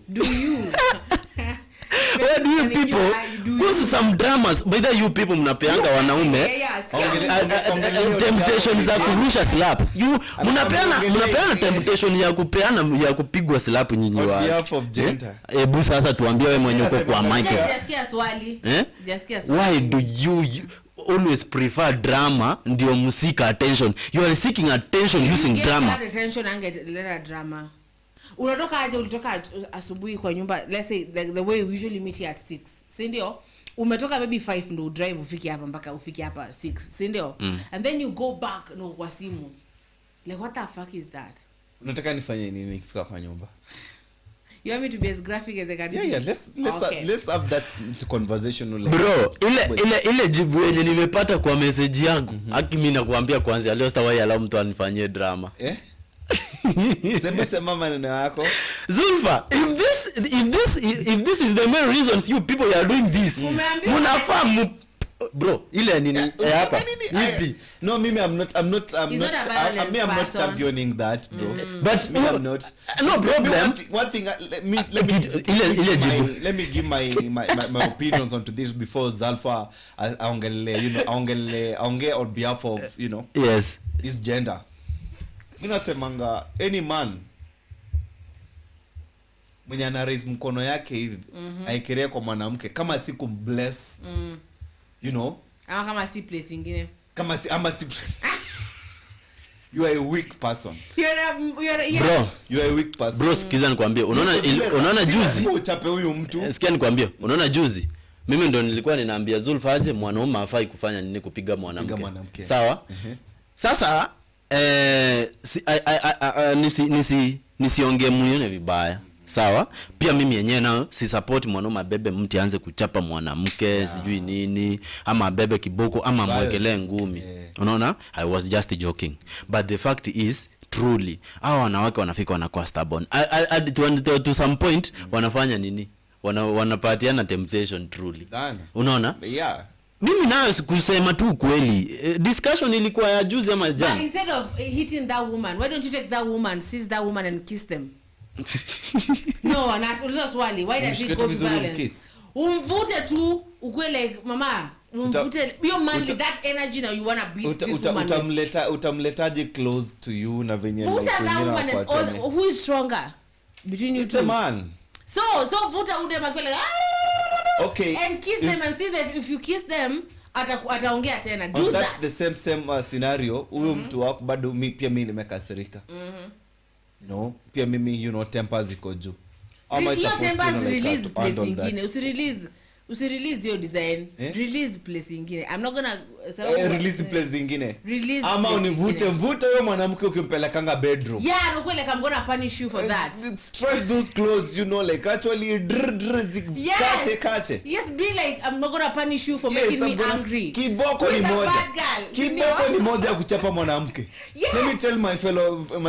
where do you people who's some dramas by the you people mnapeanga wanaume temptation za kurusha slap, you mnapeana temptation ya kupeana ya kupigwa slap nyinyi wa hebu sasa tuambie wewe mwenye uko kwa mic, just swali why do you always prefer drama ndio msika attention? You are seeking attention using drama. Attention angeleta drama. Ulitoka asubuhi kwa nyumba, let's say the way we usually meet here at 6, si ndio? Umetoka maybe 5 ndo drive ufike hapa mpaka ufike hapa 6, si ndio? And then you go back no kwa simu. Like what the fuck is that? Unataka nifanye nini nikifika kwa nyumba? You want me to be as graphic as I can? Yeah, let's have that conversation like. Bro, ile jibu yenye nimepata kwa message yangu, haki mimi nakuambia kwanza leo sitawahi allow mtu anifanyie drama. Sema maneno yako. Zulfa, if this is the main reason you people are doing this, mnafahamu bro ile nini hapa hivi. No, mimi I'm not championing that, bro. But me I'm not. No problem. One thing let me give my opinions onto this before Zulfa aongele, you know, aongee on behalf of, you know, yes, this gender. Mimi nasemanga any man mwenye ana raise mkono yake hivi aikirea kwa mwanamke kama si kumbless, you know, ama kama si place nyingine, kama si you are a weak person. You are a weak person. Bro, sikiza nikwambie, unaona juzi uchape huyu mtu. Sikia nikwambie, unaona juzi mimi ndo nilikuwa ninaambia Zulfa aje mwanaume hafai kufanya nini kupiga mwanamke. Sawa? Sasa nisiongee muone vibaya. Sawa? Pia mimi yenyewe nao si support mwanaume bebe mtu aanze kuchapa mwanamke, sijui nini, ama bebe kiboko ama mwekelee ngumi. Unaona? I was just joking. But the fact is truly hao wanawake wanafika wanakuwa stubborn. To some point wanafanya nini? Wanapatiana temptation truly. Unaona? Yeah. Mimi nayo sikusema tu kweli. Discussion ilikuwa ya juzi ama jana. But instead of hitting that woman, why don't you take that woman, seize that woman and kiss them? No, ulizo swali, why does it go to violence? Umvute tu ukwe like mama, umvute your man with that energy now you wanna beat this woman. Utamletaje close to you na venye like who is stronger between you two? It's the man. So vuta ude makwele. Okay. And kiss them and see that if you kiss them ataongea tena. Do that. The same scenario. Huyo mtu wako bado pia mimi nimekasirika. You know, pia mimi, you know, tempers iko juu. Your tempers release place ingine. Usirelease your design. Release place ingine. I'm not gonna release place zingine Release ama place univute huyo mwanamke ukimpelekanga bedroom. Yeah, no like I'm going to punish you for that. Strike those clothes, you know, like actually kate. Yes, be like I'm not going to punish you for making me angry. Kiboko ni moja. Kiboko ni moja kuchapa mwanamke. Yes. Let me tell my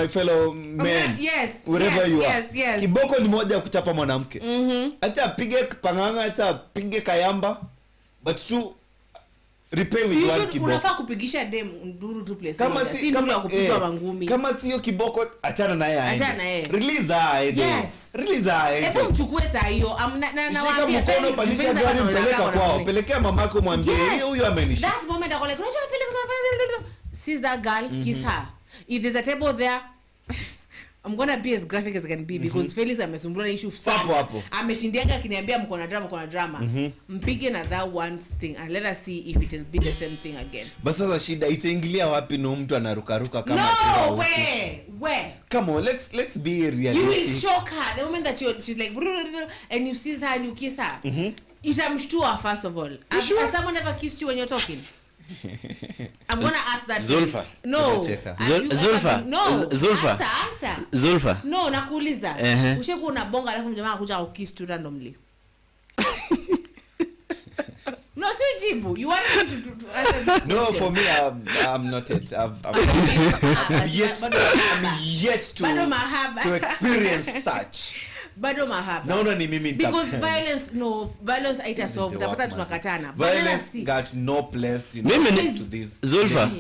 fellow men. Yes. Wherever you are. Yes. Kiboko ni moja kuchapa mwanamke. Hata apige panganga, hata apige kayamba, but to repay with one kiboko. Unafaa kupigisha dem nduru tu place. Si nduru ya kupigwa mangumi. Kama sio kiboko achana naye aende. Release aende. Yes. Release aende. Hebu mchukue saa hiyo. Shika mkono pandisha gari mpeleka kwao. Pelekea mamako mwambie huyu amenishika. That moment I go like, seize that girl, kiss her. If there's a table there, I'm gonna be as graphic as I can be because Felix amesumbua issue sana. Ameshindianga akiniambia mko na drama. Mpige na that one thing and let us see if it will be the same thing again. Basi sasa shida itaingilia wapi na mtu anarukaruka kama no, where? Come on, let's be realistic. You will shock her the moment that she's like and you seize her and you kiss her. Itamshtua first of all. Has someone ever kissed you when you're talking? I'm gonna ask that. Zulfa. No. Zulfa. No, nakuuliza. Ushakuwa unabonga alafu mjamaa akuja kukiss tu randomly. No, so jibu. You want me to no, for me I'm not it. I'm yet to experience such. Bado mahaba. Naona ni mimi because violence haitasolve. Tapata tunakatana. Violence got no place to this. Zulfa,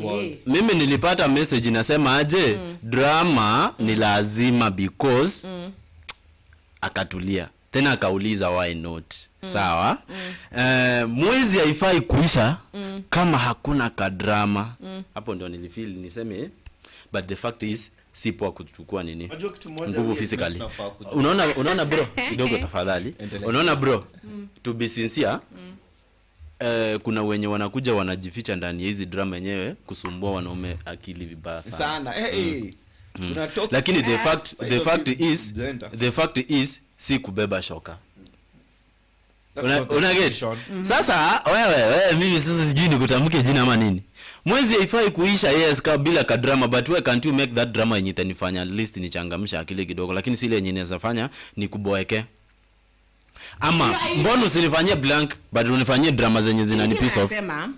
mimi nilipata message inasema aje drama ni lazima because akatulia. Tena akauliza why not. Sawa? Mwezi haifai kuisha kama hakuna kadrama. Hapo ndio nilifeel niseme but the fact is sipo kuchukua nini nguvu physically. Unaona bro kidogo tafadhali. Unaona bro to be sincere kuna wenye wanakuja wanajificha ndani ya hizi drama yenyewe kusumbua wanaume akili vibaya sana. Lakini the fact is si kubeba shoka. Una get? Sasa wewe mimi sasa sijui nikutamke jina ama nini. Mwezi haifai kuisha yes bila ka drama but why can't you make that drama yenye itanifanya at least nichangamsha akili kidogo lakini sile yenye inaweza fanya ni kuboeke. Ama mbona usinifanyie blank but unifanyie drama zenye zinani piece off. Nasema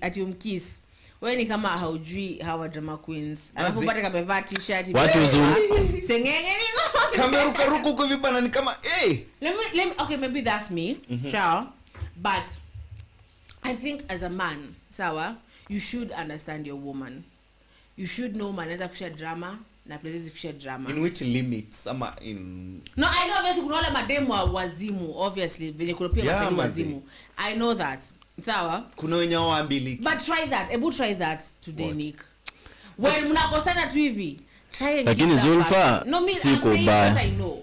ati umkiss. Wewe ni kama haujui hawa drama queens. Alafu pata kamevaa t-shirt. Watu uzuri. Sengenge niko. Kameruka ruku kwa vibana ni kama Let me okay maybe that's me. Sure. But I think as a man, sawa, you should understand your woman. You should know manaweza fisha drama na places fisha drama. In which limits ama in No, I know obviously kuna wale mademu wa wazimu obviously venye kuna pia mashauri wazimu. I know that. Sawa? Kuna wenye waambiliki. But try that. Ebu try that today, what? Nick. When mnakosana tu hivi, try and kiss Zulfa. No, me I'm saying what I know.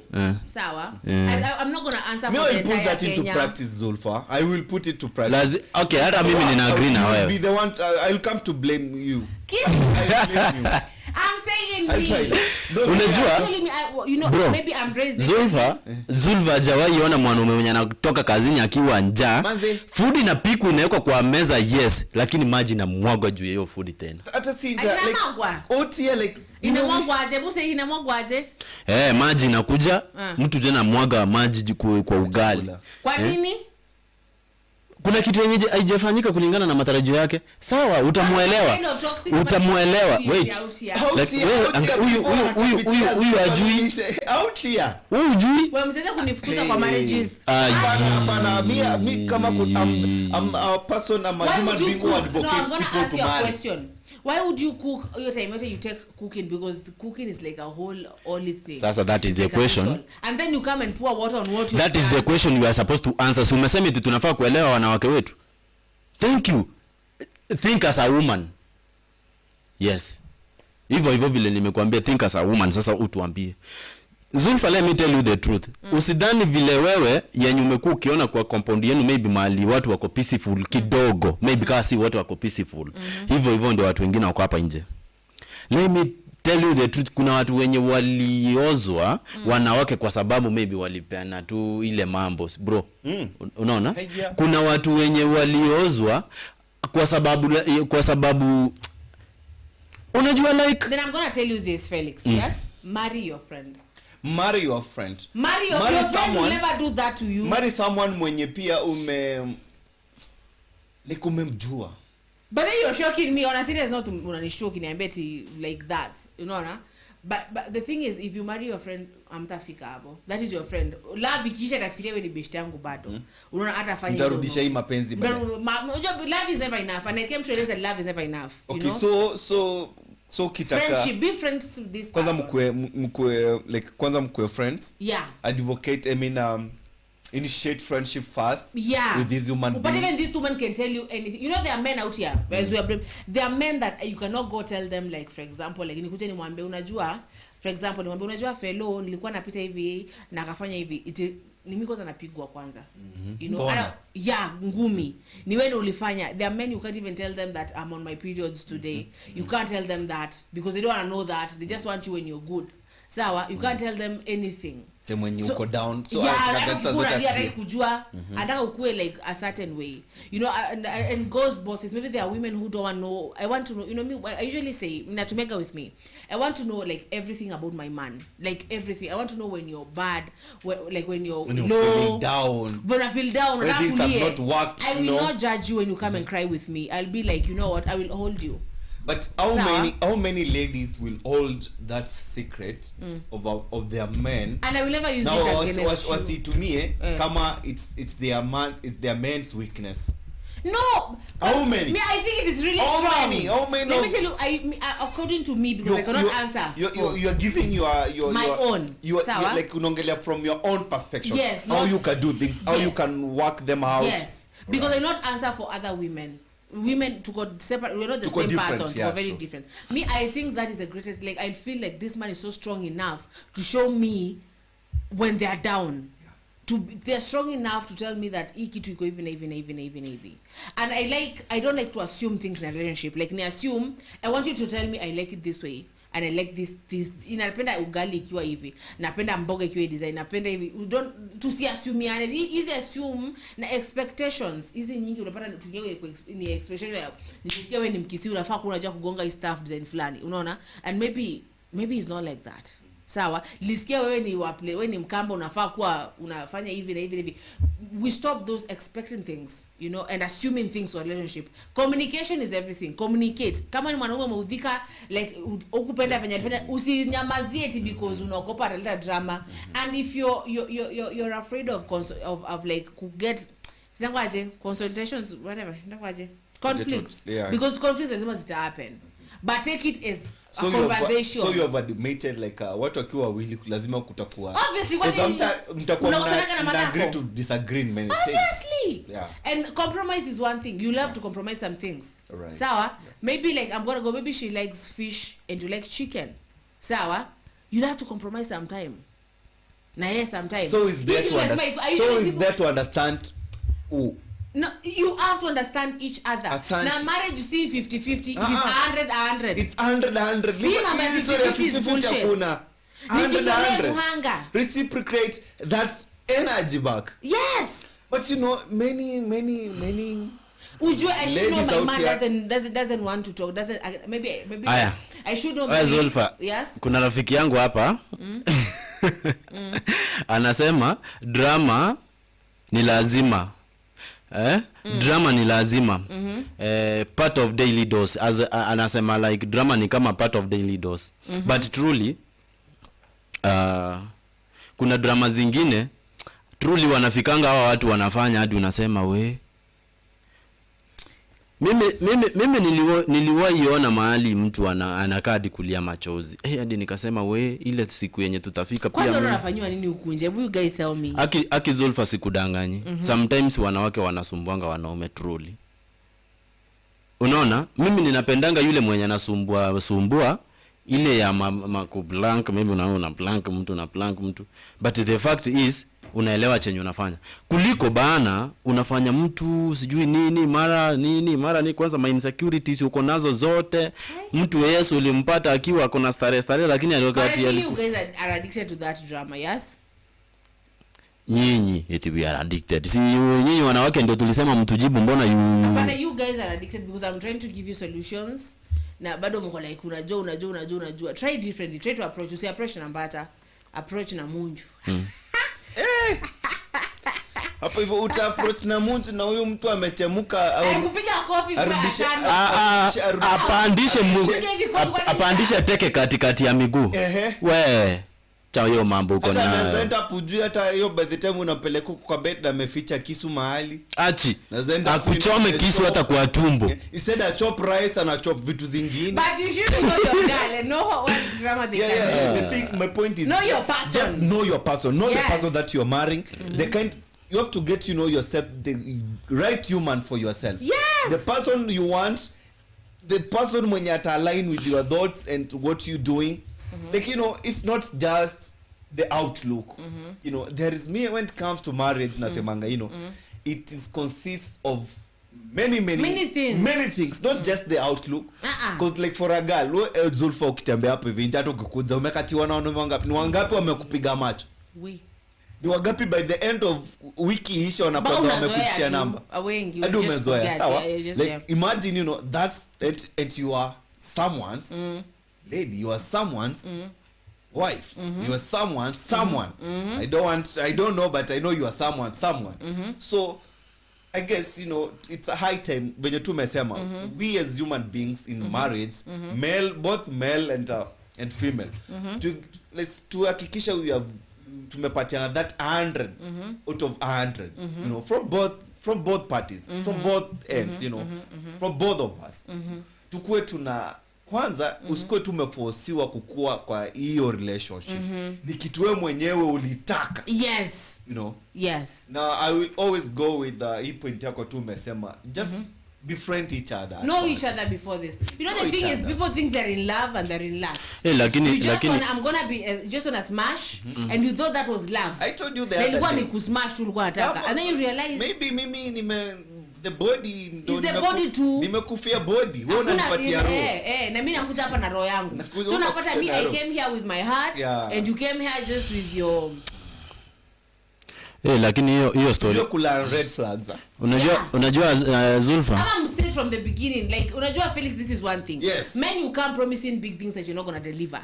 Sawa? I'm not going to answer for the entire Kenya. I will put that into practice, Zulfa. I will put it to practice. Okay, hata mimi nina agree na wewe. Be the one I'll come to blame you. Kiss. I'll blame you. I'm saying me. Unajua? You know, bro, maybe I'm raised Zulfa hajawahi ona mwanaume mwenye anatoka kazini akiwa njaa. Food inapikwa inawekwa kwa meza yes, lakini maji inamwagwa juu ya hiyo food tena. Hata si njaa like otia like inamwagwa aje? Buse inamwagwa aje? Maji inakuja, mtu tena mwaga maji kwa ugali. Kwa nini? Kuna kitu yenye haijafanyika kulingana na matarajio yake. Sawa, utamuelewa. Wait. Huyu ajui. Wewe ujui? Wewe mseze kunifukuza kwa marriages. Hapana, mimi kama I'm a person, I'm a human being who advocates people to marry. Why would you cook your time you take cooking because cooking is like a whole only thing. Sasa that is the question. And then you come and pour water on what you That is the question you are supposed to answer. So umesema eti tunafaa kuelewa wanawake wetu. Thank you. Think as a woman. Yes. Hivyo vile nimekuambia think as a woman, sasa utuambie. Zulfa, let me tell you the truth. Usidhani vile wewe yenye umekuwa ukiona kwa compound yenu maybe mahali watu wako peaceful kidogo. Maybe kasi watu wako peaceful. Hivyo ndio watu wengine wako hapa nje. Let me tell you the truth, kuna watu wenye waliozwa wanawake kwa sababu maybe walipeana tu ile mambo bro. Unaona? Kuna watu wenye waliozwa kwa sababu unajua like. Then I'm gonna tell you this, Felix. Yes, marry your friend. Marry your friend. Marry your friend will never do that to you. Marry someone mwenye pia like umemjua. But then you're shocking me. Honestly, there's not unanishtua kiniambia like that. You know na? But the thing is, if you marry your friend, amtafika hapo. That is your friend. Love ikiisha tafikiria wewe ni best yangu bado. Unaona hata fanya hizo. Nitarudisha hii mapenzi bado. Love is never enough. And I came to realize that love is never enough. Okay, you know? So kitaka friendship, be friends with this person. Kwanza mkwe friends. Yeah. Advocate, initiate friendship first. Yeah. With this human being. But even this woman can tell you anything. You know, there are men out here. There are men that you cannot go tell them, like, for example, like nikuje nimwambie unajua, for example, nimwambie unajua fellow nilikuwa napita hivi na akafanya hivi. Ni mimi kwanza napigwa kwanza. You know, ngumi. Ni wewe ulifanya. There are men you can't even tell them that I'm on my periods today. You can't tell them that because they don't want to know that. They just want you when you're good. Sawa, you can't tell them anything. When you go down, so yeah, kujua anataka ukue like a certain way, you know, and goes both is maybe there are women who don't want to know. I want to know, you know me, I usually say natumeka with me, I want to know like everything about my man, like everything. I want to know when you're bad, when you're low, down, when I feel down, when things have not worked. I will not judge you when you come and cry with me. I'll be like, you know what, I will hold you. But how many ladies will hold that secret of their men? And I will never use it against you. Wasitumie kama it's their man's weakness. No. How many? I think it is really strong. How many? Let me tell you, according to me, because I cannot answer. You're giving my own. You're like unongelea from your own perspective. Yes. How you can do things, how you can work them out. Yes. Because I not answer for other women. Women to go separate, we're not the same person, we're very different. Me, I think that is the greatest. Like, I feel like this man is so strong enough to show me when they are down. They're strong enough to tell me that kitu iko even. And I don't like to assume things in a relationship. Like, I assume, I want you to tell me I like it this way. And I like this inapenda ugali ikiwa hivi, napenda mboga ikiwa design, napenda hivi. You don't assume easy assume na expectations hizi nyingi unapata tukiwa ni expectation ya nisikia wewe ni mkisi unafaa kunajua kugonga hii stuff design fulani, unaona. And maybe it's not like that. Sawa, lisikia wewe ni mkamba unafaa kuwa unafanya hivi na hivi. We stop those expecting things, you know, and assuming things for relationship. Communication is everything. Communicate. Kama ni mwanaume umeudhika, like ukupenda fanya usinyamazie eti because unaogopa ataleta drama. And if you're afraid of like get consultations, whatever, conflicts, because conflicts lazima zita happen. But take it as a conversation. So you have admitted like watu wakiwa wawili lazima kutakuwa. Obviously, mna agree to disagree in many things. Obviously. Yeah. And compromise is one thing. You love to compromise some things. Right. Sawa? Maybe like I'm gonna go, maybe she likes fish and you like chicken. Sawa? You have to compromise sometime. Sometime. So is there to understand who? No, you have to understand each other. Now marriage is 50-50, it is 100-100. It's 100-100. Is bullshit. 100-100. Reciprocate that energy back. Yes. But you know, many Ujue, I should know my man doesn't want to talk. Maybe Aya. I should know. Yes. Kuna rafiki yangu hapa. Anasema drama ni lazima. Drama ni lazima. Part of daily dose. Anasema like drama ni kama part of daily dose. But truly kuna drama zingine truly wanafikanga hawa watu wanafanya hadi unasema we. Mimi niliwahi ona mahali mtu anakaa hadi kulia machozi. Hadi nikasema we, ile siku yenye tutafika pia. Kwa nini unafanywa nini huku nje? You guys tell me. Aki Zulfa sikudanganyi. Sometimes wanawake wanasumbuanga wanaume truly. Unaona? Mimi ninapendanga yule mwenye anasumbua ile ya blank, maybe una blank mtu, but the fact is unaelewa chenye unafanya, kuliko bana unafanya mtu sijui nini mara ni kwanza my insecurities uko nazo zote. Mtu Yesu ulimpata akiwa akona stare lakini aliyokati you guys are addicted to that drama. Yes, nyinyi eti we are addicted. Si nyinyi wanawake ndio tulisema mtujibu, mbona you guys are addicted because I'm trying to give you solutions na bado mko like unajua. Try differently, try to approach. Usi approach na mbata, approach na munju. Hapo hivyo uta approach na munju na huyo mtu amechemuka au kupiga kofi kwa apandishe teke katikati ya miguu. We cha hiyo mambo uko na naenda pujui hata hiyo by the time unapeleka kwa bed na ameficha kisu mahali achi akuchome kisu hata kwa tumbo. Instead a chop rice and a chop vitu zingine. But you should know your girl and know what drama they can do. The thing, my point is know your person. Just know your person, know the person that you're marrying. The kind you have to get to know yourself, the right human for yourself. Yes. The person you want, the person mwenye ata align with your thoughts and what you doing. Like, you know, it's not just the outlook. You know, there is me when it comes to marriage, nasemanga, you know, it is consists of many things, not just the outlook. Because like for a girl, Zulfa ukitembea hapo hivi hata ukikuja umekatiwa na wanaume wangapi wamekupiga macho? Ni wangapi by the end of wiki isha wanakwambia wamekushia namba? Wengi. Hadi umezoea, sawa? Like imagine, you know, that's and you are someone's lady, you are someone's wife, you are someone. I don't know, but I know you are someone. So I guess, you know, it's a high time when you tumesema we as human beings in marriage, both male and female, to hakikisha we have tumepatiana that 100 out of 100, you know, from both parties, from both ends, you know, from both of us. Tukue tuna kwanza usikue tumeforsiwa kukua kwa hiyo relationship. Ni kitu wewe mwenyewe ulitaka. Yes. You know. Yes. Now I will always go with the point yako tu umesema just befriend each other. Know each other before this. You know, the thing is people think they're in love and they're in lust. Lakini I'm gonna be just on a smash and you thought that was love. I told you that. Ilikuwa ni kusmash tu ulikuwa unataka. And then you realize maybe mimi the body is the body too. Nimekufia body. Wewe unanipatia roho. Na mimi nakuja hapa na roho yangu. So unapata me I came here with my heart and you came here just with your lakini hiyo story kula red flags. Unajua Zulfa, I'm straight from the beginning, like unajua Felix, this is one thing. Yes. Men you come promising big things that you're not going to deliver.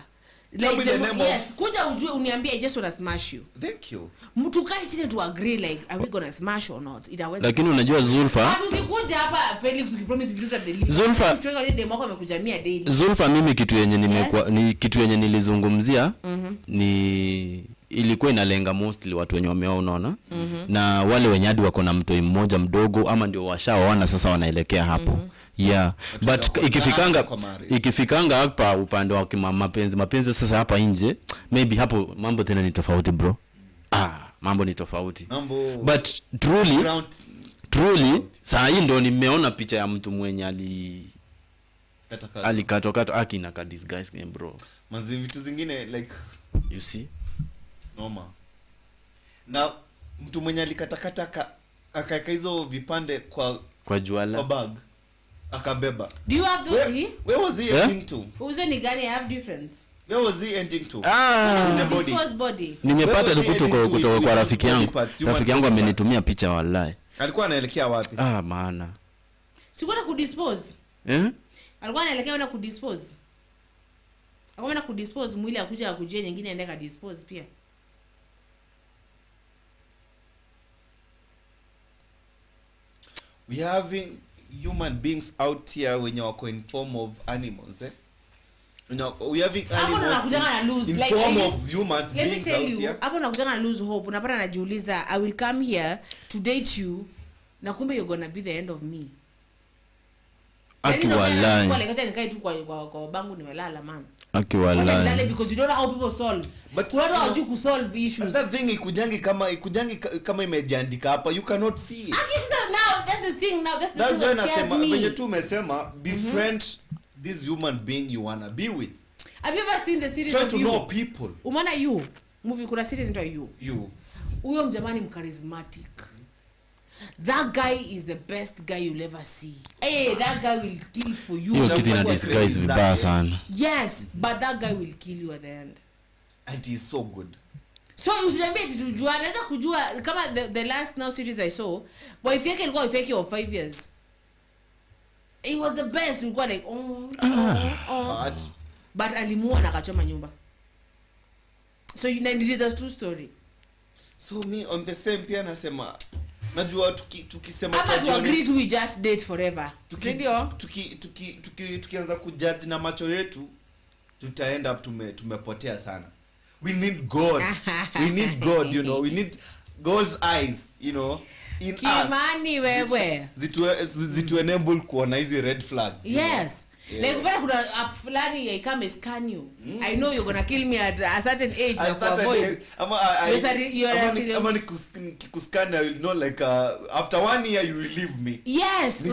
Like yes, kuja ujue uniambia I just want to smash you. Thank you. Mtu kai chini to agree like are we going to smash or not? Itaweza. Lakini unajua Zulfa, usikuja hapa Felix ukipromise vitu ta deliver. Zulfa, tuweka ile demo yako amekuja 100 daily. Zulfa, mimi kitu yenye nimekuwa ni kitu yenye nilizungumzia ni ilikuwa inalenga mostly watu wenye wameoa, unaona, na wale wenye hadi wako na mtoi mmoja mdogo ama ndio washaoana sasa wanaelekea hapo. Yeah, but ikifikanga hapa upande wa mapenzi sasa hapa nje, maybe hapo mambo tena ni tofauti bro. Mambo ni tofauti. But truly saa hii ndo nimeona picha ya mtu mwenye alikatokata akina ka disguise game bro. Manzi vitu zingine like you see noma. Na mtu mwenye alikatakata akaeka hizo vipande kwa juala, kwa bag akabeba. Do you have those? Where was he ending to? Uzo ni gani have different? Where was he ending to? The body. Nimepata kutoka kwa rafiki yangu. Rafiki yangu amenitumia picha wallahi. Alikuwa anaelekea wapi? Maana. Si kwenda kudispose. Alikuwa anaelekea na kudispose. Akaenda kudispose mwili akuja akuje nyingine aende ka dispose pia. We having human beings out here when you are in form of animals, we having animals in form of humans beings out here. Hapo nakujana lose hope. Unapata najiuliza I will come here to date you na kumbe you're gonna be the end of me. Akiwalai. Kwa lekata nikai tu kwa bangu nimelala man. Akiwalai. Because you don't know how people solve. But you don't know how to solve issues. That thing ikujangi kama imejiandika hapa, you cannot see it. Now that's the thing. That's why nasema venye tu umesema befriend this human being you wanna be with. Have you ever seen the series Try of to You? know people. Umeona You? Movie kuna series into You. You. Huyo mjamani mcharismatic. That guy is the best guy you'll ever see. Hey, that guy will kill for you. Hiyo kitu ina disguise vibaya sana. Yes, but that guy will kill you at the end. And he's so good. So usiniambie tujua, naweza kujua kama the last now series I saw, wife yake ilikuwa wife yake of 5 years. It was the best. We got like but alimuua na akachoma nyumba. So it is a true story. So me on the same pia nasema najua tukisema to agree to we just date forever. Tukianza kujudge na macho yetu tutaenda tumepotea sana. We need God. We need God, you know. We need God's eyes, you know, in Kimani us. wewe. Zitu enable kuona hizi red flags. Yes. Yeah. Like when kuna app fulani I come scan you. I know you're going to kill me at a certain age to avoid. Ama nikuscan I will know like after 1 year you will leave me. Yes.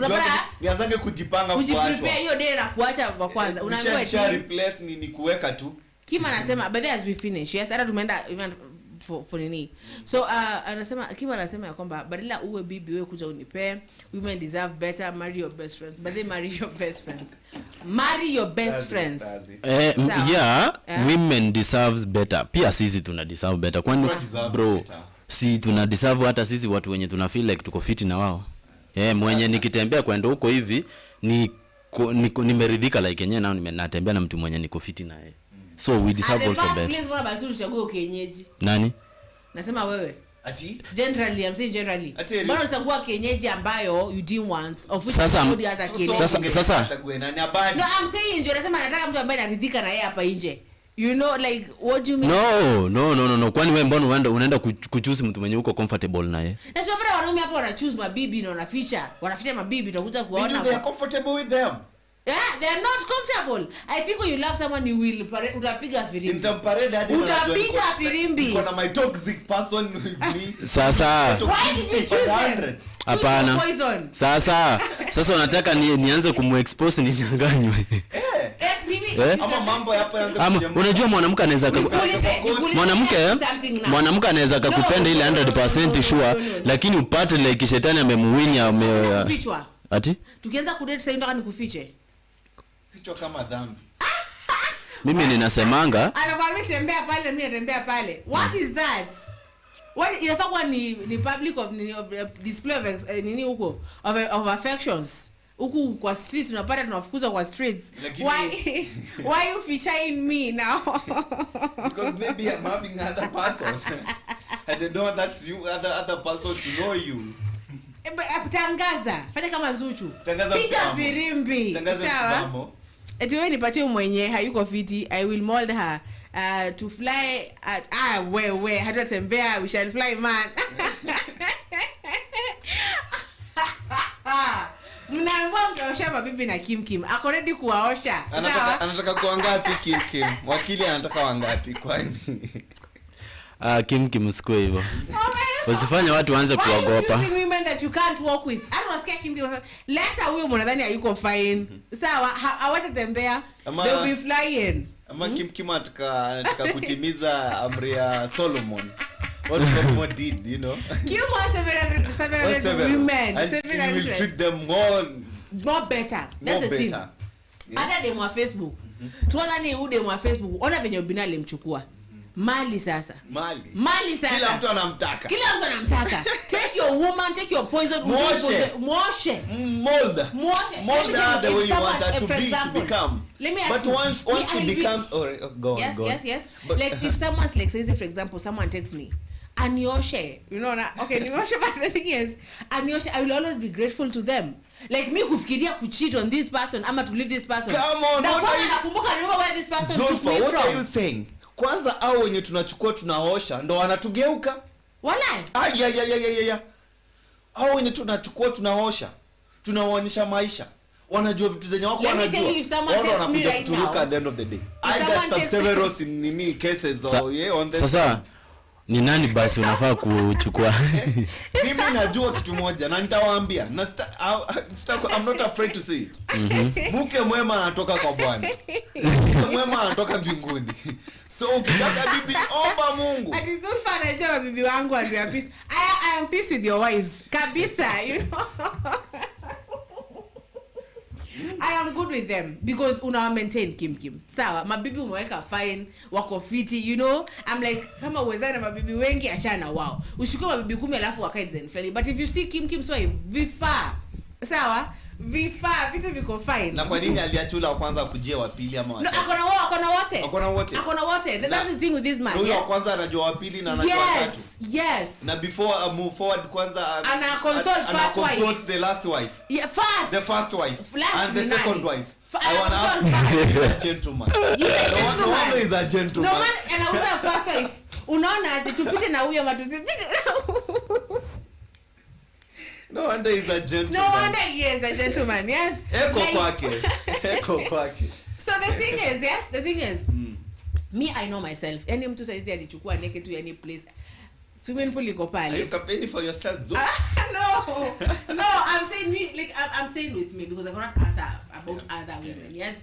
Nianzange kujipanga kuachwa. Prepare hiyo day na kuacha kwa kwanza. Unaambiwa replace ni kuweka tu. Kima anasema but as we finish. Yes, hata tumeenda even for nini. So anasema Kima anasema ya kwamba badala uwe bibi wewe kuja unipe, women deserve better, marry your best friends. But they marry your best friends. Marry your best friends. Women deserves better. Pia sisi tuna deserve better. Kwani bro, si tuna deserve hata sisi watu wenye tuna feel like tuko fit na wao. Mwenye nikitembea kwenda huko hivi nimeridhika like yenyewe nao natembea na mtu mwenye niko fit na yeye. So we deserve also better. Please mbona basi uchague kienyeji? Nani? Nasema wewe. Ati? Generally, I'm saying generally. Mbona unachagua kienyeji ambayo you didn't want of which somebody has a kienyeji? Sasa. No, I'm saying ndio nasema nataka mtu ambaye anaridhika na yeye hapa nje. You know like what do you mean? No. Kwani wewe mbona unaenda kuchoose mtu mwenye uko comfortable na yeye? Na sio bora wanaume hapo wana choose mabibi na wanaficha mabibi utakuja kuona. They are comfortable with them. Yeah, they are not comfortable. I think when you love someone you will utapiga firimbi. Nitaparade hadi utapiga firimbi. Kuna my toxic person with me. Sasa. Why did you choose them? Hapana. Sasa unataka nianze kumexpose ninyanganywe. Ama mambo hapa yaanze kujemba. Unajua mwanamke anaweza kukupenda ile 100% sure, lakini upate like shetani amemuwinya kufichwa. Ati? Tukianza kudate sasa nataka nikufiche. Fichwa kama dhambi. Mimi ninasemanga. Anakuambia tembea pale, mimi natembea pale. What is that? What inafaa kuwa ni public of display of nini huko of affections. Huku kwa streets unapata tunafukuza kwa streets. Why you featuring me now? Because maybe I'm having another person. I don't want that you other person to know you. Tangaza. Fanya kama Zuchu. Piga firimbi. Sawa? Eti wewe nipatie mwenye hayuko fiti, I will mold her to fly at wewe hatatembea, we shall fly man. Mnaambiwa mtaosha mabibi na Kim. Ako ready kuwaosha. Anataka kuangapi Kim? Wakili anataka wangapi kwani? Kim sikwe hivyo. Usifanye watu waanze kuogopa. Why women that you can't walk with? I don't wasikia Kim leta huyo mwanadhani hayuko fine. Sawa, hawatatembea. They'll be flying. Ama Kim anataka kutimiza amri ya Solomon. What Solomon did, you know. Kim was 700 women. And 700. He will treat them more better. That's the thing. Hata demo wa Facebook. Tuanani huyu demo wa Facebook. Ona venye ubinali mchukua. Mali sasa. Kila mtu anamtaka. Take your woman, take your poison. Mwoshe. Mold her the way you want her to become. Let me ask but once she becomes go on. Yes. But, like if someone's like say for example someone texts me Anyoshe, you know na okay Anyoshe, but the thing is Anyoshe, I will always be grateful to them. Like me kufikiria kucheat on this person ama to leave this person. Come on, nakumbuka remember where this person took me from. What are you saying? Kwanza hao wenye tunachukua tunaosha ndo wanatugeuka. Walai. Ya. Hao wenye tunachukua tunaosha. Tunawaonyesha maisha. Wanajua vitu zenye wako wanajua. Let me tell you, if someone texts me right now. At the end of the day. I got some several in cases on the sasa Ni nani basi unafaa kuchukua? Mimi najua kitu moja na nitawaambia. Na I'm not afraid to say it. Mke mwema anatoka kwa Bwana. Mke mwema anatoka mbinguni. So ukitaka bibi omba Mungu. Ati Zulfa anajua bibi wangu and you are peace. I am peace with your wives. Kabisa, you know. I am good with them because una maintain kim. Sawa, mabibi umeweka fine, wako fiti, you know. I'm like kama uwezana mabibi wengi achana wao. Ushike mabibi 10 alafu wakae design fulani. But if you see Kim's wife, vifaa. Sawa? Vifaa vitu viko fine. Na kwa nini aliachula wa kwanza kujia wa pili ama wa tatu? No, akona wote. Akona wote. That's the thing with this man. Huyo wa kwanza anajua wa pili na anajua wa tatu. Yes. Na before I move forward kwanza ana consult the last wife. Yeah, first. The first wife. Last and the second wife. I want to ask a gentleman. No one is a gentleman. No one anauza first wife. Unaona ati tupite na huyo matusipite. No wonder he's a gentleman. No wonder he is a gentleman. Yes. Eko kwake. So the thing is, me I know myself. Any mtu saizi alichukua naked to any place. Swimming pool iko pale. Are you campaigning for yourself? No, I'm saying me, like I'm saying with me because I cannot answer about other women. Yes.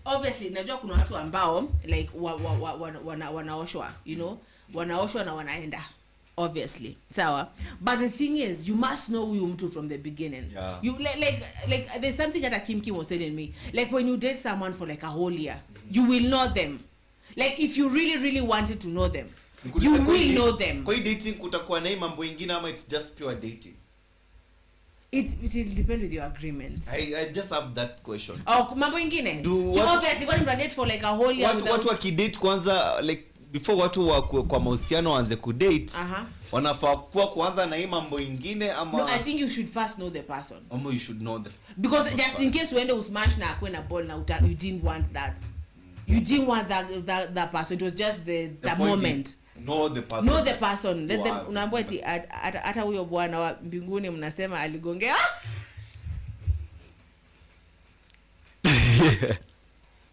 Obviously najua kuna watu ambao like wanaoshwa, you know, wanaoshwa na wanaenda. Obviously, sawa. But the thing is, you must know huyu mtu from the beginning. Yeah. You like there's something that Kim was telling me. Like when you date someone for like a whole year, you will know them. Like if you really wanted to know them, you will know them. Kwa dating kutakuwa na mambo mengine ama it's just pure dating? It will depend with your agreement. I just have that question. Oh, mambo ingine. So obviously when you date for like a whole year watu wakidate kwanza like before watu wa kwa mahusiano waanze kudate, wanafaa kuanza na hii mambo ingine ama? No, I think you should first know the person. You should know the because just in case uende usmash na akwe na ball na you didn't want that. You didn't want that person. It was just the moment. Know the person. Let them unaambia eti hata huyo bwana wa mbinguni mnasema aligongea.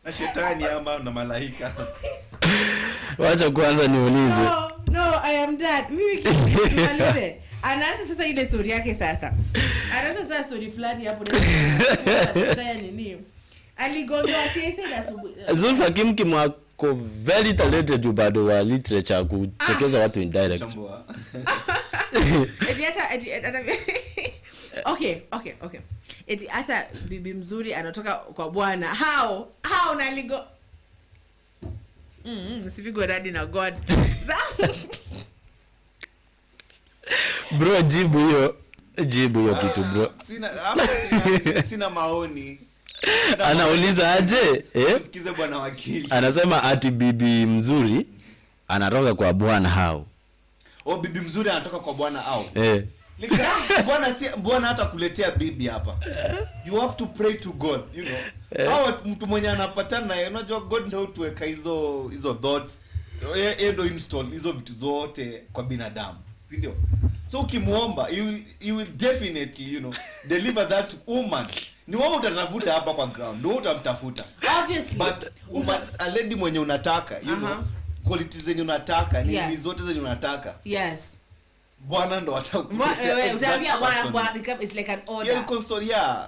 Na shetani ama na malaika. Wacha kwanza niulize. No, I am dead. Mimi kimalize. Anaanza sasa ile story yake sasa. Anaanza sasa story fulani hapo ndio nini? Aligondoa siasa na asubuhi. Zulfa Kim wako very talented you bado wa literature kuchekeza watu indirect. Okay. Eti hata bibi mzuri anatoka kwa bwana. How naligo sifigo radi na God. Bro, jibu hiyo kitu bro. Sina maoni. Anauliza aje? Usikize bwana wakili. Anasema ati bibi mzuri anatoka kwa bwana how? Bibi mzuri anatoka kwa bwana how? Bwana hata kuletea bibi hapa. You have to pray to God, you know. Mtu mwenye anapatana na unajua God ndio tuweka hizo thoughts. Yeye ndio install hizo vitu zote kwa binadamu, si ndio? So ukimuomba you will definitely, you know, deliver that woman. Ni wewe utatafuta hapa kwa ground. Ndio utamtafuta. Obviously. But a lady mwenye unataka, you know, qualities zenye unataka, ni zote zenye unataka. Yes. Bwana ndo atakupatia. Utaambia bwana it's like an order.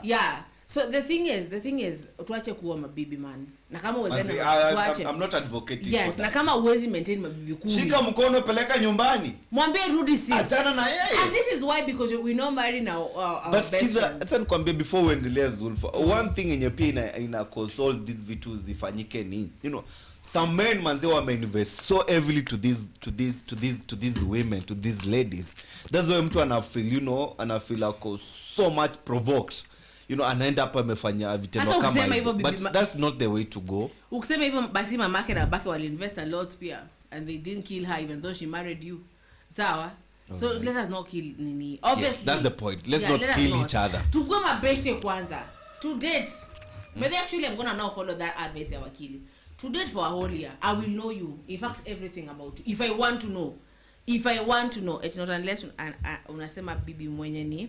Yeah. So the thing is tuache kuwa mabibi man. Na kama uwezeni tuache. I'm not advocating. Yes, na kama uwezi maintain mabibi 10. Shika mkono peleka nyumbani. Mwambie rudi sis. Achana na yeye. And this is why because we know married now our best. But acha nikwambie before uendelee Zulfa. One thing yenye pia ina cause all these vitu zifanyike ni, you know, some men manze wameinvest so heavily to these women, to these ladies. That's why mtu anafeel, you know, like so much provoked. You know, anaenda hapa amefanya vitendo kama hizo. But that's not the way to go. Ukisema hivyo basi mamake na babake wali invest a lot pia and they didn't kill her even though she married you. Sawa? So let us not kill nini. Obviously. Yes, that's the point. Let's not kill each other. Tukue mabeshte kwanza. To date. Maybe actually I'm going to now follow that advice ya wakili. To date for a whole year, I will know you. In fact, everything about you. If I want to know, it's not unless unasema bibi mwenye ni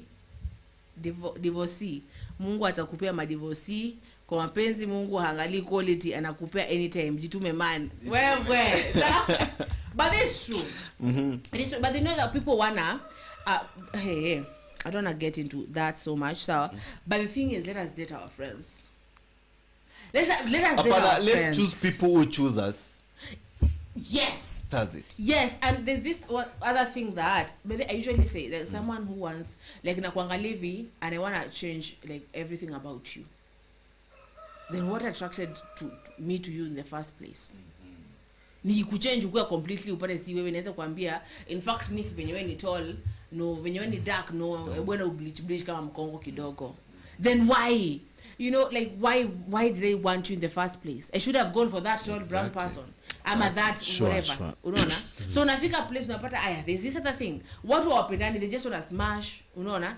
divorcee. Mungu atakupea madivorcee. Kwa mapenzi Mungu haangalii quality, anakupea anytime. Jitume man. Wewe. But it's true. It is true. But you know that people wanna hey, I don't wanna get into that so much, so but the thing is, let us date our friends. Let's date our friends. Let's choose people who choose us. Yes. Does it? Yes, and there's this other thing that I usually say, there's someone who wants, like, nakuanga livi and I wanna change like everything about you. Then what attracted me to you in the first place? Ni kuchange ukua completely upate si wewe naweza kuambia in fact ni venye wewe ni tall no venye wewe ni dark no bwana bleach kama mkongo kidogo. Then why? You know, like why did they want you in the first place? I should have gone for that tall brown person. I'm at that whatever. Unaona? So unafika place unapata there's this other thing. Watu wapendani, they just want to smash, unaona?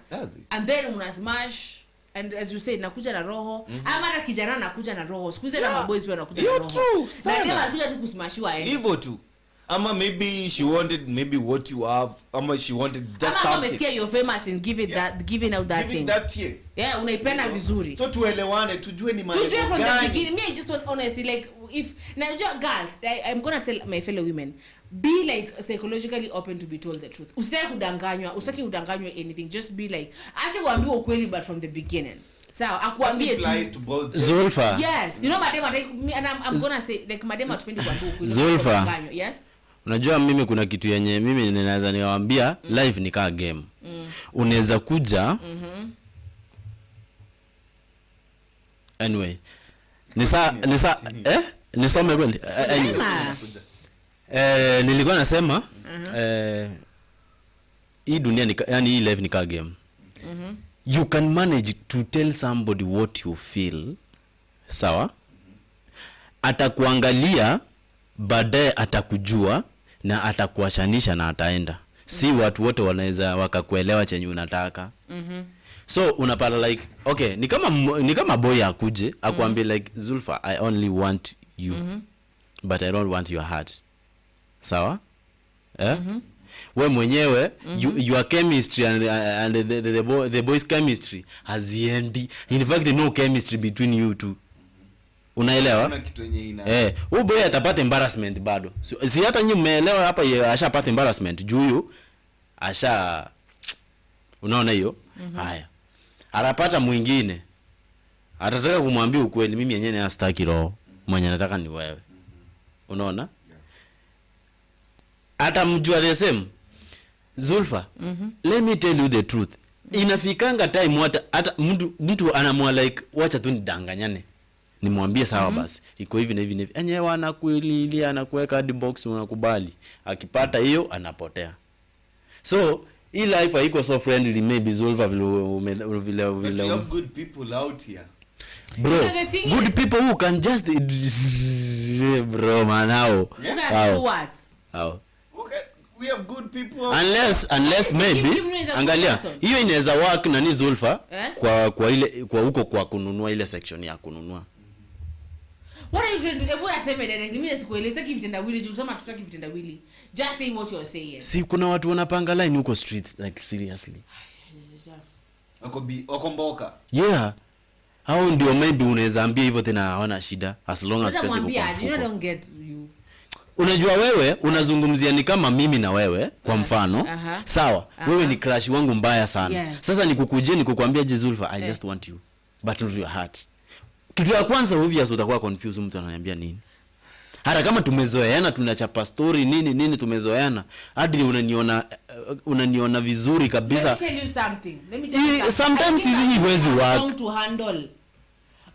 And then una smash. And as you say, nakuja na roho. Ama na kijana nakuja na roho. Sikuze na maboys pia nakuja na roho. True. Na ndio anakuja tu kusmashiwa hivyo tu. Ama maybe she wanted what you have. Ama she wanted just something. Ama umesikia you're famous and giving out that thing. That thing. Yeah, unaipenda vizuri. So tuelewane, tujue ni maana. Tujue from the beginning. Me, I just want honesty, like if now girls, I'm going to tell my fellow women, be like psychologically open to be told the truth. Usitaki kudanganywa, usitaki udanganywe anything. Just be like, acha kuambiwa ukweli but from the beginning. Sawa, akuambie tu. Zulfa. Yes, you know madam, and I'm going to say like madam atupendi kuambiwa ukweli. Zulfa. Yes. Unajua mimi kuna kitu yenye mimi ninaweza niwaambia life ni kama game. Unaweza kuja anyway. Nisome kweli. Nilikuwa nasema hii dunia ni yani hii life ni kama game. You can manage to tell somebody what you feel. Sawa? Atakuangalia baadaye atakujua na atakuashanisha na ataenda. Si watu wote wanaweza wakakuelewa chenye unataka. So unapata like okay, ni kama boy akuje akwambie like Zulfa, I only want you but I don't want your heart. Sawa? We mwenyewe your chemistry and the boy's chemistry haziendi. In fact no chemistry between you two. Unaelewa? Huyo boy atapata embarrassment bado. Si hata nyinyi mmeelewa hapa ashapata embarrassment juu huyo unaona hiyo? Haya. Anapata mwingine. Atataka kumwambia ukweli, mimi yenyewe nastaki roho. Mwenye nataka ni wewe. Unaona? Atamjua the same. Zulfa, let me tell you the truth. Inafikanga time hata mtu anamwa like wacha tu nidanganyane. Nimwambie sawa basi. Iko hivi na hivi na hivi. Enyewe anakuililia anakuweka hadi box unakubali. Akipata hiyo anapotea. So hii life haiko so friendly, maybe Zulfa vile we have good people out here. Bro, good people who can just bro man how? How? Okay, we have good people. Unless maybe angalia hiyo inaweza work na ni Zulfa kwa ile kwa huko kwa kununua ile section ya kununua. What are you trying to do? What aseme directly mimi sikueleza kivitendawili juu sema tutaki vitendawili. Just say what you're saying. Si kuna watu wanapanga line huko street like seriously. Wako mboka. Yeah. Hao ndio maybe unaweza ambia hivyo tena hawana shida as long as pesa iko. You don't get you. Unajua wewe unazungumzia ni kama mimi na wewe kwa mfano. Sawa. Wewe ni crush wangu mbaya sana. Yes. Sasa nikukujie nikukwambia Zulfa I just want you but not your heart. Kitu ya kwanza obvious utakuwa confused, mtu ananiambia nini? Hata kama tumezoeana tunachapa story nini tumezoeana hadi unaniona vizuri kabisa. Let me tell you something. Sometimes hizi huwezi work to handle.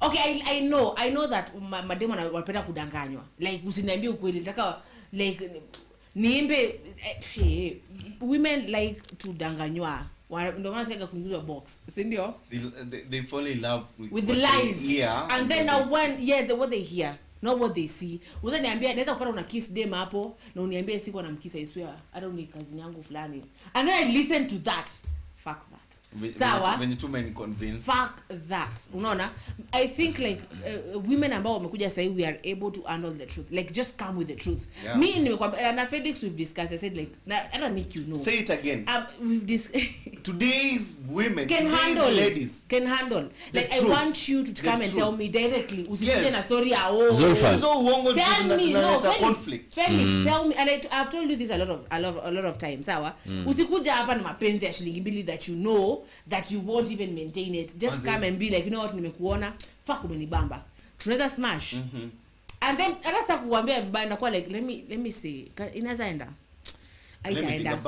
Okay, I know that mademo wanapenda kudanganywa. Like usiniambie ukweli, nataka like niimbe women like to danganywa. Ndio maana sika kuingizwa box. Si ndio? They fall in love with the lies. And then now what they hear, not what they see. Usaniambia naweza kupata una kiss dem hapo na uniambie siku anamkisa I swear hata ni cousin yangu fulani. And then I listen to that. Fuck that. Sawa, when too many convinced. Fuck that. Unaona, I think like women ambao wamekuja sasa we are able to handle the truth, like just come with the truth. Yeah. Me nimekwambia na Felix we've discussed. I said like I don't make you know. Say it again. We've Today's women, can today's handle ladies can handle the like truth. I want you to come and tell me directly usikuje na story ya Zulfa. tell me no conflict. Felix tell me, and I've told you this a lot of times. Sawa, usikuja hapa na mapenzi ya shilingi mbili that you know that you won't even maintain it. Just come and be like, you know what, nimekuona fuck umenibamba, tunaweza smash. And then hata kukuambia vibaya na kwa like let me say inaweza enda aitaenda,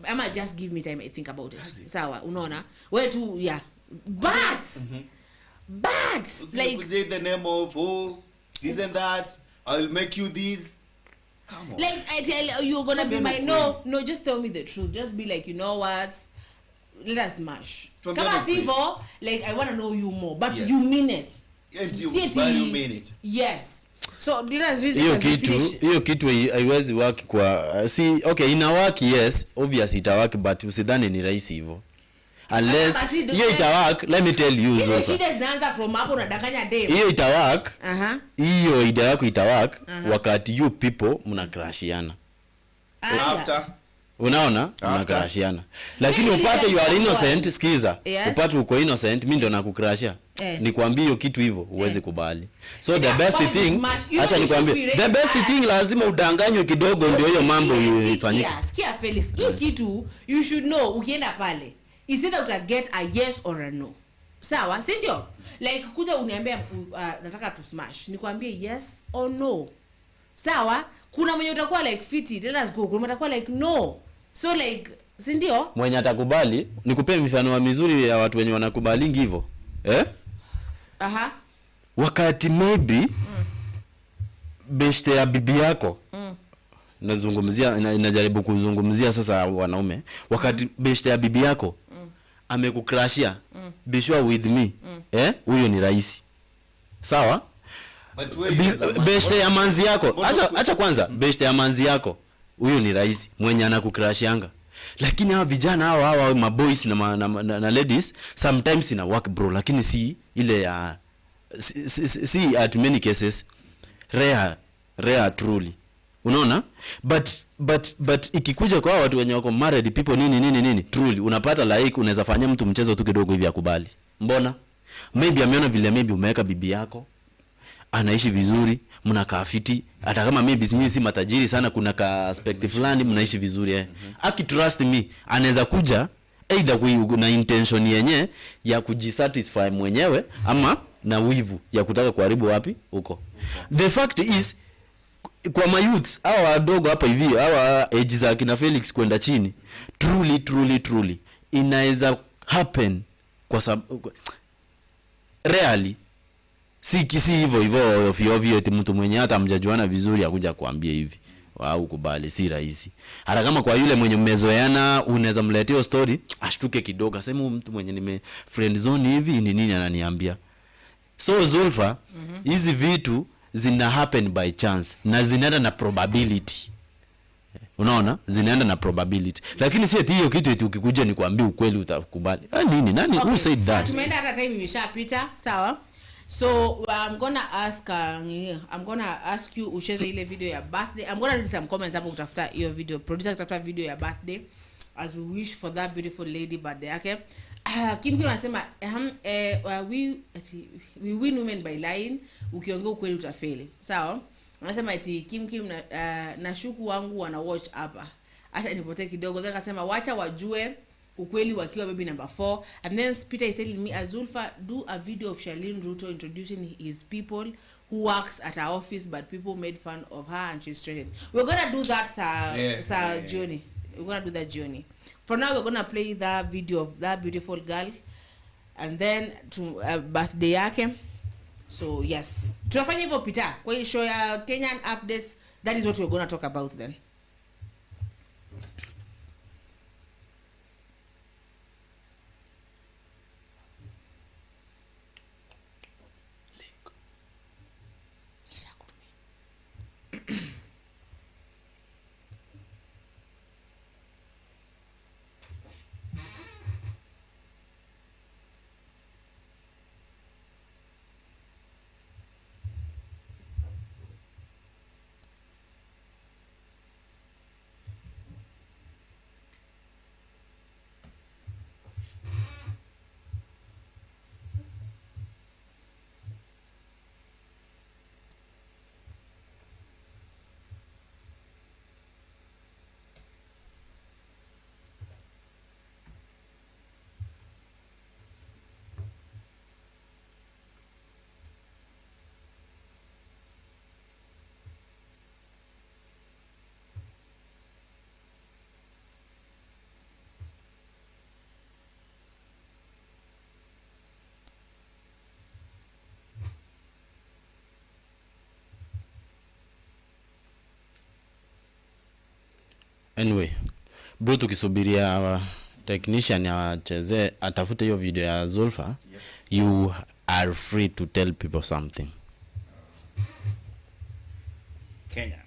ama just give me time I think about it. Sawa, unaona wewe tu yeah, but like the name of this and that, I'll make you this. Come on, like I tell you're gonna be my no, just tell me the truth. Just be like, you know what, let us smash. Kama sivyo, like I want to know you more, but you mean it. You mean it. Yes. So let us read hiyo kitu haiwezi work kwa si okay, ina work yes, obviously ita work, but usidhani ni rahisi hivyo. Unless hiyo ita work, let me tell you so shida zinaanza from hapo unadanganya dem. Hiyo ita work. Hiyo idea yako ita work wakati you people mnacrashiana. After unaona mnacrashiana. Lakini upate you are innocent, sikiza. Upate uko innocent, mimi ndo nakucrashia. Nikwambie hiyo kitu hivyo uweze kubali. So the best thing, acha nikwambie, the best thing lazima udanganywe kidogo ndio hiyo mambo ifanyike. Sikia Felix, hii kitu you should know ukienda pale. Is either uta get a yes or a no. Sawa, si ndio? Like kuja uniambia nataka to smash. Nikwambie yes or no. Sawa? Kuna mwenye utakuwa like fiti, let us go. Kuna mwenye utakuwa like no. So like, si ndio? Mwenye atakubali, nikupe mifano mizuri ya watu wenye wanakubalingi hivyo. Wakati maybe beshte ya bibi yako. Nazungumzia najaribu kuzungumzia sasa wanaume. Wakati beshte ya bibi yako amekukrashia, be sure with me. Huyo ni rahisi. Sawa? Beshte ya manzi yako. Acha kwanza, beshte ya manzi yako. Huyo ni rahisi, mwenye anakukrashianga. Lakini hawa vijana hawa maboys na ladies sometimes ina work bro, lakini si ile ya si at many cases rare truly. Unaona? But ikikuja kwa watu wenye wako married people nini truly unapata like unaweza fanya mtu mchezo tu kidogo hivi akubali. Mbona? Maybe ameona vile maybe umeweka bibi yako anaishi vizuri, mnakaa fiti, hata kama maybe si matajiri sana, kuna ka aspect fulani mnaishi vizuri Trust me, anaweza kuja either na intention yenye ya kujisatisfy mwenyewe ama na wivu ya kutaka kuharibu wapi huko. The fact is kwa mayouths hawa wadogo hapa hivi, hawa age za kina Felix kwenda chini, truly inaweza happen kwa sababu really si hivyo ovyo eti mtu mwenye hata mjajuana vizuri akuja kuambia hivi au kubali, si rahisi. Hata kama kwa yule mwenye mmezoeana unaweza mletea story ashtuke kidogo, aseme mtu mwenye nime friend zone hivi ni nini ananiambia. So Zulfa, hizi vitu zina happen by chance na zinaenda na probability. Unaona? Zinaenda na probability. Lakini si eti hiyo kitu eti ukikuja ni kuambia ukweli utakubali. Nani who said that? Tumeenda hata time imeshapita, sawa? So I'm gonna ask you ucheze ile video ya birthday. I'm gonna read some comments hapo utafuta hiyo video. Producer utafuta video ya birthday as we wish for that beautiful lady birthday yake. Kim anasema we win women by lying. Ukiongea ukweli utafeli. Sawa? Anasema eti Kim na shuku wangu wana watch hapa. Acha nipotee kidogo. Then akasema wacha wajue ukweli wakiwa baby number 4. And then Peter is telling me, Azulfa, do a video of Charlene Ruto introducing his people who works at her office, but people made fun of her and she's threatened. We're gonna do that journey. We're gonna do that journey. For now, we're gonna play the video of that beautiful girl, and then to birthday yake. So yes, tunafanya hivyo Peter. Kwa hiyo show ya Kenyan updates, that is what we're gonna talk about then. Anyway, bro, tukisubiria technician acheze atafute hiyo video ya Zulfa. Yes. You are free to tell people something. Kenyans.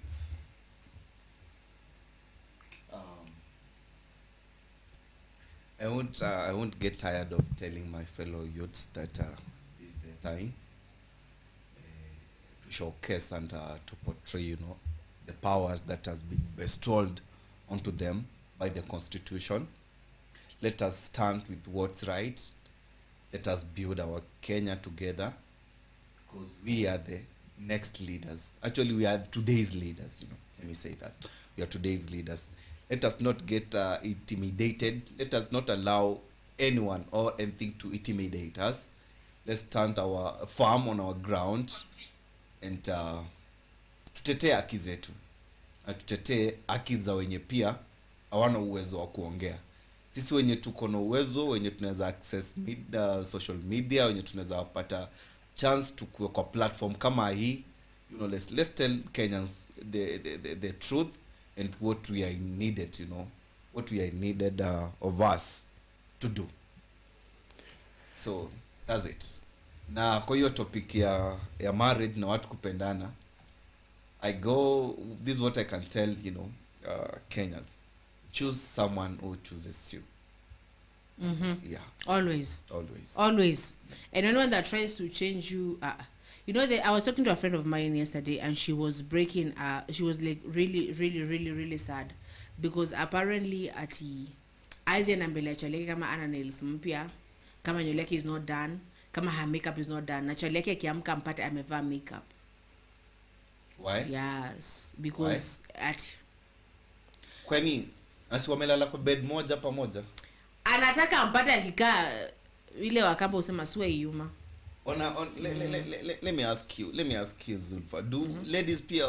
I won't get tired of telling my fellow youths that this is the time to showcase and to portray, the powers that has been bestowed onto them by the Constitution. Let us stand with what's right. Let us build our Kenya together, because we are the next leaders. Actually, we are today's leaders, Let me say that. We are today's leaders. Let us not get intimidated. Let us not allow anyone or anything to intimidate us. Let's stand firm on our ground and tutetee haki zetu. Na tutetee haki za wenye pia hawana uwezo wa kuongea. Sisi wenye tuko na uwezo, wenye tunaweza access social media, wenye tunaweza pata chance tukue kwa platform kama hii, let's tell Kenyans the truth and what we are needed, what we are needed of us to do. So that's it. Na kwa hiyo topic ya marriage na watu kupendana, this is what I can tell, Kenyans. Choose someone who chooses you. Yeah. Always. And anyone that tries to change you, I was talking to a friend of mine yesterday, and she was breaking. She was like really sad, because apparently Aizi na mbele chaleke kama ana nails mpya, kama nywele yake is not done, kama her makeup is not done, na chaleke akiamka mpate amevaa makeup. Why? Yes, because kwani asi wamelala kwa bed moja pamoja, anataka ampate akikaa ile wakamba usema suwe yuma. Let me ask you Zulfa, do ladies pia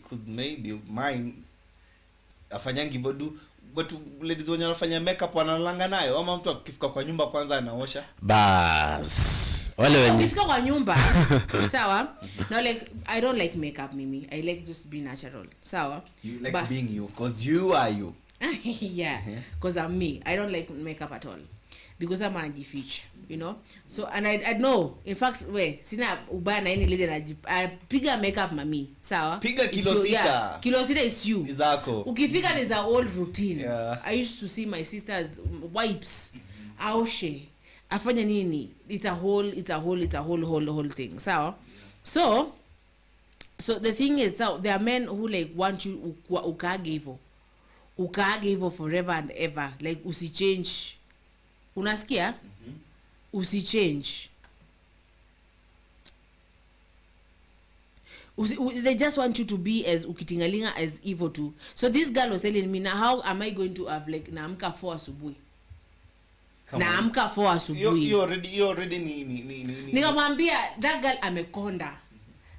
could maybe mine afanyangi hivyo, but ladies wenye wanafanya makeup wanalanga nayo, ama mtu akifika kwa nyumba kwanza anaosha bas wale wenye akifika kwa nyumba sawa. No, like I don't like makeup, Mimi. I like just be natural, sawa. You like being you because you are you. Yeah, because I'm me. I don't like makeup at all, because I'm anajificha, so and I know, in fact, sina ubaya na any lady piga makeup mami, sawa. Piga kilo sita. Yeah, kilo sita is you. Izako. Ukifika ni za old routine. Yeah. I used to see my sisters wipes, aoshe, afanya nini. It's a whole thing, sawa. So the thing is, so there are men who like want you ukaage hivyo forever and ever, like usichange. Unasikia? Usichange. They just want you to be as ukitingalinga as evil too. So this girl was telling me, now how am I going to have like naamka 4 asubuhi? Naamka 4 asubuhi. You already ni. Nikamwambia that girl amekonda.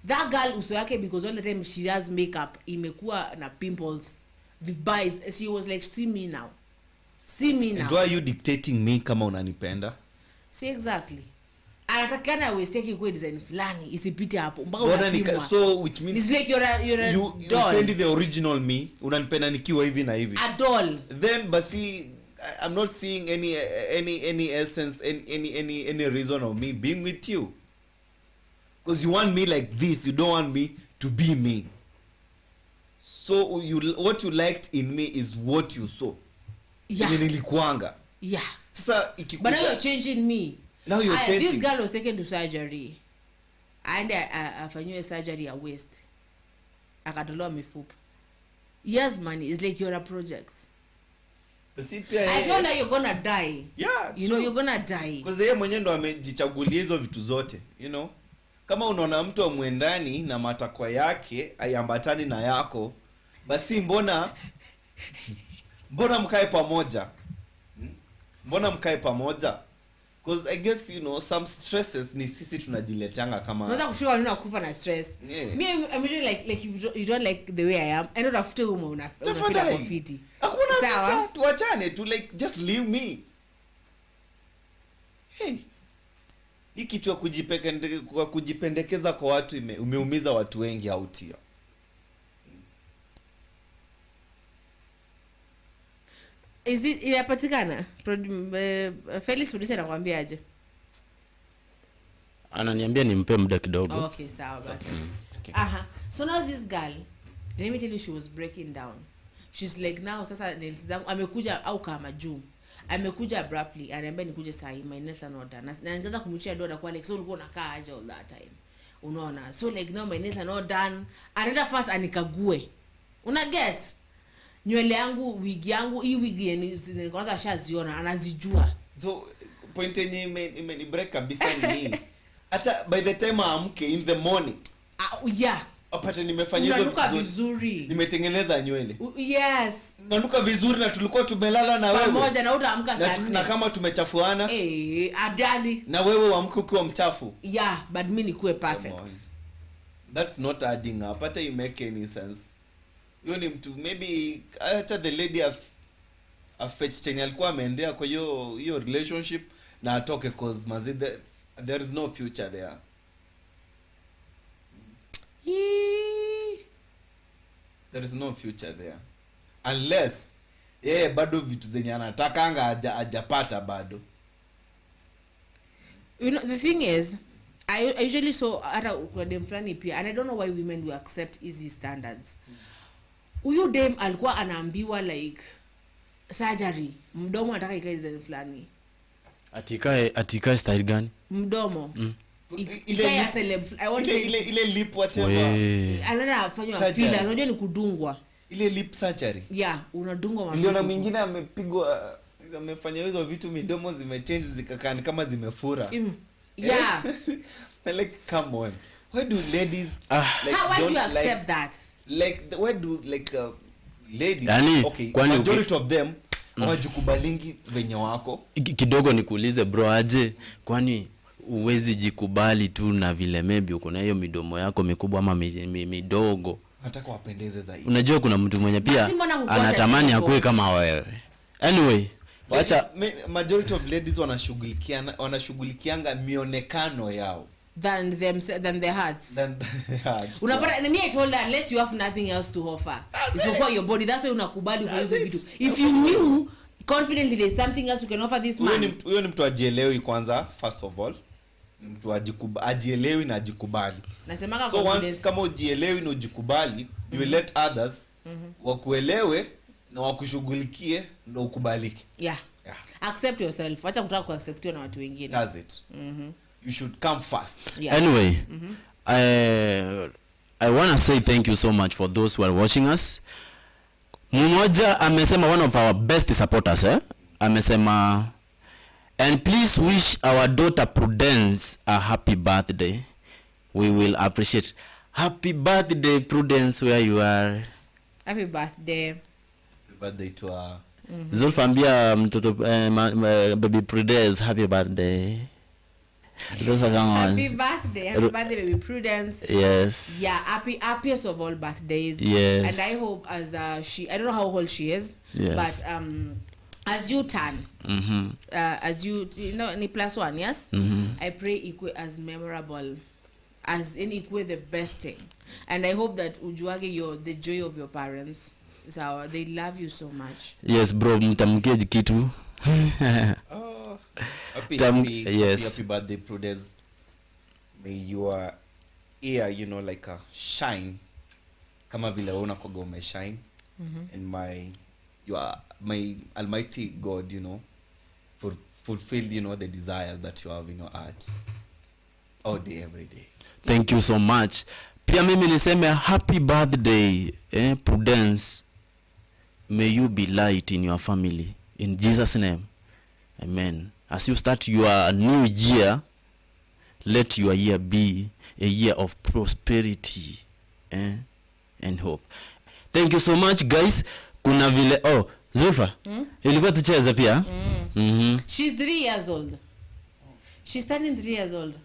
That girl uso yake, because all the time she has makeup imekuwa na pimples, the buys. She was like, see me now. And why are you dictating me kama unanipenda? See, exactly. Anatakana westeki kwa design fulani isipite hapo mpaka unapimwa. So which means it's like you're a you defend the original me, unanipenda nikiwa hivi na hivi. A doll. Then basi I'm not seeing any essence, any reason of me being with you. Because you want me like this, you don't want me to be me. So what you liked in me is what you saw. Yeah. Nilikuanga. Yeah. Sasa But now you're changing me. Now you're changing. This girl was taken to surgery. And afanyiwe surgery ya waist. Akatolewa mifupa. Yes, man, it's like you're a project. I told her you're gonna die. Yeah. You're gonna die. Because yeye mwenyewe ndo amejichagulia hizo vitu zote, Kama unaona mtu amwendani na matakwa yake ayambatani na yako, basi mbona mkae pamoja? Mbona mkae pamoja? Because I guess some stresses ni sisi tunajiletanga kama. Unaweza kushika nini kufa na stress. Yeah. Me I'm usually like you don't like the way I am. I don't have to unafeel confident. Hakuna vita, tuachane tu, like just leave me. Hey. Hii kitu ya kujipendekeza kwa watu umeumiza watu wengi out here. Is it inapatikana? Felix producer anakuambia aje? Ananiambia nimpe muda kidogo. Okay, sawa basi. Okay. So now this girl, let me tell you, she was breaking down. She's like, now sasa nails zangu amekuja au kama juu. Amekuja abruptly, ananiambia nikuje saa hii, my nails are not done. Na ningeanza kumchia doda kwa like, so ulikuwa unakaa aje all that time. Unaona? So like now my nails are not done. Anaenda first anikague. Una get? Nywele yangu, wig yangu, hii wig yenye kwanza ashaziona, anazijua. So point yenye imeni break kabisa ni hata by the time aamke in the morning. Yeah. Apata nimefanya hizo vizuri. Nimetengeneza nywele. Yes. Nanuka vizuri na tulikuwa tumelala na wewe. Pamoja na utaamka saa 4. Na kama tumechafuana. Adali. Na wewe uamke ukiwa mchafu. Yeah, but mimi nikuwe perfect. That's not adding up. Hata it make any sense. Hiyo ni mtu maybe acha the lady affect chenye alikuwa ameendea kwa hiyo relationship na atoke cause there is no future there. There is no future there unless bado vitu zenye anatakanga hajapata bado. You know, the thing is, I usually saw hata kwa dem fulani pia, and I don't know why women will accept easy standards. Huyu dem alikuwa anaambiwa like surgery, mdomo anataka ikae design fulani. Atikae style gani? Mdomo. Ile ya celeb. I want ile lip whatever. Anafanywa filler, unajua ni kudungwa. Ile lip surgery. Yeah, unadungwa mafuta. Niliona mwingine amepigwa amefanya hizo vitu midomo zimechange zikakaa kama zimefura. Yeah. Like come on. Why do ladies why do you accept that? Like why do ladies yani, okay, majority of them hawajikubalingi venye wako. Kidogo nikuulize bro aje, kwani uwezi jikubali tu na vile maybe uko na hiyo midomo yako mikubwa ama midogo? Nataka wapendeze zaidi. Unajua kuna mtu mwenye pia anatamani akue kama wewe. Anyway, wacha majority of ladies wanashughulikianga mionekano yao than their hearts. Unapata me I told her unless you have nothing else to offer. It's for your body. That's why unakubali kwa hizo vitu. If you knew confidently there's something else you can offer this man. Huyo ni mtu ajielewi kwanza first of all. Mtu ajielewi na ajikubali. Nasemanga so once kama ujielewi na ujikubali, you will let others wakuelewe na wakushughulikie na ukubaliki. Yeah. Accept yourself. Acha kutaka kuacceptiwa na watu wengine. That's it. You should come first. Yeah. Anyway, I want to say thank you so much for those who are watching us. Mmoja amesema, one of our best supporters amesema, and please wish our daughter Prudence a happy birthday. We will appreciate. Happy birthday Prudence, where you are. Happy birthday. Happy birthday to her. Zulfa ambia mtoto baby Prudence happy birthday. Zulfa, come on. Happy birthday baby Prudence. Yes. Yeah, happiest of all birthdays. Yes. And I hope as I don't know how old she is, yes, but as you turn, as you know, ni +1, yes. I pray equal as memorable, as in equal the best thing, and I hope that ujuage the joy of your parents. So they love you so much. Yes, bro, mtamkie kitu. Happy birthday Prudence. May your ear, like a shine kama vile unakoga umeshine. And my almighty God, fulfill the desires that you have in your heart all day every day. Thank you so much. Pia mimi niseme happy birthday Prudence. May you be light in your family, in Jesus' name. Amen. As you start your new year, let your year be a year of prosperity and hope. Thank you so much, guys. Kuna vile Zulfa, ilikuwa tucheze pia. She's 3 years old. She's turning 3 years old.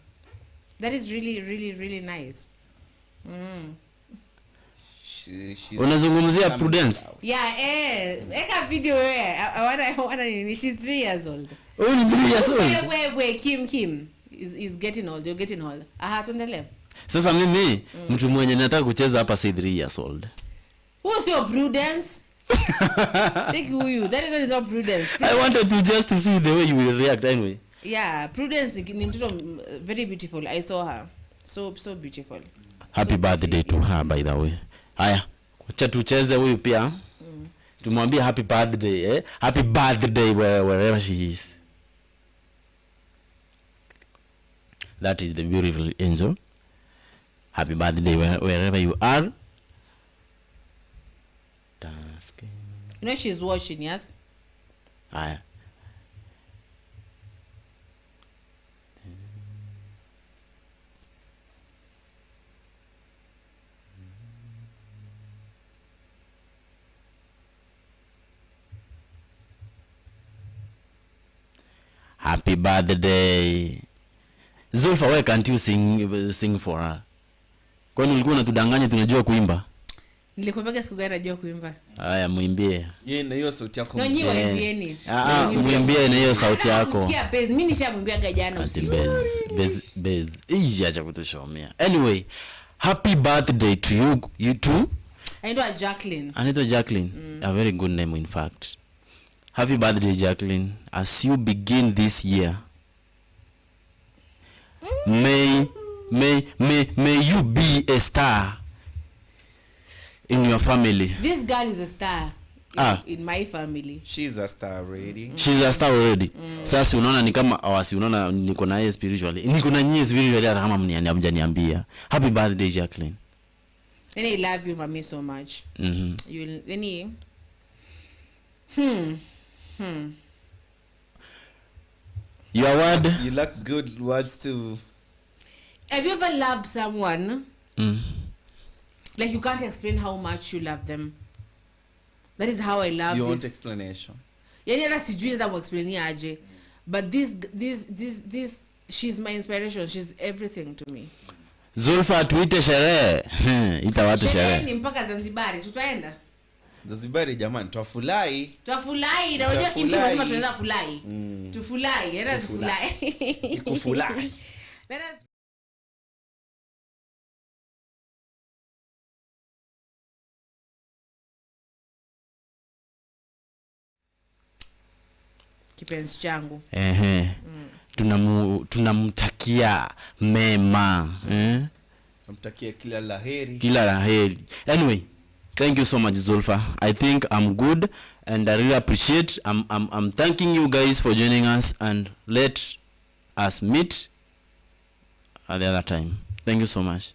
That is really, really, really nice. Unazungumzia Prudence? Yeah, eka video wewe. I wanna she's 3 years old. Oh, ni 3 years old. Wait, Kim is getting old. You're getting old. Tuendelee. Sasa mimi mtu mwenye nataka kucheza hapa si 3 years old. Who's your Prudence? Take you. That is not prudence. I wanted to just see the way you will react anyway. Yeah, Prudence ni mtoto very beautiful. I saw her. So beautiful. Happy so birthday to her, by the way. Haya, acha tucheze huyu pia. Tumwambie happy birthday, eh? Happy birthday wherever she is. That is the beautiful angel. Happy birthday wherever you are. You know she's watching, yes? Haya. Happy birthday. Zulfa, why can't you sing for her? Kwani ulikuwa unatudanganya tunajua kuimba? Nilikwambia siku gani najua kuimba? Haya, muimbie. Yeye na hiyo sauti yako. No, nyiwa imbieni. Muimbie na hiyo sauti yako. Usikia bass, mimi nishamwimbiaga jana usiku. Bass. Iji acha kutushomea. Anyway, happy birthday to you too. Anaitwa Jacqueline. Anaitwa Jacqueline. A very good name in fact. Happy birthday, Jacqueline. As you begin this year, may you be a star in your family. This girl is a star in my family. She's a star already. She's a star already. Sasa unaona ni kama awasi, unaona niko na yeye spiritually. Niko na nyie spiritually hata kama mniambia. Happy birthday, Jacqueline. And I love you, mommy, so much. You'll any Your word? You like good words too. Have you ever loved someone? Like you can't explain how much you love them. That is how I love you this. Want explanation? Yani hata sijui za kuexplainia aje. But this she's my inspiration. She's everything to me. Zulfa, tuite sherehe. Ita watu sherehe. Ni mpaka Zanzibar. Tutaenda? Zanzibar jamani, twafurahi. Twafurahi. Na unajua kitu lazima tunaweza furahi. Tufurahi. Let us furahi. Ikufurahi. Let us kipenzi changu. Tunamtakia mema. Namtakia kila laheri. Kila laheri. Anyway, thank you so much, Zulfa. I think I'm good and I really appreciate. I'm thanking you guys for joining us, and let us meet at the other time. Thank you so much.